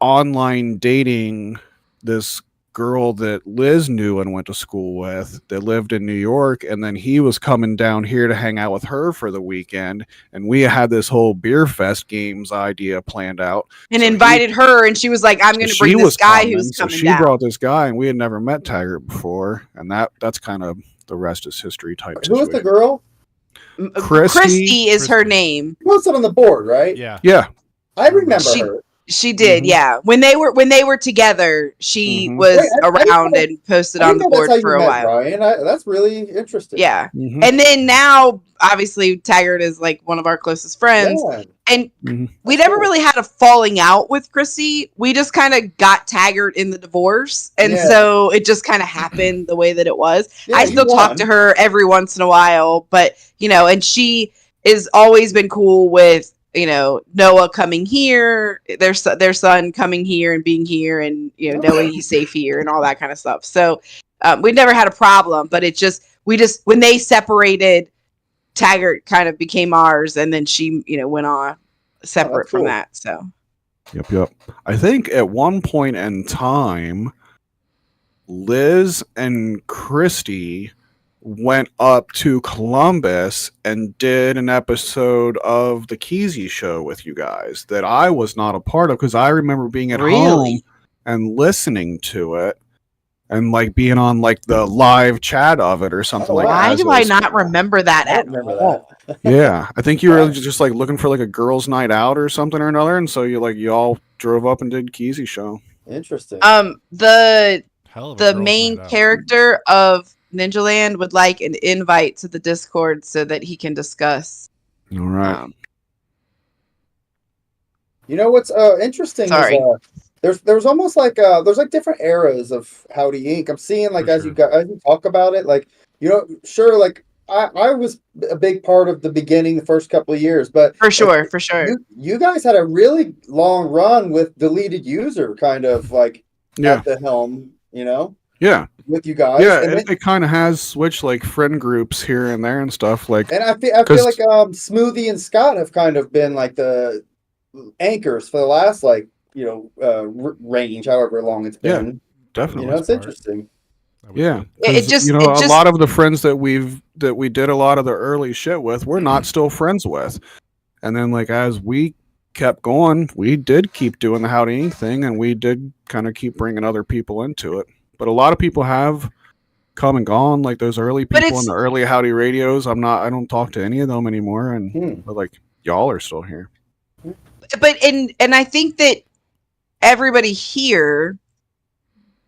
online dating this girl that Liz knew and went to school with that lived in New York, and then he was coming down here to hang out with her for the weekend, and we had this whole Beer Fest games idea planned out and so he- invited her, and she was like, "I'm going to she bring this was guy coming, who's so coming she down." brought this guy, and we had never met Taggart before, and that's kind of the rest is history type Who was the situation. girl? Christy Christy is her Christy. name. She posted on the board, right? Yeah. Yeah. I remember She- her. She did, Mhm. yeah. When they were together, she Mhm. was Wait, I didn't around know- and posted I on didn't the know that's board how you for a met, while. Brian. That's really interesting. Yeah. Mhm. And then now, obviously, Taggart is like one of our closest friends. Yeah. And Mhm. we never cool. really had a falling out with Chrissy. We just kind of got Taggart in the divorce. And Yeah. so it just kind of happened the way that it was. Yeah, I you still talk won. to her every once in a while, but, and she has always been cool with, Noah coming here, their son coming here and being here and, knowing he's safe here and all that kind of stuff. So we never had a problem, but when they separated, Taggart kind of became ours, and then she, went on separate that's from cool. that. So Yep. I think at one point in time, Liz and Christy went up to Columbus and did an episode of the Kesey show with you guys that I was not a part of because I remember being at home Really? and listening to it and like being on like the live chat of it or something Oh, like that. why as do it I was- not remember that I at don't remember all? that. Yeah, I think you were Wow. just like looking for like a girls' night out or something or another, and so you all drove up and did Kesey show. Interesting. The Hell of a the girls' main night out. character of Ninja Land would like an invite to the Discord so that he can discuss. All right. You know what's interesting Sorry. is there's almost like there's like different eras of Howdy Inc. I'm seeing like For as sure. as you talk about it, like sure, like I was a big part of the beginning, the first couple of years, but For sure. you guys had a really long run with deleted user kind of like Yeah. at the helm, Yeah. with you guys. Yeah, and it kind of has switched like friend groups here and there and stuff. Like, I feel like Smoothie and Scott have kind of been like the anchors for the last range, however long it's Yeah, been. definitely. It's interesting. Yeah, It just a lot of the friends that we did a lot of the early shit with, we're not still friends with. And then like as we kept going, we did keep doing the Howdy Inc. thing, and we did kind of keep bringing other people into it. But a lot of people have come and gone, like those early people in the early Howdy radios. I don't talk to any of them anymore, and but like y'all are still here. But and I think that everybody here,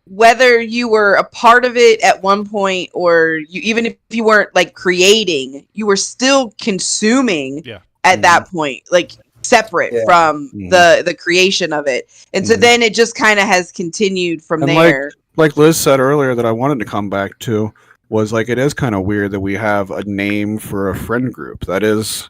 whether you were a part of it at one point or even if you weren't like creating, you were still consuming at that point, like separate from the creation of it. And so then it just kind of has continued from there. Like Liz said earlier that I wanted to come back to was like, it is kind of weird that we have a name for a friend group. That is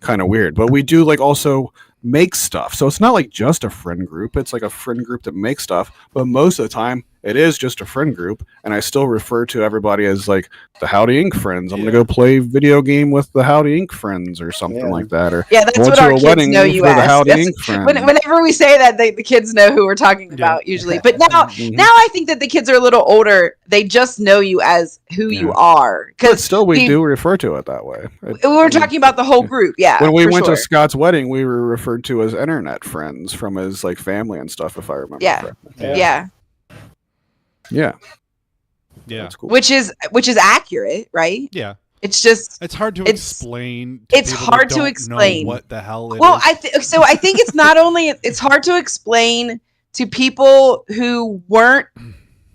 kind of weird, but we do like also make stuff. So it's not like just a friend group. It's like a friend group that makes stuff, but most of the time it is just a friend group. And I still refer to everybody as like the Howdy Inc. friends. I'm going to go play video game with the Howdy Inc. friends or something like that. Or that's what our kids know you as. The Howdy Inc. friends. Whenever we say that, the kids know who we're talking about usually. But now I think that the kids are a little older. They just know you as who you are. But still, we do refer to it that way. We were talking about the whole group. Yeah. When we went to Scott's wedding, we were referred to as internet friends from his like family and stuff, if I remember correctly. Yeah. That's cool. Which is accurate, right? Yeah. It's just it's hard to explain. It's hard to explain what the hell it is. I think it's not only it's hard to explain to people who weren't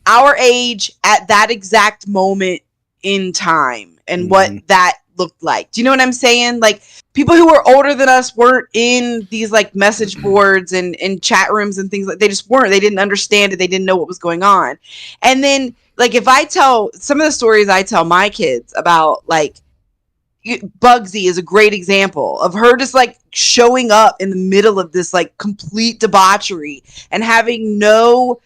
our age at that exact moment in time and what that looked like. Do you know what I'm saying? Like people who were older than us weren't in these like message boards and in chat rooms and things like they just weren't. They didn't understand it. They didn't know what was going on. And then like if I tell some of the stories I tell my kids about like Bugsy is a great example of her just like showing up in the middle of this like complete debauchery and having no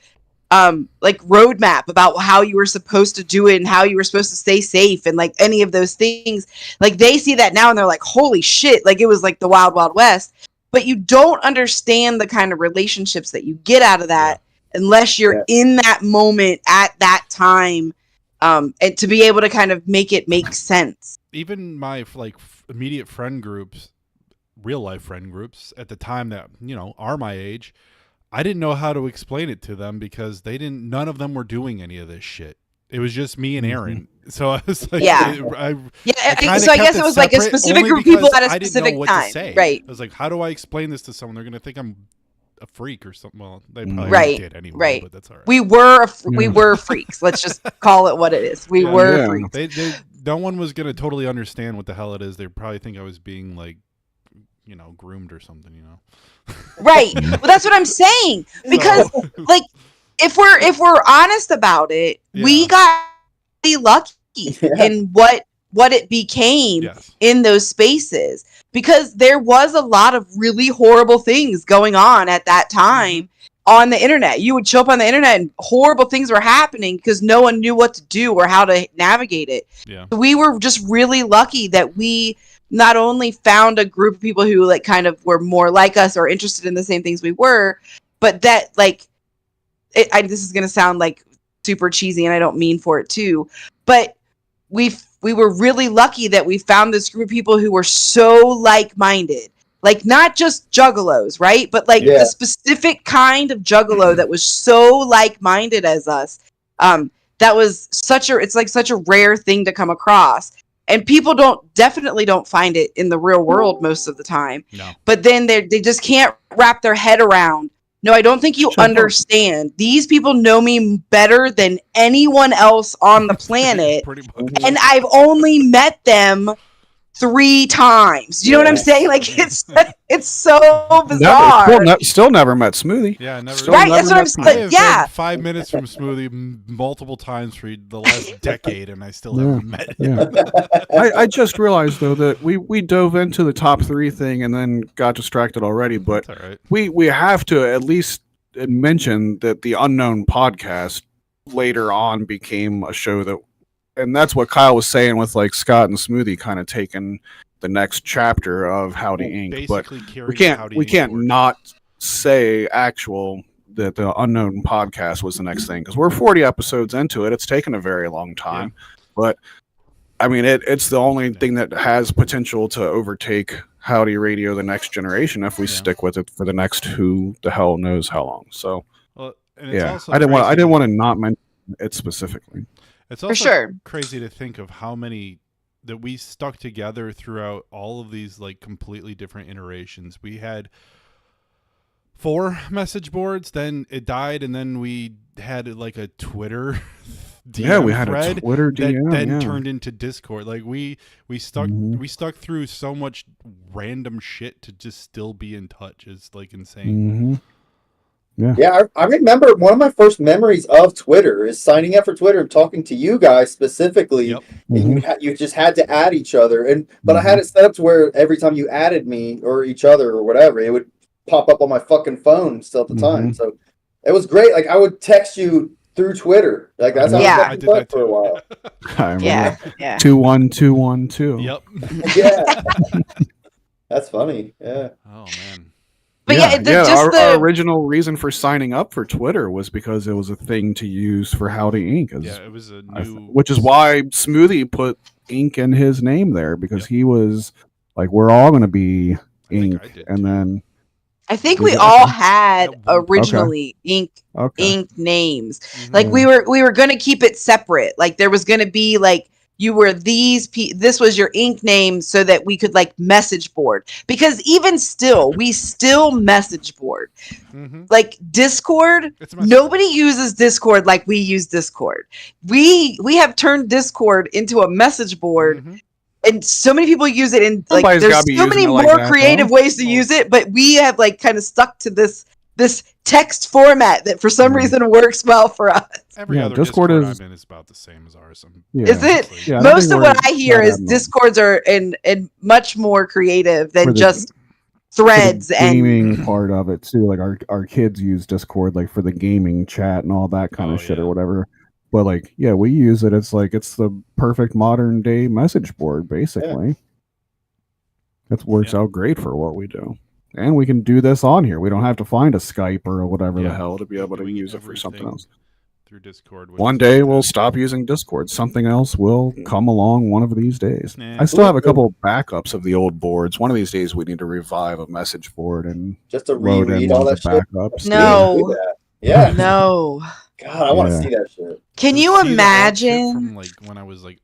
like roadmap about how you were supposed to do it and how you were supposed to stay safe and like any of those things. Like they see that now and they're like, holy shit, like it was like the wild, wild west. But you don't understand the kind of relationships that you get out of that unless you're in that moment at that time, and to be able to kind of make it make sense. Even my like immediate friend groups, real life friend groups at the time that, are my age, I didn't know how to explain it to them because none of them were doing any of this shit. It was just me and Aaron. So I was like, so I guess it was like a specific group of people at a specific time. Right. I was like, how do I explain this to someone? They're going to think I'm a freak or something. Well, they probably did anyway, but that's all right. We were freaks. Let's just call it what it is. We were freaks. No one was going to totally understand what the hell it is. They'd probably think I was being like, groomed or something, Right. Well, that's what I'm saying. Because like if we're honest about it, we got really lucky in what it became in those spaces, because there was a lot of really horrible things going on at that time on the internet. You would show up on the internet and horrible things were happening because no one knew what to do or how to navigate it. Yeah. We were just really lucky that we not only found a group of people who like kind of were more like us or interested in the same things we were, but that like, this is going to sound like super cheesy and I don't mean for it to, but we were really lucky that we found this group of people who were so like-minded, like not just juggalos, right? But like the specific kind of juggalo that was so like-minded as us. That was such a rare thing to come across. And people definitely don't find it in the real world most of the time. No. But then they just can't wrap their head around No, I don't think you Shut up. understand. These people know me better than anyone else on the planet, Pretty much. and I've only met them 3 times. Do you know what I'm saying? Like it's so bizarre. Still never met Smoothie. Yeah, I never. Still Right, never that's what I'm met saying. I Smoothie. have Yeah. been 5 minutes from Smoothie multiple times for the last decade, and I still Yeah, haven't met him. Yeah. I just realized though that we dove into the top 3 thing and then got distracted already, but That's all right. we have to at least mention that the Unknown podcast later on became a show that, and that's what Kyle was saying with like Scott and Smoothie kind of taking the next chapter of Howdy Inc. But Basically, we carrying Howdy we Inc can't forward. not say that the Unknown podcast was the next thing, because we're 40 episodes into it. It's taken a very long time, but I mean it's the only thing that has potential to overtake Howdy Radio the next generation if we stick with it for the next who the hell knows how long. So Well, and it's also I didn't crazy- want to not mention it specifically. It's also sure. crazy to think of how many that we stuck together throughout all of these like completely different iterations. We had 4 message boards, then it died, and then we had like a Twitter DM We had thread a Twitter DM, that then yeah. turned into Discord. Like we stuck Mhm. we stuck through so much random shit to just still be in touch. It's like insane. Mm-hmm. Yeah. Yeah, I remember one of my first memories of Twitter is signing up for Twitter and talking to you guys specifically. Yep. And you just had to add each other, but I had it set up to where every time you added me or each other or whatever, it would pop up on my fucking phone still at the time. So it was great. Like I would text you through Twitter. Like that's how I did that for a too. while. I remember. Yeah. 21212. Yep. Yeah, that's funny. Yeah. Oh man. But our original reason for signing up for Twitter was because it was a thing to use for Howdy Inc. Yeah, it was a new. Which is why Smoothie put Inc. in his name there, because he was like, we're all going to be think I Inc. did And too. then I think Did we you? all Okay. had Okay. originally Inc. okay, names. Mhm. Like we were going to keep it separate. Like there was going to be like you were this was your Inc. name so that we could like message board, because even still we still message board. Mhm. Like Discord, It's a message nobody uses Discord like we use Discord. We have turned Discord into a message board. Mhm. And so many people use it, and like Somebody's there's gotta be so using many it like more that, creative though. ways to use it, but we have like kind of stuck to this text format that for some reason works well for us. Every Yeah, other Discord Discord is- I'm in is about the same as ours. Is it? Yeah, I don't Most think of what we're I hear that is abnormal. Discords are and much more creative than For the- just For threads the and gaming part of it too. Like our kids use Discord like for the gaming chat and all that kind Oh, of shit yeah. or whatever. But like, yeah, we use it. It's like it's the perfect modern day message board, basically. It works out great for what we do. And we can do this on here. We don't have to find a Skype or whatever the Yeah. hell to be able to Doing use it for something everything else. through Discord. which One is day fantastic. we'll stop using Discord. Something else will come along one of these days. Nah. I still have a couple backups of the old boards. One of these days we need to revive a message board and Just to load in reread one all of that the shit. backups. No. Do that. Yeah. no. God, I want to Yeah. see that shit. Can To you see the old shit imagine? from like when I was like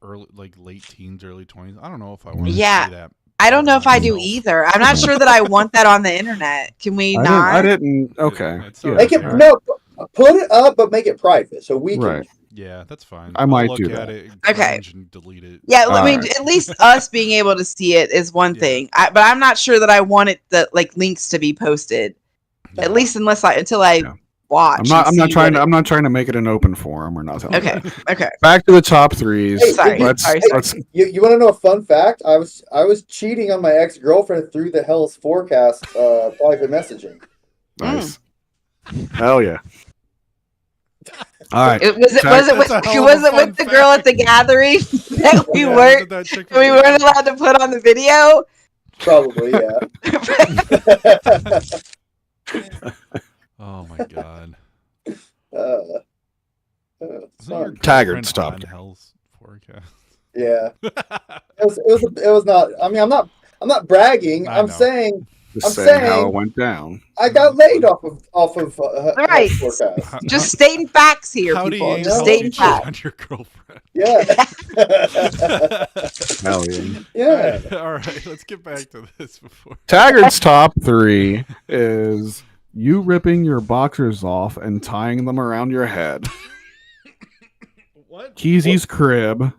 late teens, early 20s? I don't know if I want to Yeah. see that. I don't know if I do myself. either. I'm not sure that I want that on the internet. Can we not? I didn't. Okay. It's Yeah. Make it Alright. no, put it up, but make it private so we can. Right. Yeah, that's fine. I might I'll do look that. at it, Okay. cringe, and delete it. Yeah, I mean, Alright. at least us being able to see it is one Yeah. thing. But I'm not sure that I want it the like links to be posted. Yeah. At least until I Yeah. watch. I'm not and see trying to. what I'm not trying to make it an open forum or nothing. it- Okay. Okay. Back to the top threes. Hey, Sorry. Let's Sorry. let's You want to know a fun fact? I was cheating on my ex-girlfriend through the Hell's Forecast private messaging. nice. Hell yeah. All right. Was it That's with a hell of a fun the girl at the gathering that we Yeah, weren't that chick we weren't allowed to put on the video? Probably, yeah. Oh my god. Isn't Sorry. your Taggart girlfriend stopped. on Hell's Forecast? Yeah. It was not. I mean, I'm not bragging. I I'm know. saying Just I'm saying how saying- it went down. I got laid off of Right. Hell's Forecast. Just stating facts here, How do people. you Just help stating you cheat facts. on your girlfriend? Yeah. Hell yeah. Yeah. All right, let's get back to this before. Taggart's top three is you ripping your boxers off and tying them around your head, What? Keezy's crib,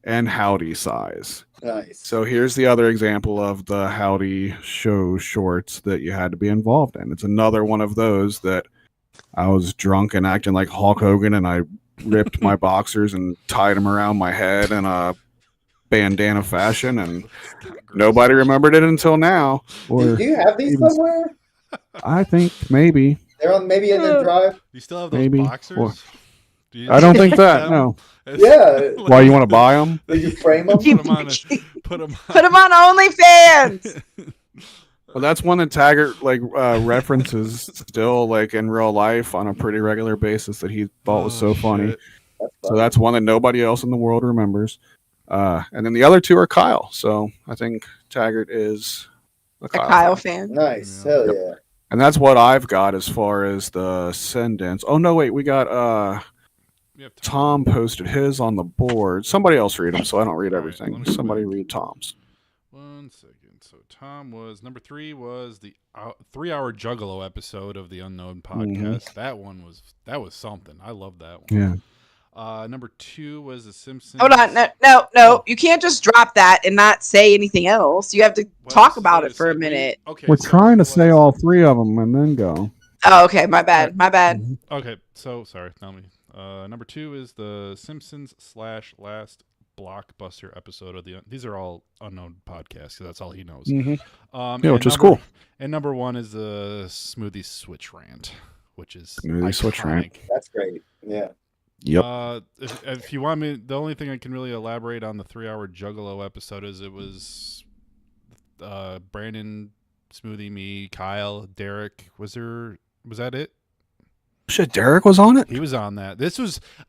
and Howdy size. Nice. So here's the other example of the Howdy show shorts that you had to be involved in. It's another one of those that I was drunk and acting like Hulk Hogan, and I ripped my boxers and tied them around my head in a bandana fashion, and nobody remembered it until now. Or Do you have these even- somewhere? I think maybe. They're on maybe in the drive. Do you still have those Maybe. boxers? Do you I don't think keep that. them? No. Yeah. Why, you want to buy them? Did you frame them? Put them on. Put them Put him on OnlyFans. Well, that's one that Taggart references still like in real life on a pretty regular basis that he thought was so funny. So that's one that nobody else in the world remembers. And then the other two are Kyle. So I think Taggart is a A Kyle, Kyle fan. fan. Nice. Yeah. Hell Yep. yeah. And that's what I've got as far as the send-ins. Oh no, wait, we got We have Tom posted his on the board. Somebody else read them, so I don't read All right, everything. let me Somebody read. read Tom's. 1 second. So Tom was number 3 was the 3-hour Juggalo episode of the Unknown podcast. That was something. I love that one. Yeah. Number 2 was the Simpsons. Hold on. No. You can't just drop that and not say anything else. You have to Well, talk this is about what it for a said. minute. Okay, We're so trying to it say was- all three of them and then go. Oh, okay. My bad. My bad. Okay, so sorry. Tell me. Number 2 is the Simpsons / last blockbuster episode of the. These are all unknown podcasts. 'Cause that's all he knows. Yeah, And which is number- cool. And number 1 is the Smoothie Switch rant, which is Smoothie Switch rant. iconic. That's great. Yeah. Yep. If you want me, the only thing I can really elaborate on the 3-hour Juggalo episode is it was Brandon, Smoothie, me, Kyle, Derek. Was that it? Shit, Derek was on it? He was on that.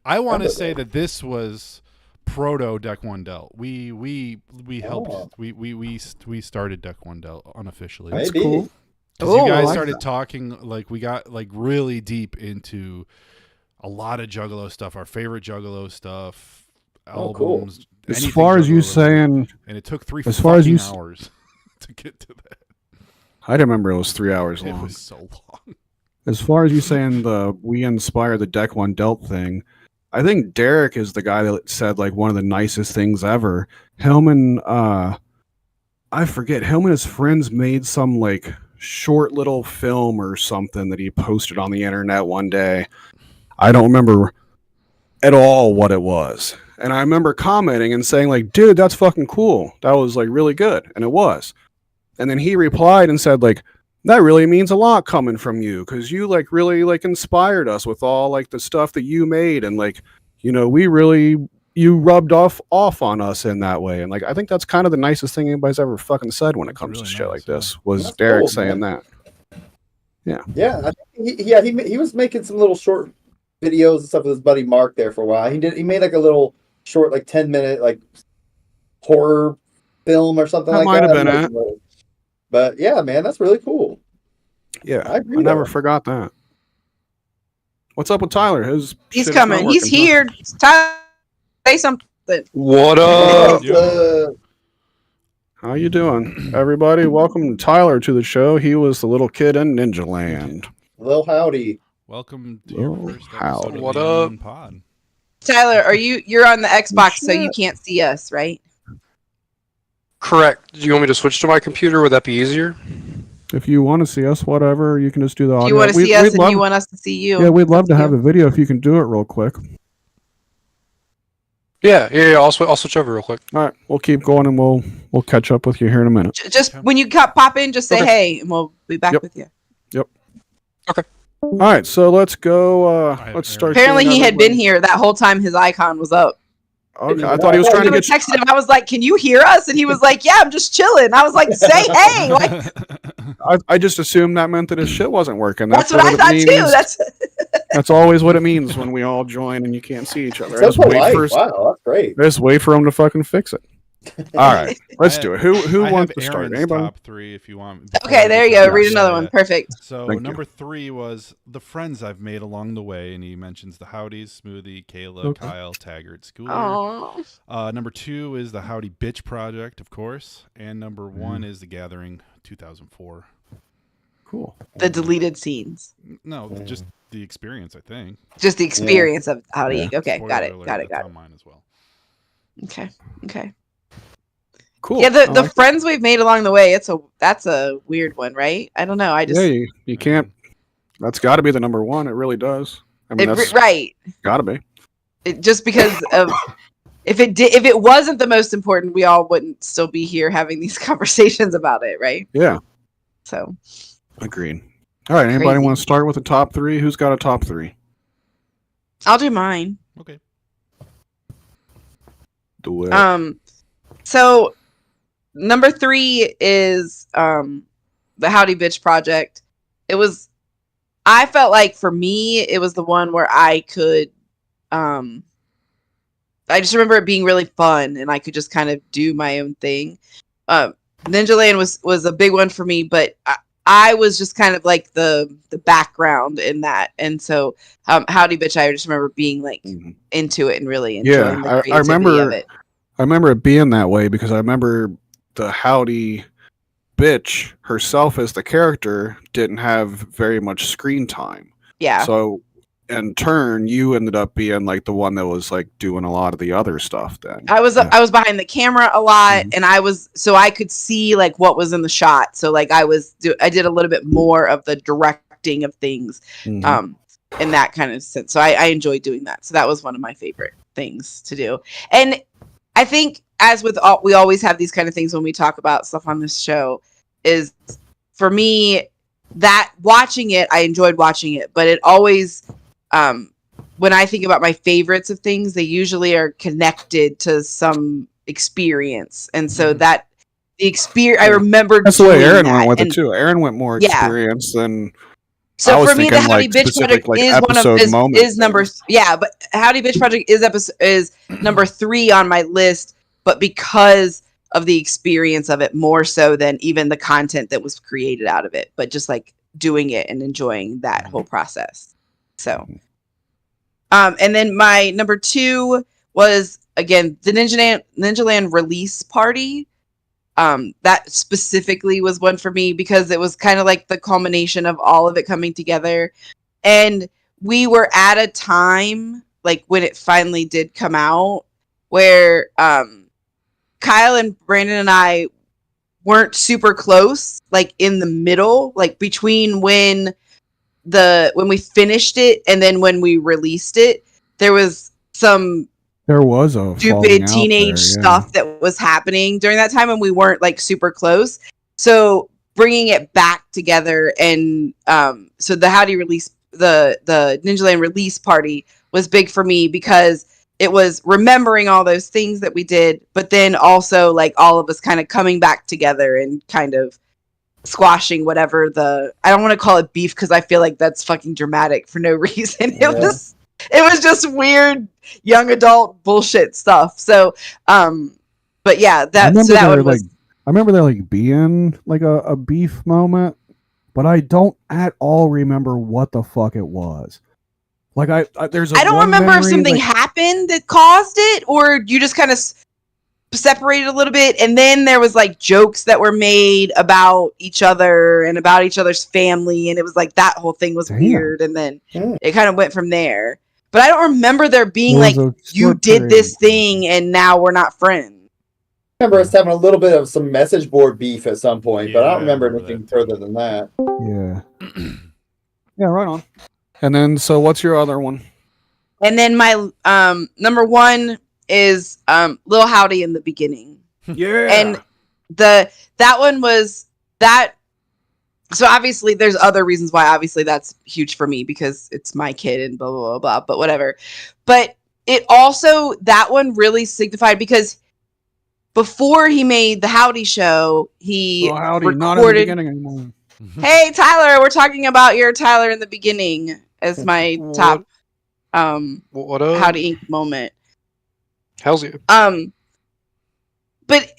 I want to say that this was proto Deck One Delt. We helped. Oh. We started Deck One Delt unofficially. Maybe. cool. Because you Ooh, guys I like started talking, like we got like really deep into a lot of Juggalo stuff, our favorite Juggalo stuff, Oh, cool. albums. As anything far as you Juggalo saying, and it took 3 as far as you fucking hours to get to that. I didn't remember it was 3 hours It long. was so long. As far as you saying we inspired the Deck One Delt thing, I think Derek is the guy that said like one of the nicest things ever. Hillman, I forget, him and his friends made some like short little film or something that he posted on the internet one day. I don't remember at all what it was. And I remember commenting and saying like, dude, that's fucking cool. That was like really good. And it was. And then he replied and said like, that really means a lot coming from you because you like really like inspired us with all like the stuff that you made and like, you know, you rubbed off on us in that way. And like, I think that's kind of the nicest thing anybody's ever fucking said when it That's comes really to shit nice, like yeah. this was That's Derek cool, saying man. that. Yeah. I think he was making some little short videos and stuff with his buddy Mark there for a while. He made like a little short, like 10-minute like horror film or something That like might that. have been it. But yeah, man, that's really cool. Yeah. I agree. I never though. forgot that. What's up with Tyler? His He's shit is not coming. He's working, huh? here. Tyler, say something. What up? How you doing, everybody? Welcome Tyler to the show. He was the little kid in Ninja Land. Lil Howdy. Welcome to your Oh, first how- episode of What the up? Unknown Pod. Tyler, you're on the Xbox, so you Shit. can't see us, right? Correct. Do you want me to switch to my computer? Would that be easier? If you want to see us, whatever, you can just do the audio. If you want to see us and you want us to see you. yeah, we'd love to it's have you. the video if you can do it real quick. Yeah. I'll switch over real quick. All right, we'll keep going and we'll catch up with you here in a minute. Just when you pop in, just say Okay. hey, and we'll be back Yep. with you. All right, so let's go. have Let's Aaron. start. Apparently, doing he had been everybody- here that whole time. His icon was up. Okay, I thought he was I trying to even get. texted him. I was like, "Can you hear us?" And he was like, "Yeah, I'm just chilling." I was like, "Say hey!" Like, I just assumed that meant that his shit wasn't working. that's what I it thought means. too. That's always what it means when we all join and you can't see each other. So Just wait polite. for Wow, that's great. just wait for him to fucking fix it. All right, let's do it. Who I wants have to start? Aaron's Anybody? top 3 if you want. okay, there you go. Read another one. Perfect. So Thank you. number 3 was the friends I've made along the way, and he mentions the Howdies, Smoothie, Kayla, Okay. Kyle, Taggart, Schooler. Oh, Number 2 is the Howdy Bitch Project, of course, and number 1 is the Gathering 2004. Cool. The deleted scenes. No, just the experience, I think. Just the experience of Howdy Inc. Okay, Spoiler got it. alert, Got it. that's Got on it. mine as well. Okay. Cool. Yeah, I the like friends we've made along the way, that's a weird one, right? I don't know. I that. just Yeah, you can't. That's got to be the number one. It really does. I mean, that's right. got to be. Just because of if it wasn't the most important, we all wouldn't still be here having these conversations about it, right? Yeah. So Agreed. All right. Anybody Crazy. want to start with the top three? Who's got a top three? I'll do mine. Okay. Do it. So number 3 is the Howdy Bitch Project. I felt like for me it was the one where I could I just remember it being really fun and I could just kind of do my own thing. Ninja Land was a big one for me, but I was just kind of like the background in that. And so Howdy Bitch, I just remember being like into it and really enjoying the creativity of it. I remember it being that way because I remember the Howdy Bitch herself as the character didn't have very much screen time. Yeah. So in turn, you ended up being like the one that was like doing a lot of the other stuff then. I was behind the camera a lot, and so I could see like what was in the shot. So like I did a little bit more of the directing of things, in that kind of sense. So I enjoyed doing that. So that was one of my favorite things to do. And I think as with we always have these kind of things when we talk about stuff on this show, is for me that watching it, I enjoyed watching it, but it always, when I think about my favorites of things, they usually are connected to some experience. And so that the experience, I remember that's the way Aaron that. went with it too. Aaron went more experience than so I was for me, the thinking, Howdy like, Bitch specific, Project like, is one of episode moment is number things. but Howdy Bitch Project is number 3 on my list, but because of the experience of it more so than even the content that was created out of it, but just like doing it and enjoying that whole process. So and then my number 2 was again the Ninja Land release party. That specifically was one for me because it was kind of like the culmination of all of it coming together. And we were at a time, like when it finally did come out, where Kyle and Brandon and I weren't super close, like in the middle, like between when we finished it and then when we released it, there was some There was a stupid teenage stuff that was happening during that time, and we weren't like super close. So bringing it back together, and so the Howdy release, the Ninja Land release party was big for me because it was remembering all those things that we did, but then also like all of us kind of coming back together and kind of squashing whatever I don't want to call it beef because I feel like that's fucking dramatic for no reason. It was just weird young adult bullshit stuff. So, but yeah, that one was. I remember there like being like a beef moment, but I don't at all remember what the fuck it was. Like I don't remember if something happened that caused it, or you just kind of separated a little bit, and then there was like jokes that were made about each other and about each other's family, and it was like that whole thing was weird, and then it kind of went from there. But I don't remember there being like, you did this thing and now we're not friends. I remember us having a little bit of some message board beef at some point, but I don't remember anything further than that. Yeah. Yeah, right on. And then, so what's your other one? And then my number 1 is Lil Howdy in the beginning. Yeah. And that one was that. So obviously there's other reasons why obviously that's huge for me because it's my kid and blah, blah, blah, blah, but whatever. But it also, that one really signified because before he made the Howdy show, he recorded. Not in the beginning anymore. Hey, Tyler, we're talking about your Tyler in the beginning as my top Howdy Inc moment. How's you? But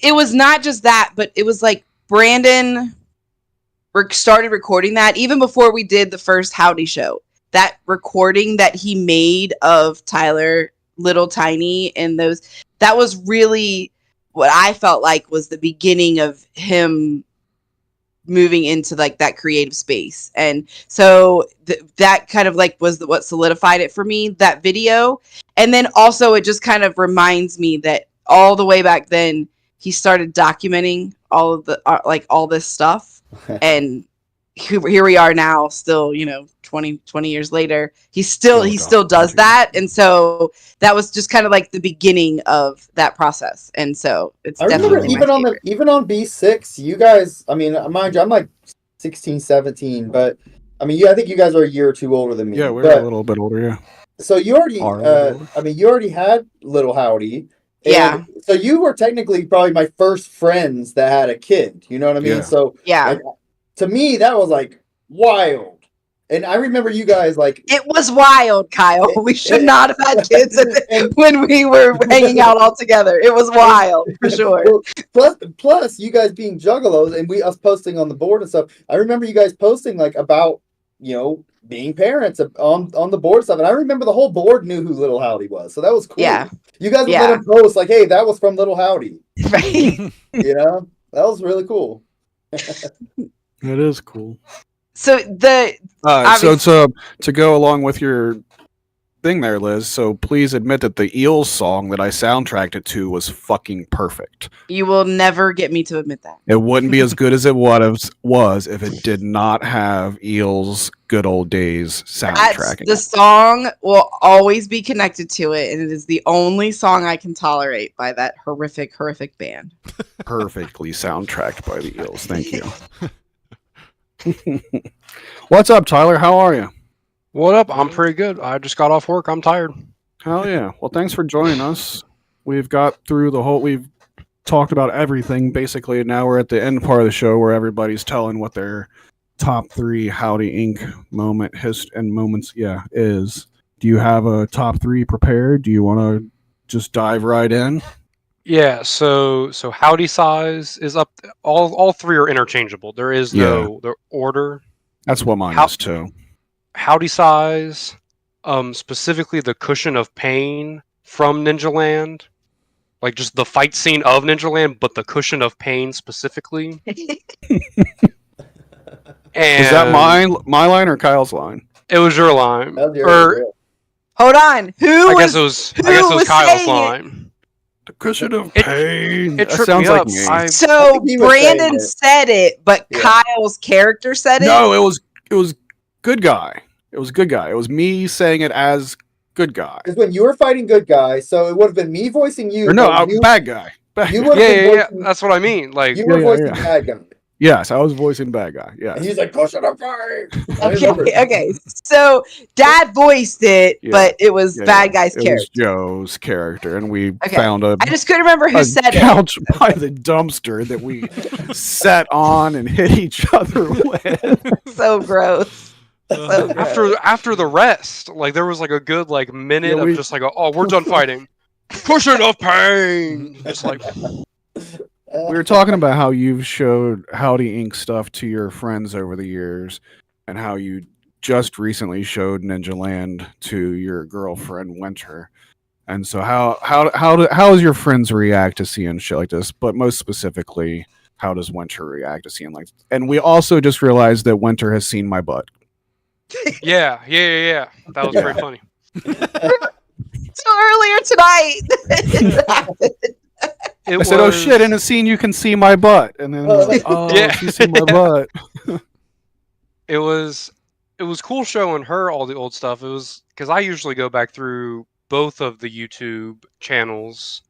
it was not just that, but it was like Brandon started recording that even before we did the first Howdy show. That recording that he made of Tyler, little tiny, and that was really what I felt like was the beginning of him moving into like that creative space. And so that kind of like was what solidified it for me, that video. And then also it just kind of reminds me that all the way back then he started documenting all of the like all this stuff. And here we are now, still, 20 years later, he still does that. And so that was just kind of like the beginning of that process. And so it's I remember definitely even on B6, you guys, I mean, mind you, I'm like 16, 17, but I mean, I think you guys are a year or two older than me. Yeah, we're a little bit older, yeah. So you already, you already had Little Howdy. Yeah. So you were technically probably my first friends that had a kid. You know what I mean? Yeah. So yeah. Like, to me, that was like wild. And I remember you guys like it was wild, Kyle. We should not have had kids when we were hanging out all together. It was wild for sure. Well, plus you guys being juggalos and us posting on the board and stuff. I remember you guys posting like about being parents on the board stuff, and I remember the whole board knew who Little Howdy was, so that was cool. Yeah, you guys would let him post like, "Hey, that was from Little Howdy." Right. That was really cool. It is cool. So to go along with your thing there, Liz, so please admit that the Eels song that I soundtracked it to was fucking perfect. You will never get me to admit that. It wouldn't be as good as it was if it did not have Eels' Good Old Days soundtracking. The song will always be connected to it, and it is the only song I can tolerate by that horrific band. Perfectly soundtracked by the Eels. Thank you. What's up, Tyler? How are you? What up? I'm pretty good. I just got off work. I'm tired. Hell yeah. Well, thanks for joining us. We've got through we've talked about everything, basically, and now we're at the end part of the show where everybody's telling what their top 3 Howdy Inc. moments is. Do you have a top 3 prepared? Do you want to just dive right in? Yeah, so Howdy size is up. All 3 are interchangeable. There is no the order. That's what mine is too. Howdy size, specifically the cushion of pain from Ninja Land, like just the fight scene of Ninja Land, but the cushion of pain specifically. And was that my line or Kyle's line? It was your line. Hold on, I guess it was Kyle's line. The cushion of pain. It that tripped sounds me like up. me. So Brandon said it, but Kyle's character said it. No, it was good guy. It was good guy. It was me saying it as good guy. Because when you were fighting good guy, so it would have been me voicing you. Or no, bad guy. Yeah. That's what I mean. Like you were voicing bad guy. Yes, I was voicing bad guy. Yeah. And he's like, cushion of pain. Okay. So Dad voiced it, but it was bad guy's character. It was Joe's character, and we found I just couldn't remember who said couch by the dumpster that we sat on and hit each other with. So gross. After the rest, like there was like a good like minute of just like we're done fighting. Cushion of pain. Just like we were talking about how you've showed Howdy Inc. stuff to your friends over the years, and how you just recently showed Ninja Land to your girlfriend Winter. And so how does your friends react to seeing shit like this? But most specifically, how does Winter react to seeing like this? And we also just realized that Winter has seen my butt. Yeah. That was very funny. So earlier tonight. I said, "Oh shit! In a scene, you can see my butt," and then like, she's seen my butt. It was cool showing her all the old stuff. It was because I usually go back through both of the YouTube channels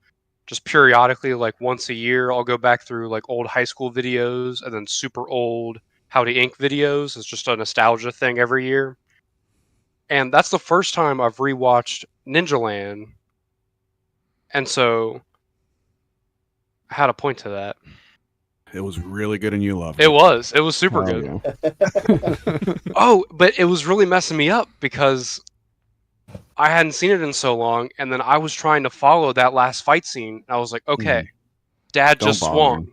just periodically, like once a year. I'll go back through like old high school videos and then super old Howdy Inc. videos. It's just a nostalgia thing every year, and that's the first time I've rewatched Ninja Land, and so I had a point to that. It was really good, and you loved it. It was super good. Yeah. But it was really messing me up because I hadn't seen it in so long, and then I was trying to follow that last fight scene. I was like, okay, Dad just swung.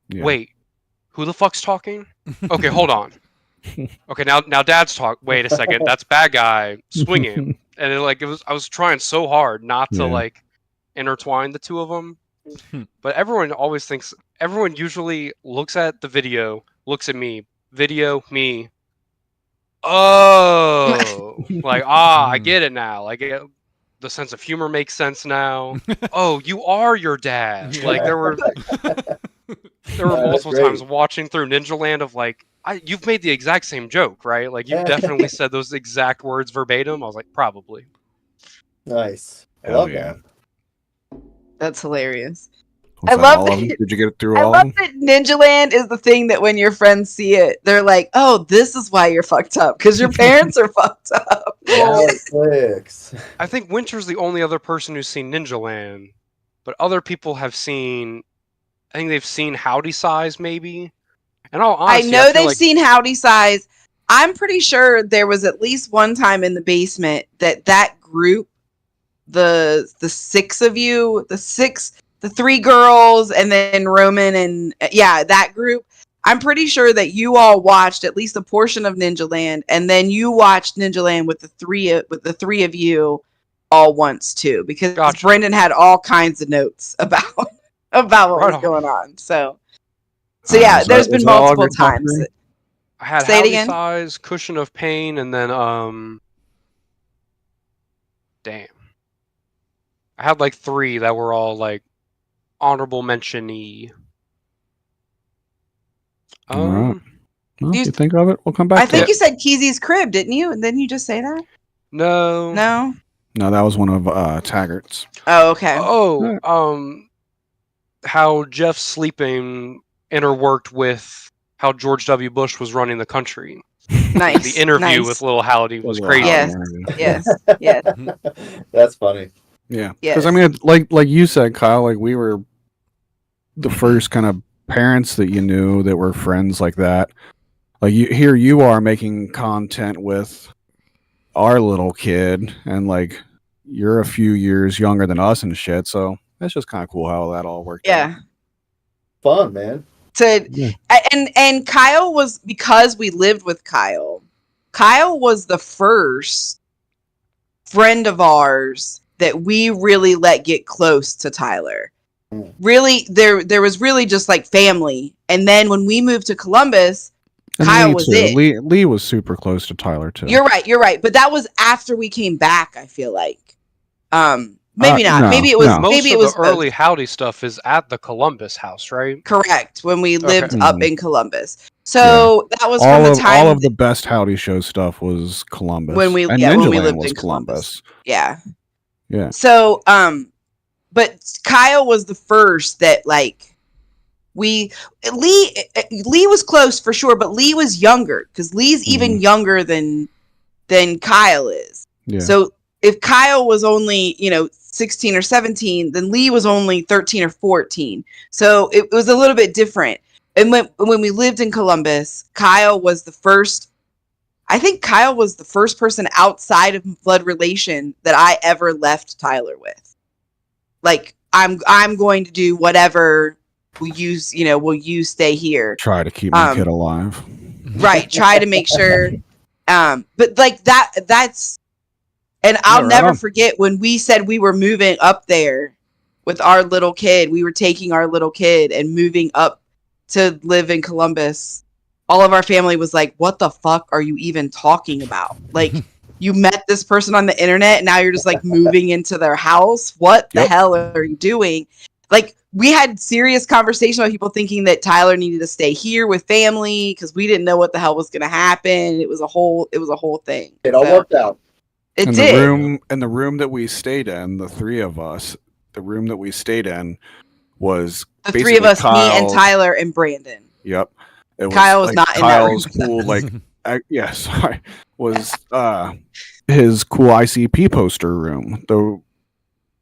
Yeah. Wait, who the fuck's talking? Okay, hold on. Okay, now Dad's talk. Wait a second, that's bad guy swinging, and I was trying so hard not to like intertwine the two of them. But everyone usually looks at the video, looks at me, video, me. Oh, like, I get it now. Like, the sense of humor makes sense now. Oh, you are your dad. Like, there were multiple times watching through Ninja Land of like, you've made the exact same joke, right? Like, you definitely said those exact words verbatim. I was like, probably. Nice. I Hell love yeah. that. That's hilarious. Was I that love all of that. them? Did you get it through I all of love them? that Ninja Land is the thing that when your friends see it, they're like, "Oh, this is why you're fucked up because your parents are fucked up." Now it clicks. I think Winter's the only other person who's seen Ninja Land, but other people have seen. I think they've seen Howdy Size, maybe. And all I honesty, know feel they've like seen Howdy Size. I'm pretty sure there was at least one time in the basement that group, the six of you, the three girls, and then Roman, and that group. I'm pretty sure that you all watched at least a portion of Ninja Land, and then you watched Ninja Land with the three of you all once too, because Gotcha. Brendan had all kinds of notes about what was going on. So yeah, there's been multiple times. I had Say it Howdy again. Size, Cushion of Pain, and then damn. I had like 3 that were all like honorable mention-y. All right. Well, You- if you think of it, we'll come back I to think it. you said Keezy's crib, didn't you? And then you just say that? No. No. No, that was one of Taggart's. Oh, okay. Oh, how Jeff sleeping interworked with how George W. Bush was running the country. Nice. The interview nice. with Little Howdy was Little crazy. Howdy Yes. interview. Yes. Yes. That's funny. Yeah, Yes. because I mean, like you said, Kyle, like we were the first kind of parents that you knew that were friends like that. Like here you are making content with our little kid, and like you're a few years younger than us and shit. So that's just kind of cool how that all worked. Yeah. Fun, man. And Kyle was, because we lived with Kyle. Kyle was the first friend of ours that we really let get close to Tyler. Really, there was really just like family. And then when we moved to Columbus, And Kyle Lee was too. it. Lee was super close to Tyler too. You're right. But that was after we came back, I feel like. Maybe not. No, maybe it was. no. Most Maybe of it was the early Howdy stuff is at the Columbus house, right? correct when we lived Okay. up in Columbus. So that was from the time all of the best Howdy Show stuff was Columbus. when we and when we Ninjaland lived was in Columbus. Yeah. So but Kyle was the first that like Lee was close for sure, but Lee was younger because Lee's even younger than Kyle is. Yeah. So if Kyle was only 16 or 17, then Lee was only 13 or 14. So it was a little bit different. And when we lived in Columbus, Kyle was the first. I think Kyle was the first person outside of blood relation that I ever left Tyler with. Like I'm going to do whatever. Will you stay here? Try to keep my kid alive. Right. Try to make sure. But like that's, and I'll never forget when we said we were moving up there with our little kid. We were taking our little kid and moving up to live in Columbus. All of our family was like, "What the fuck are you even talking about? Like, you met this person on the internet, and now you're just like moving into their house. What the hell are you doing?" Like, we had serious conversation about people thinking that Tyler needed to stay here with family because we didn't know what the hell was going to happen. It was a whole thing. It all worked out. It in did. The room that we stayed in, the three of us, the room that we stayed in was The three of us, me and Tyler and Brandon. Yep. It was Kyle was like not in Kyle's that room. cool, was his cool ICP poster room. The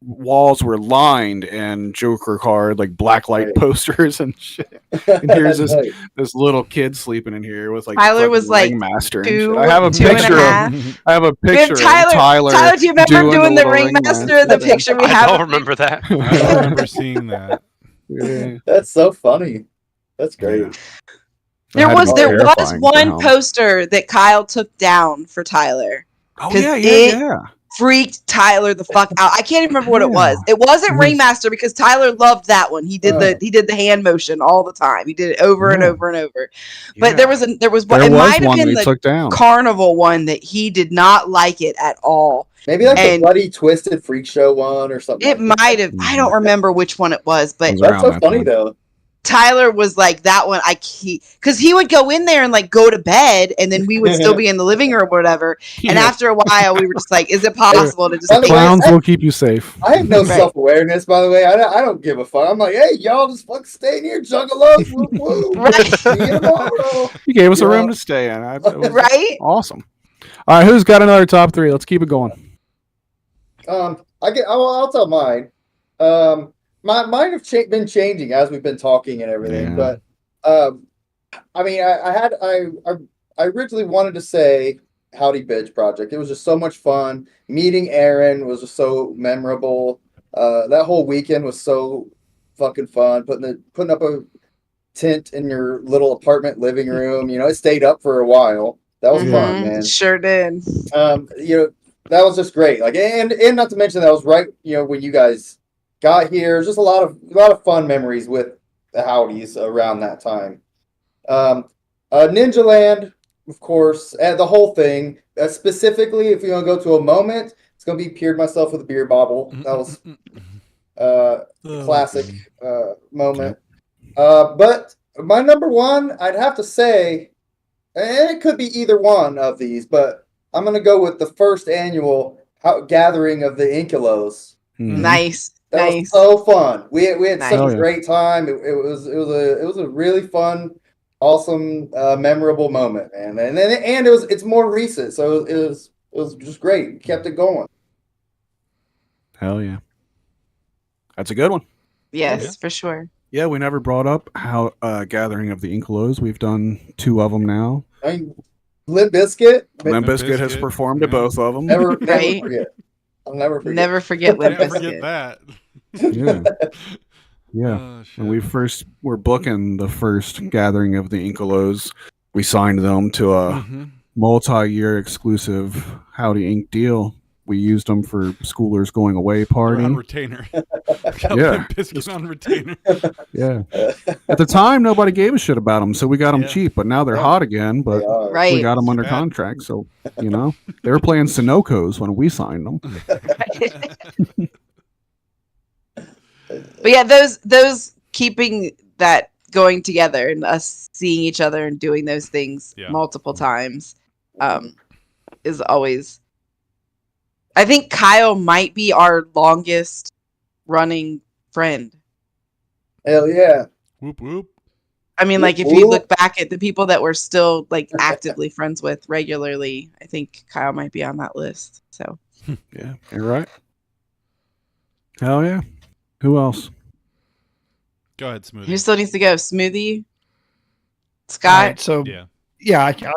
walls were lined and Joker card, like blacklight posters and shit. And here's this little kid sleeping in here with like Tyler was like Ringmaster and two, shit. I have a two and a picture half. I have a picture of Tyler. Tyler, do you remember doing the little Ringmaster? The picture we have. I don't remember that. I remember seeing that. Yeah. That's so funny. That's great. There was terrifying one sound. poster that Kyle took down for Tyler. Oh 'Cause yeah. freaked Tyler the fuck out. I can't even remember what it was. It wasn't It was- Ringmaster because Tyler loved that one. He did the hand motion all the time. He did it over and Yeah. over and over. But there was one. There It was might have one been they the took down. carnival one that he did not like it at all. Maybe like the And- Bloody Twisted Freak Show one or something. It like might have. I don't remember which one it was, but It was That's around so that funny time. though. Tyler was like that one. Because he would go in there and like go to bed, and then we would still be in the living room or whatever. And Yeah. after a while, we were just like, "Is it possible to just?" By the way, Clowns will keep you safe. I have no Right. self-awareness, by the way. I don't give a fuck. I'm like, hey, y'all just fucking stay in here, juggalos. Woo, woo. Right. See you tomorrow. You gave us a Yeah. room to stay in. It was Right? awesome. All right, who's got another top three? Let's keep it going. I'll tell mine. Mine have been changing as we've been talking and everything, Yeah. but I mean, I originally wanted to say Howdy Bitch Project. It was just so much fun. Meeting Aaron was just so memorable. That whole weekend was so fucking fun. Putting up a tent in your little apartment living room. You know, it stayed up for a while. That was fun, Mhm. man. Sure did. You know, that was just great. Like, and not to mention that was right, you know, when you guys got here. It was just a lot of fun memories with the Howdies around that time. Ninja Land, of course, and the whole thing. Specifically, if you're gonna go to a moment, it's gonna be Peered Myself with a Beer Bobble. That was a classic moment. But my number one, I'd have to say, and it could be either one of these, but I'm gonna go with the first annual gathering of the Inculos. Mhm. Nice. That was Nice. so fun. We had Nice. such Oh, a yeah. great time. It was a really fun, awesome, memorable moment, man. And it's more recent, so it was just great. We kept it going. Hell yeah. That's a good one. Yes, Yeah. for sure. Yeah, we never brought up how Gathering of the Inculos. We've done 2 of them now. I mean, Limp Bizkit, Limp Limp Bizkit has Bizkit, performed at yeah. both of them. never Right. forget. I'll never forget. Never forget Limp Can't forget Bizkit. that. Yeah. Yeah. Oh, shit. When we first were booking the first Gathering of the Inculos, we signed them to a Mhm. multi-year exclusive Howdy Inc. deal. We used them for schoolers going away They're party. on retainer. Got Yeah. Limp Bizkit on retainer. Yeah. At the time, nobody gave a shit about them, so we got them Yeah. cheap. But now they're Yeah. hot again. But They are. Right. we got them under Bad. contract, so you know they were playing Sunoco's when we signed them. But yeah, those keeping that going together and us seeing each other and doing those things Yeah. multiple times is always. I think Kyle might be our longest running friend. Hell yeah. Whoop whoop. I mean, like if Whoop, you whoop. look back at the people that we're still like actively friends with regularly, I think Kyle might be on that list. So Yeah, you're right. Hell yeah. Who else? Go ahead, Smoothie. who still needs to go? Smoothie, All Scott. right, so Yeah. yeah, I can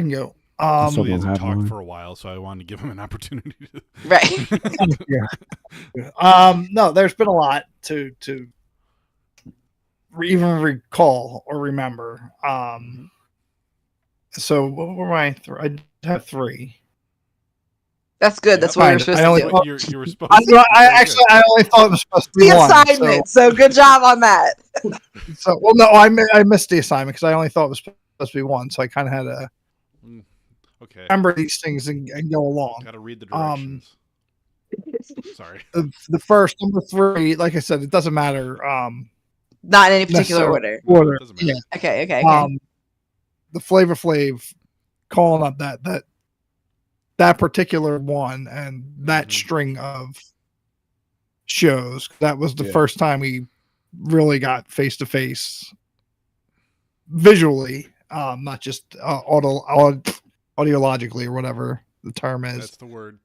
go. So- Smoothie hasn't have talked one. for a while, so I wanted to give him an opportunity to. Right. No, there's been a lot to even recall or remember. So what were my? I have 3. That's good. That's what Fine. we're supposed I to only do. thought- You were supposed I, to. I only thought it was supposed to be The one. assignment. So good job on that. So well, no, I missed the assignment because I only thought it was supposed to be one. So I kind of had to Okay. remember these things and go along. Got to read the directions. Sorry. The first number 3, like I said, it doesn't matter. Not in any particular Necessarily. order. Order. Doesn't matter. Yeah. Okay. The Flavor Flav calling up that particular one and that Mhm. string of shows. That was the Yeah. first time we really got face to face visually, not just audiologically or whatever the term is. That's the word.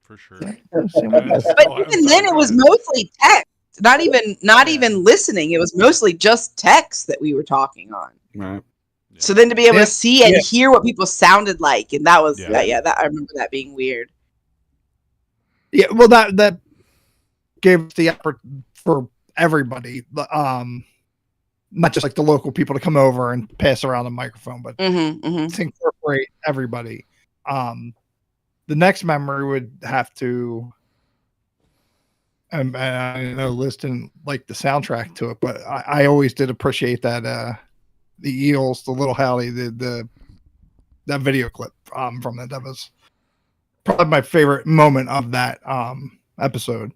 For sure. But Oh, I'm even sorry, then, it go was ahead. mostly text. Not Yeah. even listening. It was mostly just text that we were talking on. Right. Yeah. So then to be able Yeah. to see and hear what people sounded like, and that was Yeah. that I remember that being weird. Yeah, well, that gave us the effort for everybody, not just like the local people to come over and pass around the microphone, but Mm-hmm. to incorporate everybody. the next memory would have to, and I know Liz didn't like the soundtrack to it, but I always did appreciate that the Eels, the Little Howdy, that video clip from that. That was probably my favorite moment of that episode.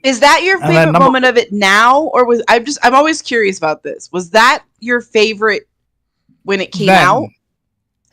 Is that your And then favorite moment of it now, or was I'm always curious about this. Was that your favorite when it came out?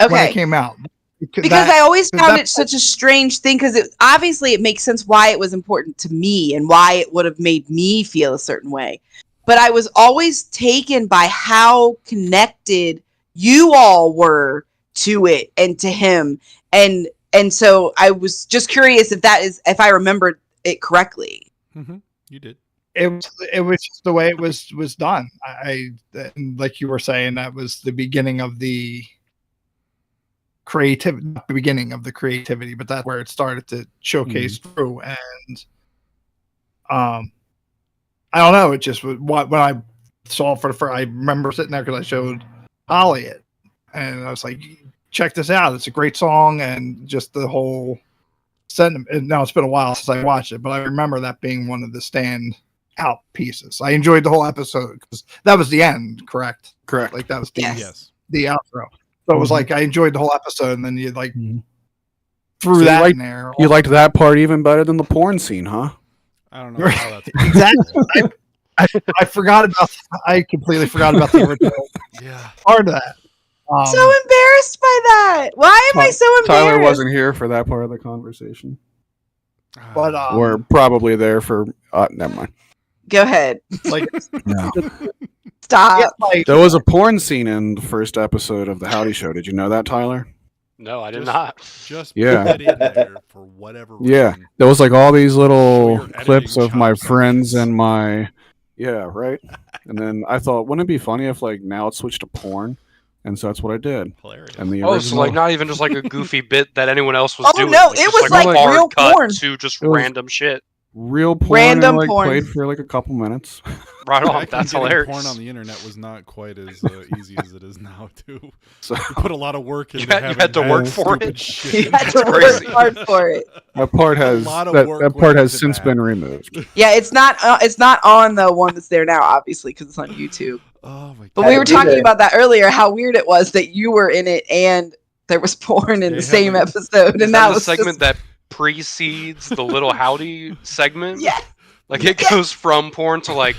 Okay. When it came out. Because I always found it such a strange thing, because obviously it makes sense why it was important to me and why it would have made me feel a certain way. But I was always taken by how connected you all were to it and to him. And so I was just curious if I remembered it correctly. Mm-hmm. You did. It was just the way it was done. I like you were saying, that was the beginning of the creativity, but that's where it started to showcase through. And I don't know, it just was when I saw it for the first, I remember sitting there because I showed Holly it, and I was like, check this out, it's a great song, and just the whole sentiment. And now it's been a while since I watched it, but I remember that being one of the stand out pieces. I enjoyed the whole episode because that was the end, correct? Like that was the outro. So it was like I enjoyed the whole episode, and then you like threw that in there. You liked that part even better than the porn scene, huh? I don't know how that's exactly. I forgot about. I completely forgot about the original part of that. So embarrassed by that. Why am I so embarrassed? Tyler wasn't here for that part of the conversation, but we're probably there for. Never mind. Go ahead. Like, no. Stop. Yeah, like, There was a porn scene in the first episode of the Howdy Show. Did you know that, Tyler? No, I did not. Just Yeah. put it in there for whatever reason. Yeah, there was like all these little Show your clips editing of my chops, I friends guess. and my. Yeah, right. And then I thought, wouldn't it be funny if like now it switched to porn? And so that's what I did. Hilarious. And the Oh, original, so like not even just like a goofy bit that anyone else was Oh, doing. no, like, it just was like a like hard real cut porn. to just It was- random shit. real porn. Random and, like, porn. played for like a couple minutes. Right on. Back when That's getting hilarious. Porn on the internet was not quite as easy as it is now, too. So You put a lot of work into You had to work for stupid it? shit. You had to work crazy. hard for it. that part has lot of that work part went has into since that. been removed. Yeah, it's not on the one that's there now, obviously, because it's on YouTube. Oh my god. But we were Had to be talking there. about that earlier, how weird it was that you were in it and there was porn in They the same have episode, Is and that that the was segment just, that precedes the Little Howdy segment? Yeah. Like it goes from porn to like,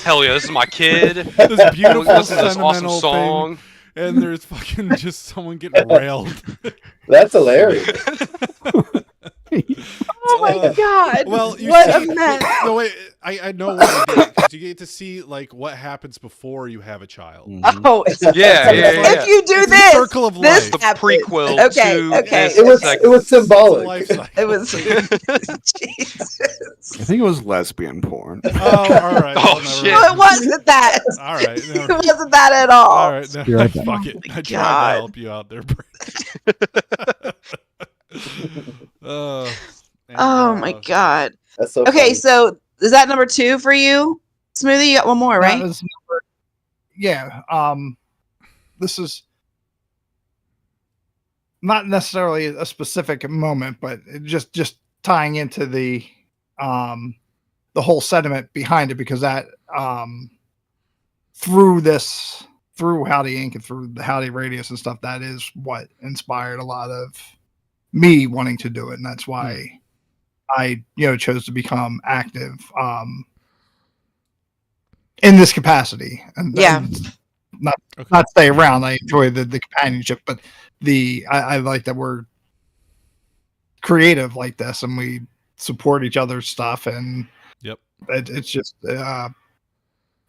hell yeah, this is my kid. This beautiful Listen to this awesome sentimental song. thing, and there's fucking just someone getting railed. That's hilarious. oh my god, Well, you what see, a mess. no wait, I know what you did, 'cause you get to see like what happens before you have a child. Oh, it's, Yeah, if you do It's this, the circle of this life. The happens. prequel Okay, to okay. this It was segment. It's a symbolic. life cycle. It was I Jesus. think it was lesbian porn. Oh, all right. Oh, well, never shit. No, mind. it wasn't that. All right. It wasn't that at all. All right. No, You're right there. fuck it. Oh my I tried to God. help you out there, Brent. Oh my god. That's so Okay, funny. so is that number 2 for you? Smoothie, you got one more, that right? was yeah. This is not necessarily a specific moment, but it just tying into the whole sentiment behind it, because that through Howdy Inc. and through the Howdy Radius and stuff, that is what inspired a lot of me wanting to do it, and that's why I chose to become active in this capacity, and Yeah. and not stay around. I enjoy the companionship, but I like that we're creative like this and we support each other's stuff, and Yep. it's just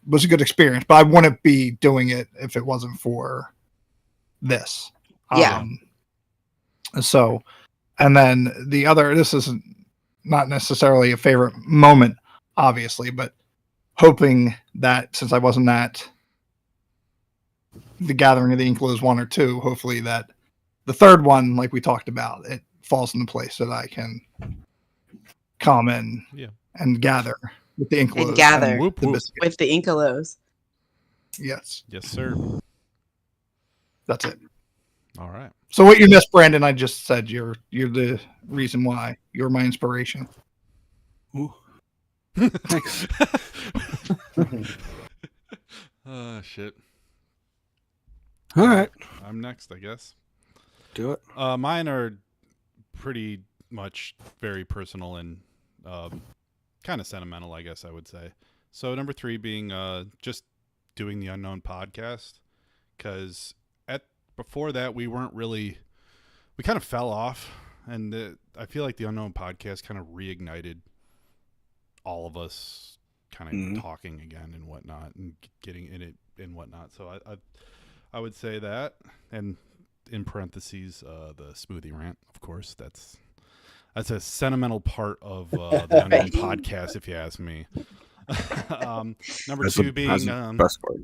was a good experience. But I wouldn't be doing it if it wasn't for this. Yeah. So, and then the other, this is not necessarily a favorite moment, obviously, but hoping that since I wasn't at the Gathering of the Inklos 1 or 2, hopefully that the third one, like we talked about, it falls into place so that I can come in and gather with the Inklos. And gather Whoop, whoop. with the Inkalos. Yes, Yes, sir. that's it. All right. So what you missed, Brandon, I just said you're the reason why. You're my inspiration. Ooh. Thanks. Shit. All right. I'm next, I guess. Do it. Mine are pretty much very personal and kind of sentimental, I guess I would say. So number 3 being just doing the Unknown podcast, because before that we kind of fell off, and I feel like the Unknown podcast kind of reignited all of us kind of talking again and whatnot and getting in it and whatnot. So I would say that, and in parentheses the smoothie rant, of course. That's a sentimental part of the Unknown podcast, if you ask me. Number 2 being best part.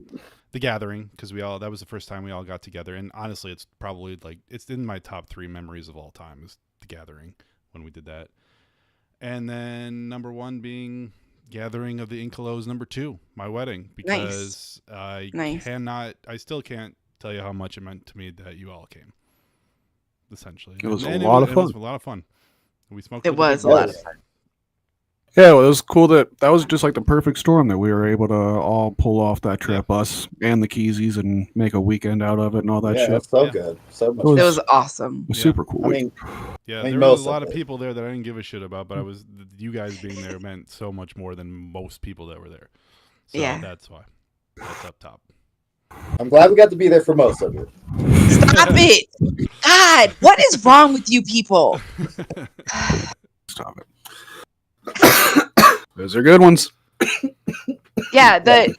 The Gathering, because that was the first time we all got together, and honestly, it's probably it's in my top 3 memories of all time is The Gathering when we did that. And then number 1 being Gathering of the Incalos, number 2, my wedding, because I still can't tell you how much it meant to me that you all came. Essentially, it was a lot of fun. It was a lot of fun. We smoked. It was a lot of fun. Yeah, well, it was cool that was just like the perfect storm that we were able to all pull off that trip, us and the Keezies, and make a weekend out of it and all that shit. That's so good. So much. It was awesome. It was super cool. I mean, there was a lot of people there that I didn't give a shit about, but you guys being there meant so much more than most people that were there. So that's why. That's up top. I'm glad we got to be there for most of it. Stop it! God, what is wrong with you people? Stop it. Those are good ones. Yeah, It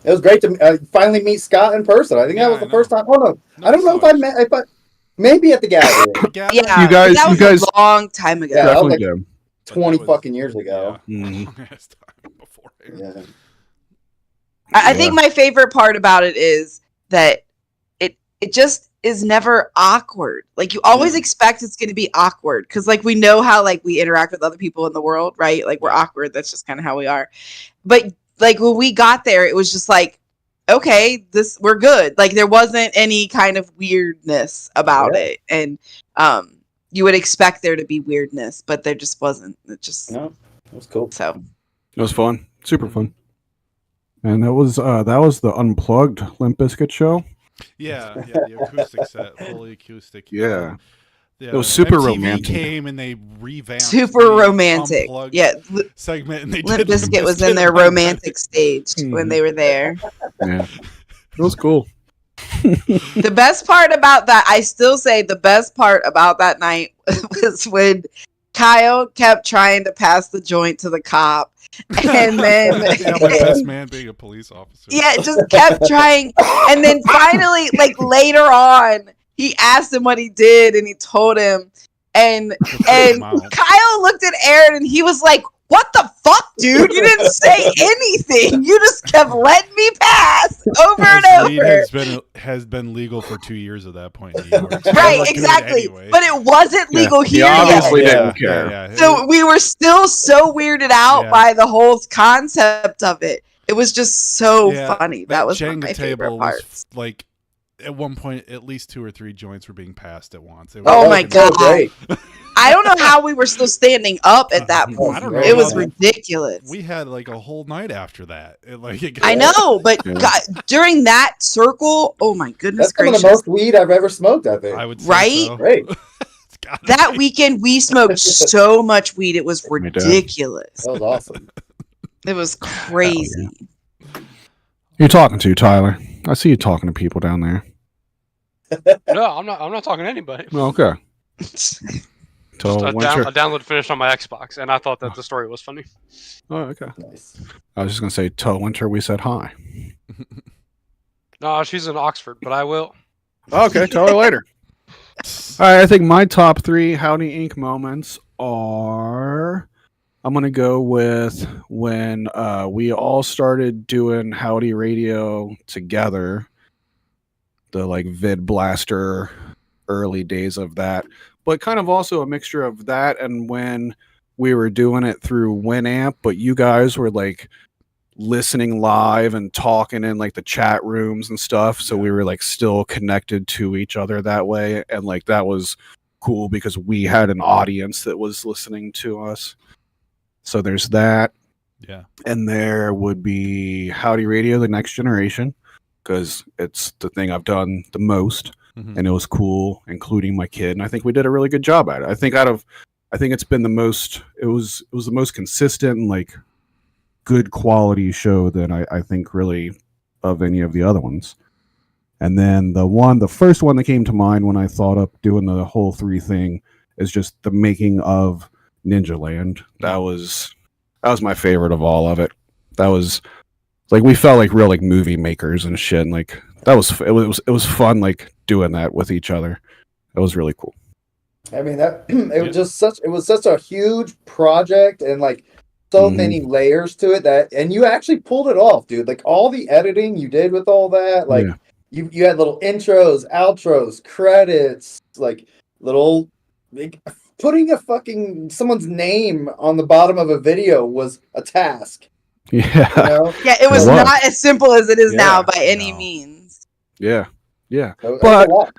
was great to finally meet Scott in person. I think that was the first time. Oh no, I don't know if I met. Maybe at the Gathering. yeah, you guys, that was a long time ago. Yeah, that was definitely like 20 fucking years ago. Yeah. Yeah. I think my favorite part about it is that it just is never awkward. Like you always expect it's going to be awkward because like we know how like we interact with other people in the world, right? Like we're awkward. That's just kind of how we are. But like when we got there, it was just like, okay, we're good. Like there wasn't any kind of weirdness about it, and you would expect there to be weirdness, but there just wasn't. It was cool. So it was fun, super fun, and that was the Unplugged Limp Bizkit show. Yeah, the acoustic set, fully acoustic. Yeah. It was super MTV romantic. Came and they revamped. Super romantic. Yeah, segment, and they Limp did Bizkit was in their romantic stage when they were there. Yeah, it was cool. The best part about that, I still say the best part about that night was when Kyle kept trying to pass the joint to the cop. And then my best man being a police officer. Yeah, just kept trying. And then finally, like later on, he asked him what he did and he told him. And Kyle looked at Aaron and he was like, "What the fuck, dude? You didn't say anything. You just kept letting me pass over and over." Has been legal for 2 years at that point in New York. So right, exactly. Anyway. But it wasn't legal here yet. He obviously yet. didn't care. Yeah. So we were still so weirded out by the whole concept of it. It was just so funny. That was one of my favorite parts. Like at one point, at least 2 or 3 joints were being passed at once. Oh my god! I don't know how we were still standing up at that point. I don't know. It was ridiculous. We had like a whole night after that. I know, but God, during that circle, oh my goodness gracious! Some of the most weed I've ever smoked. I think. I would say right? So. Great. That weekend we smoked so much weed, it was ridiculous. That was awesome. It was crazy. You're talking to Tyler. I see you talking to people down there. No, I'm not talking to anybody. Okay. I downloaded finished on my Xbox, and I thought that the story was funny. Oh, okay. Nice. I was just gonna say, to Winter, we said hi. No, she's in Oxford, but I will. Okay, tell her later. All right, I think my top 3 Howdy Inc. moments are. I'm gonna go with when we all started doing Howdy Radio together. The like Vid Blaster early days of that, but kind of also a mixture of that and when we were doing it through Winamp, but you guys were like listening live and talking in like the chat rooms and stuff. So we were like still connected to each other that way. And like that was cool because we had an audience that was listening to us. So there's that. Yeah. And there would be Howdy Radio, the next generation, because it's the thing I've done the most. Mhm. And it was cool, including my kid. And I think we did a really good job at it. I think it's been the most, it was the most consistent and like good quality show that I think really of any of the other ones. And then the first one that came to mind when I thought up doing the whole 3 thing is just the making of Ninja Land. That was my favorite of all of it. That was like, we felt like real like movie makers and shit. And like it was fun like doing that with each other. It was really cool. I mean, that it was such a huge project and like so many layers to it and you actually pulled it off, dude. Like all the editing you did with all that, like you had little intros, outros, credits, like little like, putting a fucking someone's name on the bottom of a video was a task. Yeah. You know? Yeah, it was not as simple as it is now by any means. Yeah. That's But a lot.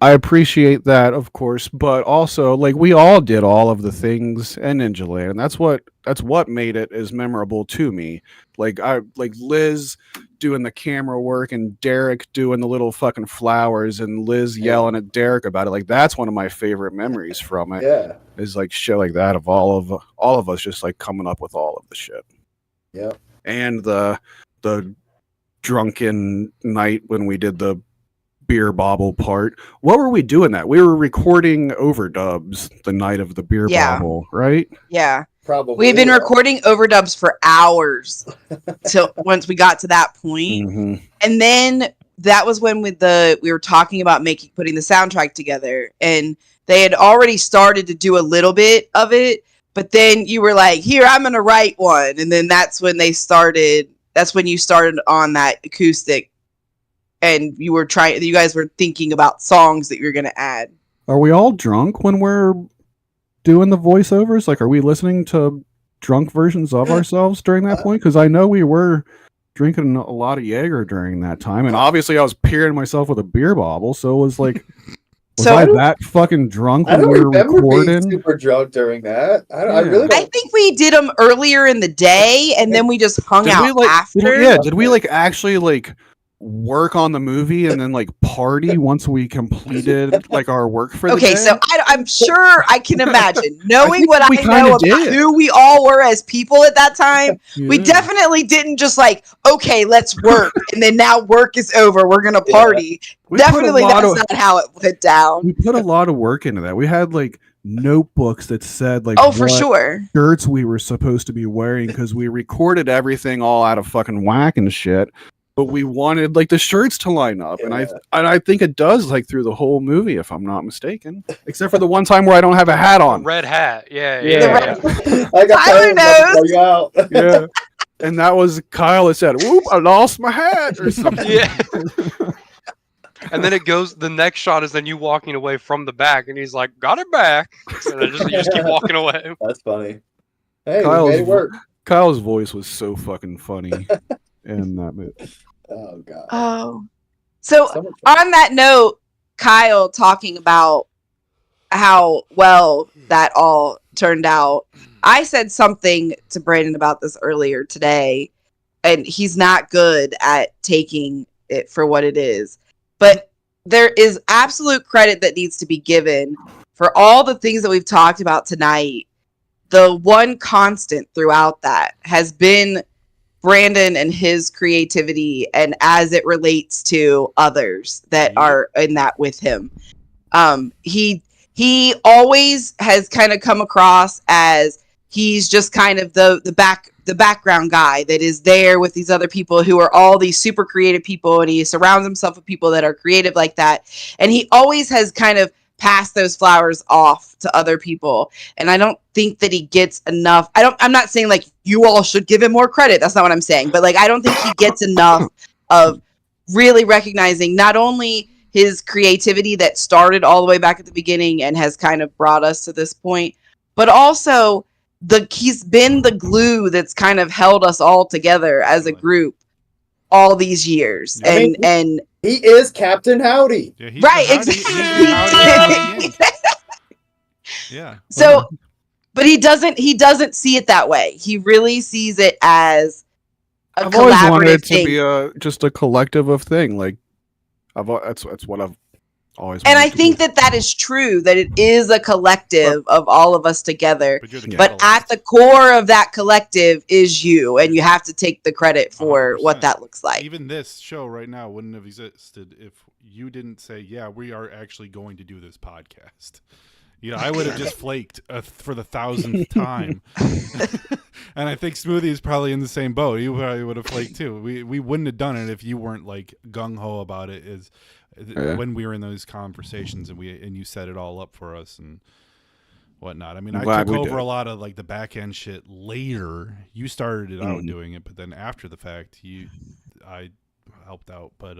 I appreciate that, of course, but also like we all did all of the things in Ninja Land. That's what made it as memorable to me. Like Liz doing the camera work and Derek doing the little fucking flowers and Liz yelling at Derek about it. Like that's one of my favorite memories from it. Yeah. Is like shit like that of all of us just like coming up with all of the shit. Yeah. And the drunken night when we did the beer bobble part. What were we doing that? We were recording overdubs the night of the beer bobble, right? Yeah. Probably. We had been recording overdubs for hours till once we got to that point. Mm-hmm. And then that was when we were talking about putting the soundtrack together, and they had already started to do a little bit of it, but then you were like, here, I'm going to write one. And then that's when you started on that acoustic. And you guys were thinking about songs that you were going to add. Are we all drunk when we're doing the voiceovers? Like, are we listening to drunk versions of ourselves during that point? Because I know we were drinking a lot of Jaeger during that time. And obviously I was peering myself with a beer bobble. So it was like, was I that fucking drunk when we were recording? Being super drunk during that. I really don't. I think we did them earlier in the day, and then we just hung out after. Did we like actually like work on the movie and then like party once we completed like our work for the day? Okay, so I'm sure I can imagine, knowing what I know about who we all were as people at that time, we definitely didn't just like, okay, let's work, and then now work is over, we're gonna party. Definitely that's not how it went down. We put a lot of work into that. We had like notebooks that said like for sure shirts we were supposed to be wearing because we recorded everything all out of fucking whack and shit. But we wanted like the shirts to line up, and I think it does like through the whole movie, if I'm not mistaken, except for the one time where I don't have a hat on. Red hat, yeah. I got Tyler knows. You out. Yeah, and that was Kyle that said, "Whoop, I lost my hat" or something. Yeah. And then the next shot is then you walking away from the back, and he's like, "Got it back," and you just keep walking away. That's funny. Hey, we made it work. Kyle's voice was so fucking funny in that movie. Oh god. Oh, so on that note, Kyle talking about how well that all turned out. I said something to Brandon about this earlier today, and he's not good at taking it for what it is. But there is absolute credit that needs to be given for all the things that we've talked about tonight. The one constant throughout that has been Brandon and his creativity, and as it relates to others that are in that with him. He always has kind of come across as he's just kind of the background guy that is there with these other people who are all these super creative people, and he surrounds himself with people that are creative like that. And he always has kind of passed those flowers off to other people. And I don't think that he gets enough. I'm not saying like you all should give him more credit. That's not what I'm saying. But like, I don't think he gets enough of really recognizing not only his creativity that started all the way back at the beginning and has kind of brought us to this point, but also he's been the glue that's kind of held us all together as a group all these years. Yeah. And he is Captain Howdy. Yeah, he's right, the Howdy, exactly. He's the Howdy Inc. Yeah. So, but he doesn't see it that way. He really sees it as a I've always wanted it collaborative to thing. be just a collective of thing. Like that's what I've always. And wanted I to think do. that is true, that it is a collective of all of us together. But you're the But catalyst. at the core of that collective is you, and you have to take the credit for 100%. what that looks like. Even this show right now wouldn't have existed if you didn't say, "Yeah, we are actually going to do this podcast." You know, I would have just flaked for the 1,000th time. And I think Smoothie is probably in the same boat. You probably would have flaked too. We wouldn't have done it if you weren't like gung ho about it. When we were in those conversations and you set it all up for us and whatnot. I mean, I took over a lot of like the back end shit later. You started it out doing it, but then after the fact, I helped out. But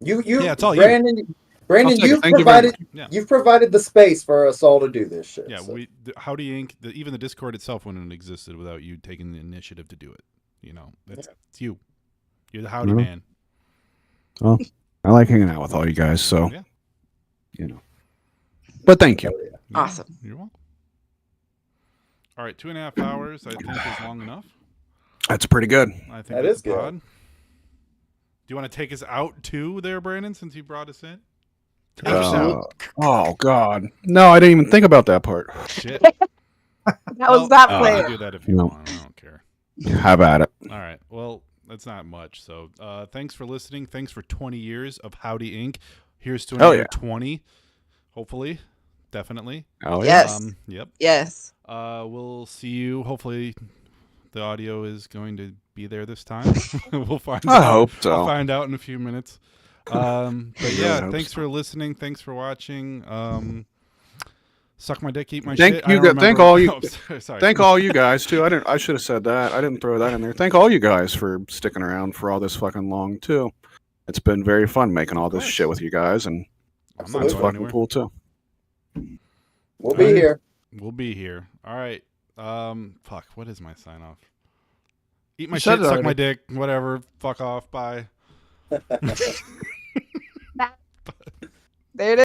Yeah, it's all Brandon, you. Brandon, you've provided the space for us all to do this shit. Yeah, so. Howdy Inc. Even the Discord itself wouldn't have existed without you taking the initiative to do it. You know, it's you. You're the Howdy man. Well, I like hanging out with all you guys, so yeah. You know. But thank you. Yeah, awesome. You're welcome. All right, 2.5 hours. I think is long enough. That's pretty good. I think that is good. Pod. Do you want to take us out too, there, Brandon? Since you brought us in. Oh God, no! I didn't even think about that part. Shit. That was not You planned. can do that if you want. I don't care. Have at it. All right. Well, that's not much. So, thanks for listening. Thanks for 20 years of Howdy Inc. Here's to another 20. Hopefully, definitely. Oh yes. Yep. Yes. We'll see you. Hopefully, the audio is going to be there this time. We'll find. I hope so. I'll find out in a few minutes. But yeah, thanks so. for listening. Thanks for watching. Suck my dick, eat my thank shit. You, thank all you. Sorry. Thank all you guys too. I should have said that. I didn't throw that in there. Thank all you guys for sticking around for all this fucking long too. It's been very fun making all this shit with you guys, and it's fucking cool too. We'll be here. We'll be here. All right. Fuck. What is my sign off? Eat my You shit. said it Suck my already. dick. Whatever. Fuck off. Bye. There it is.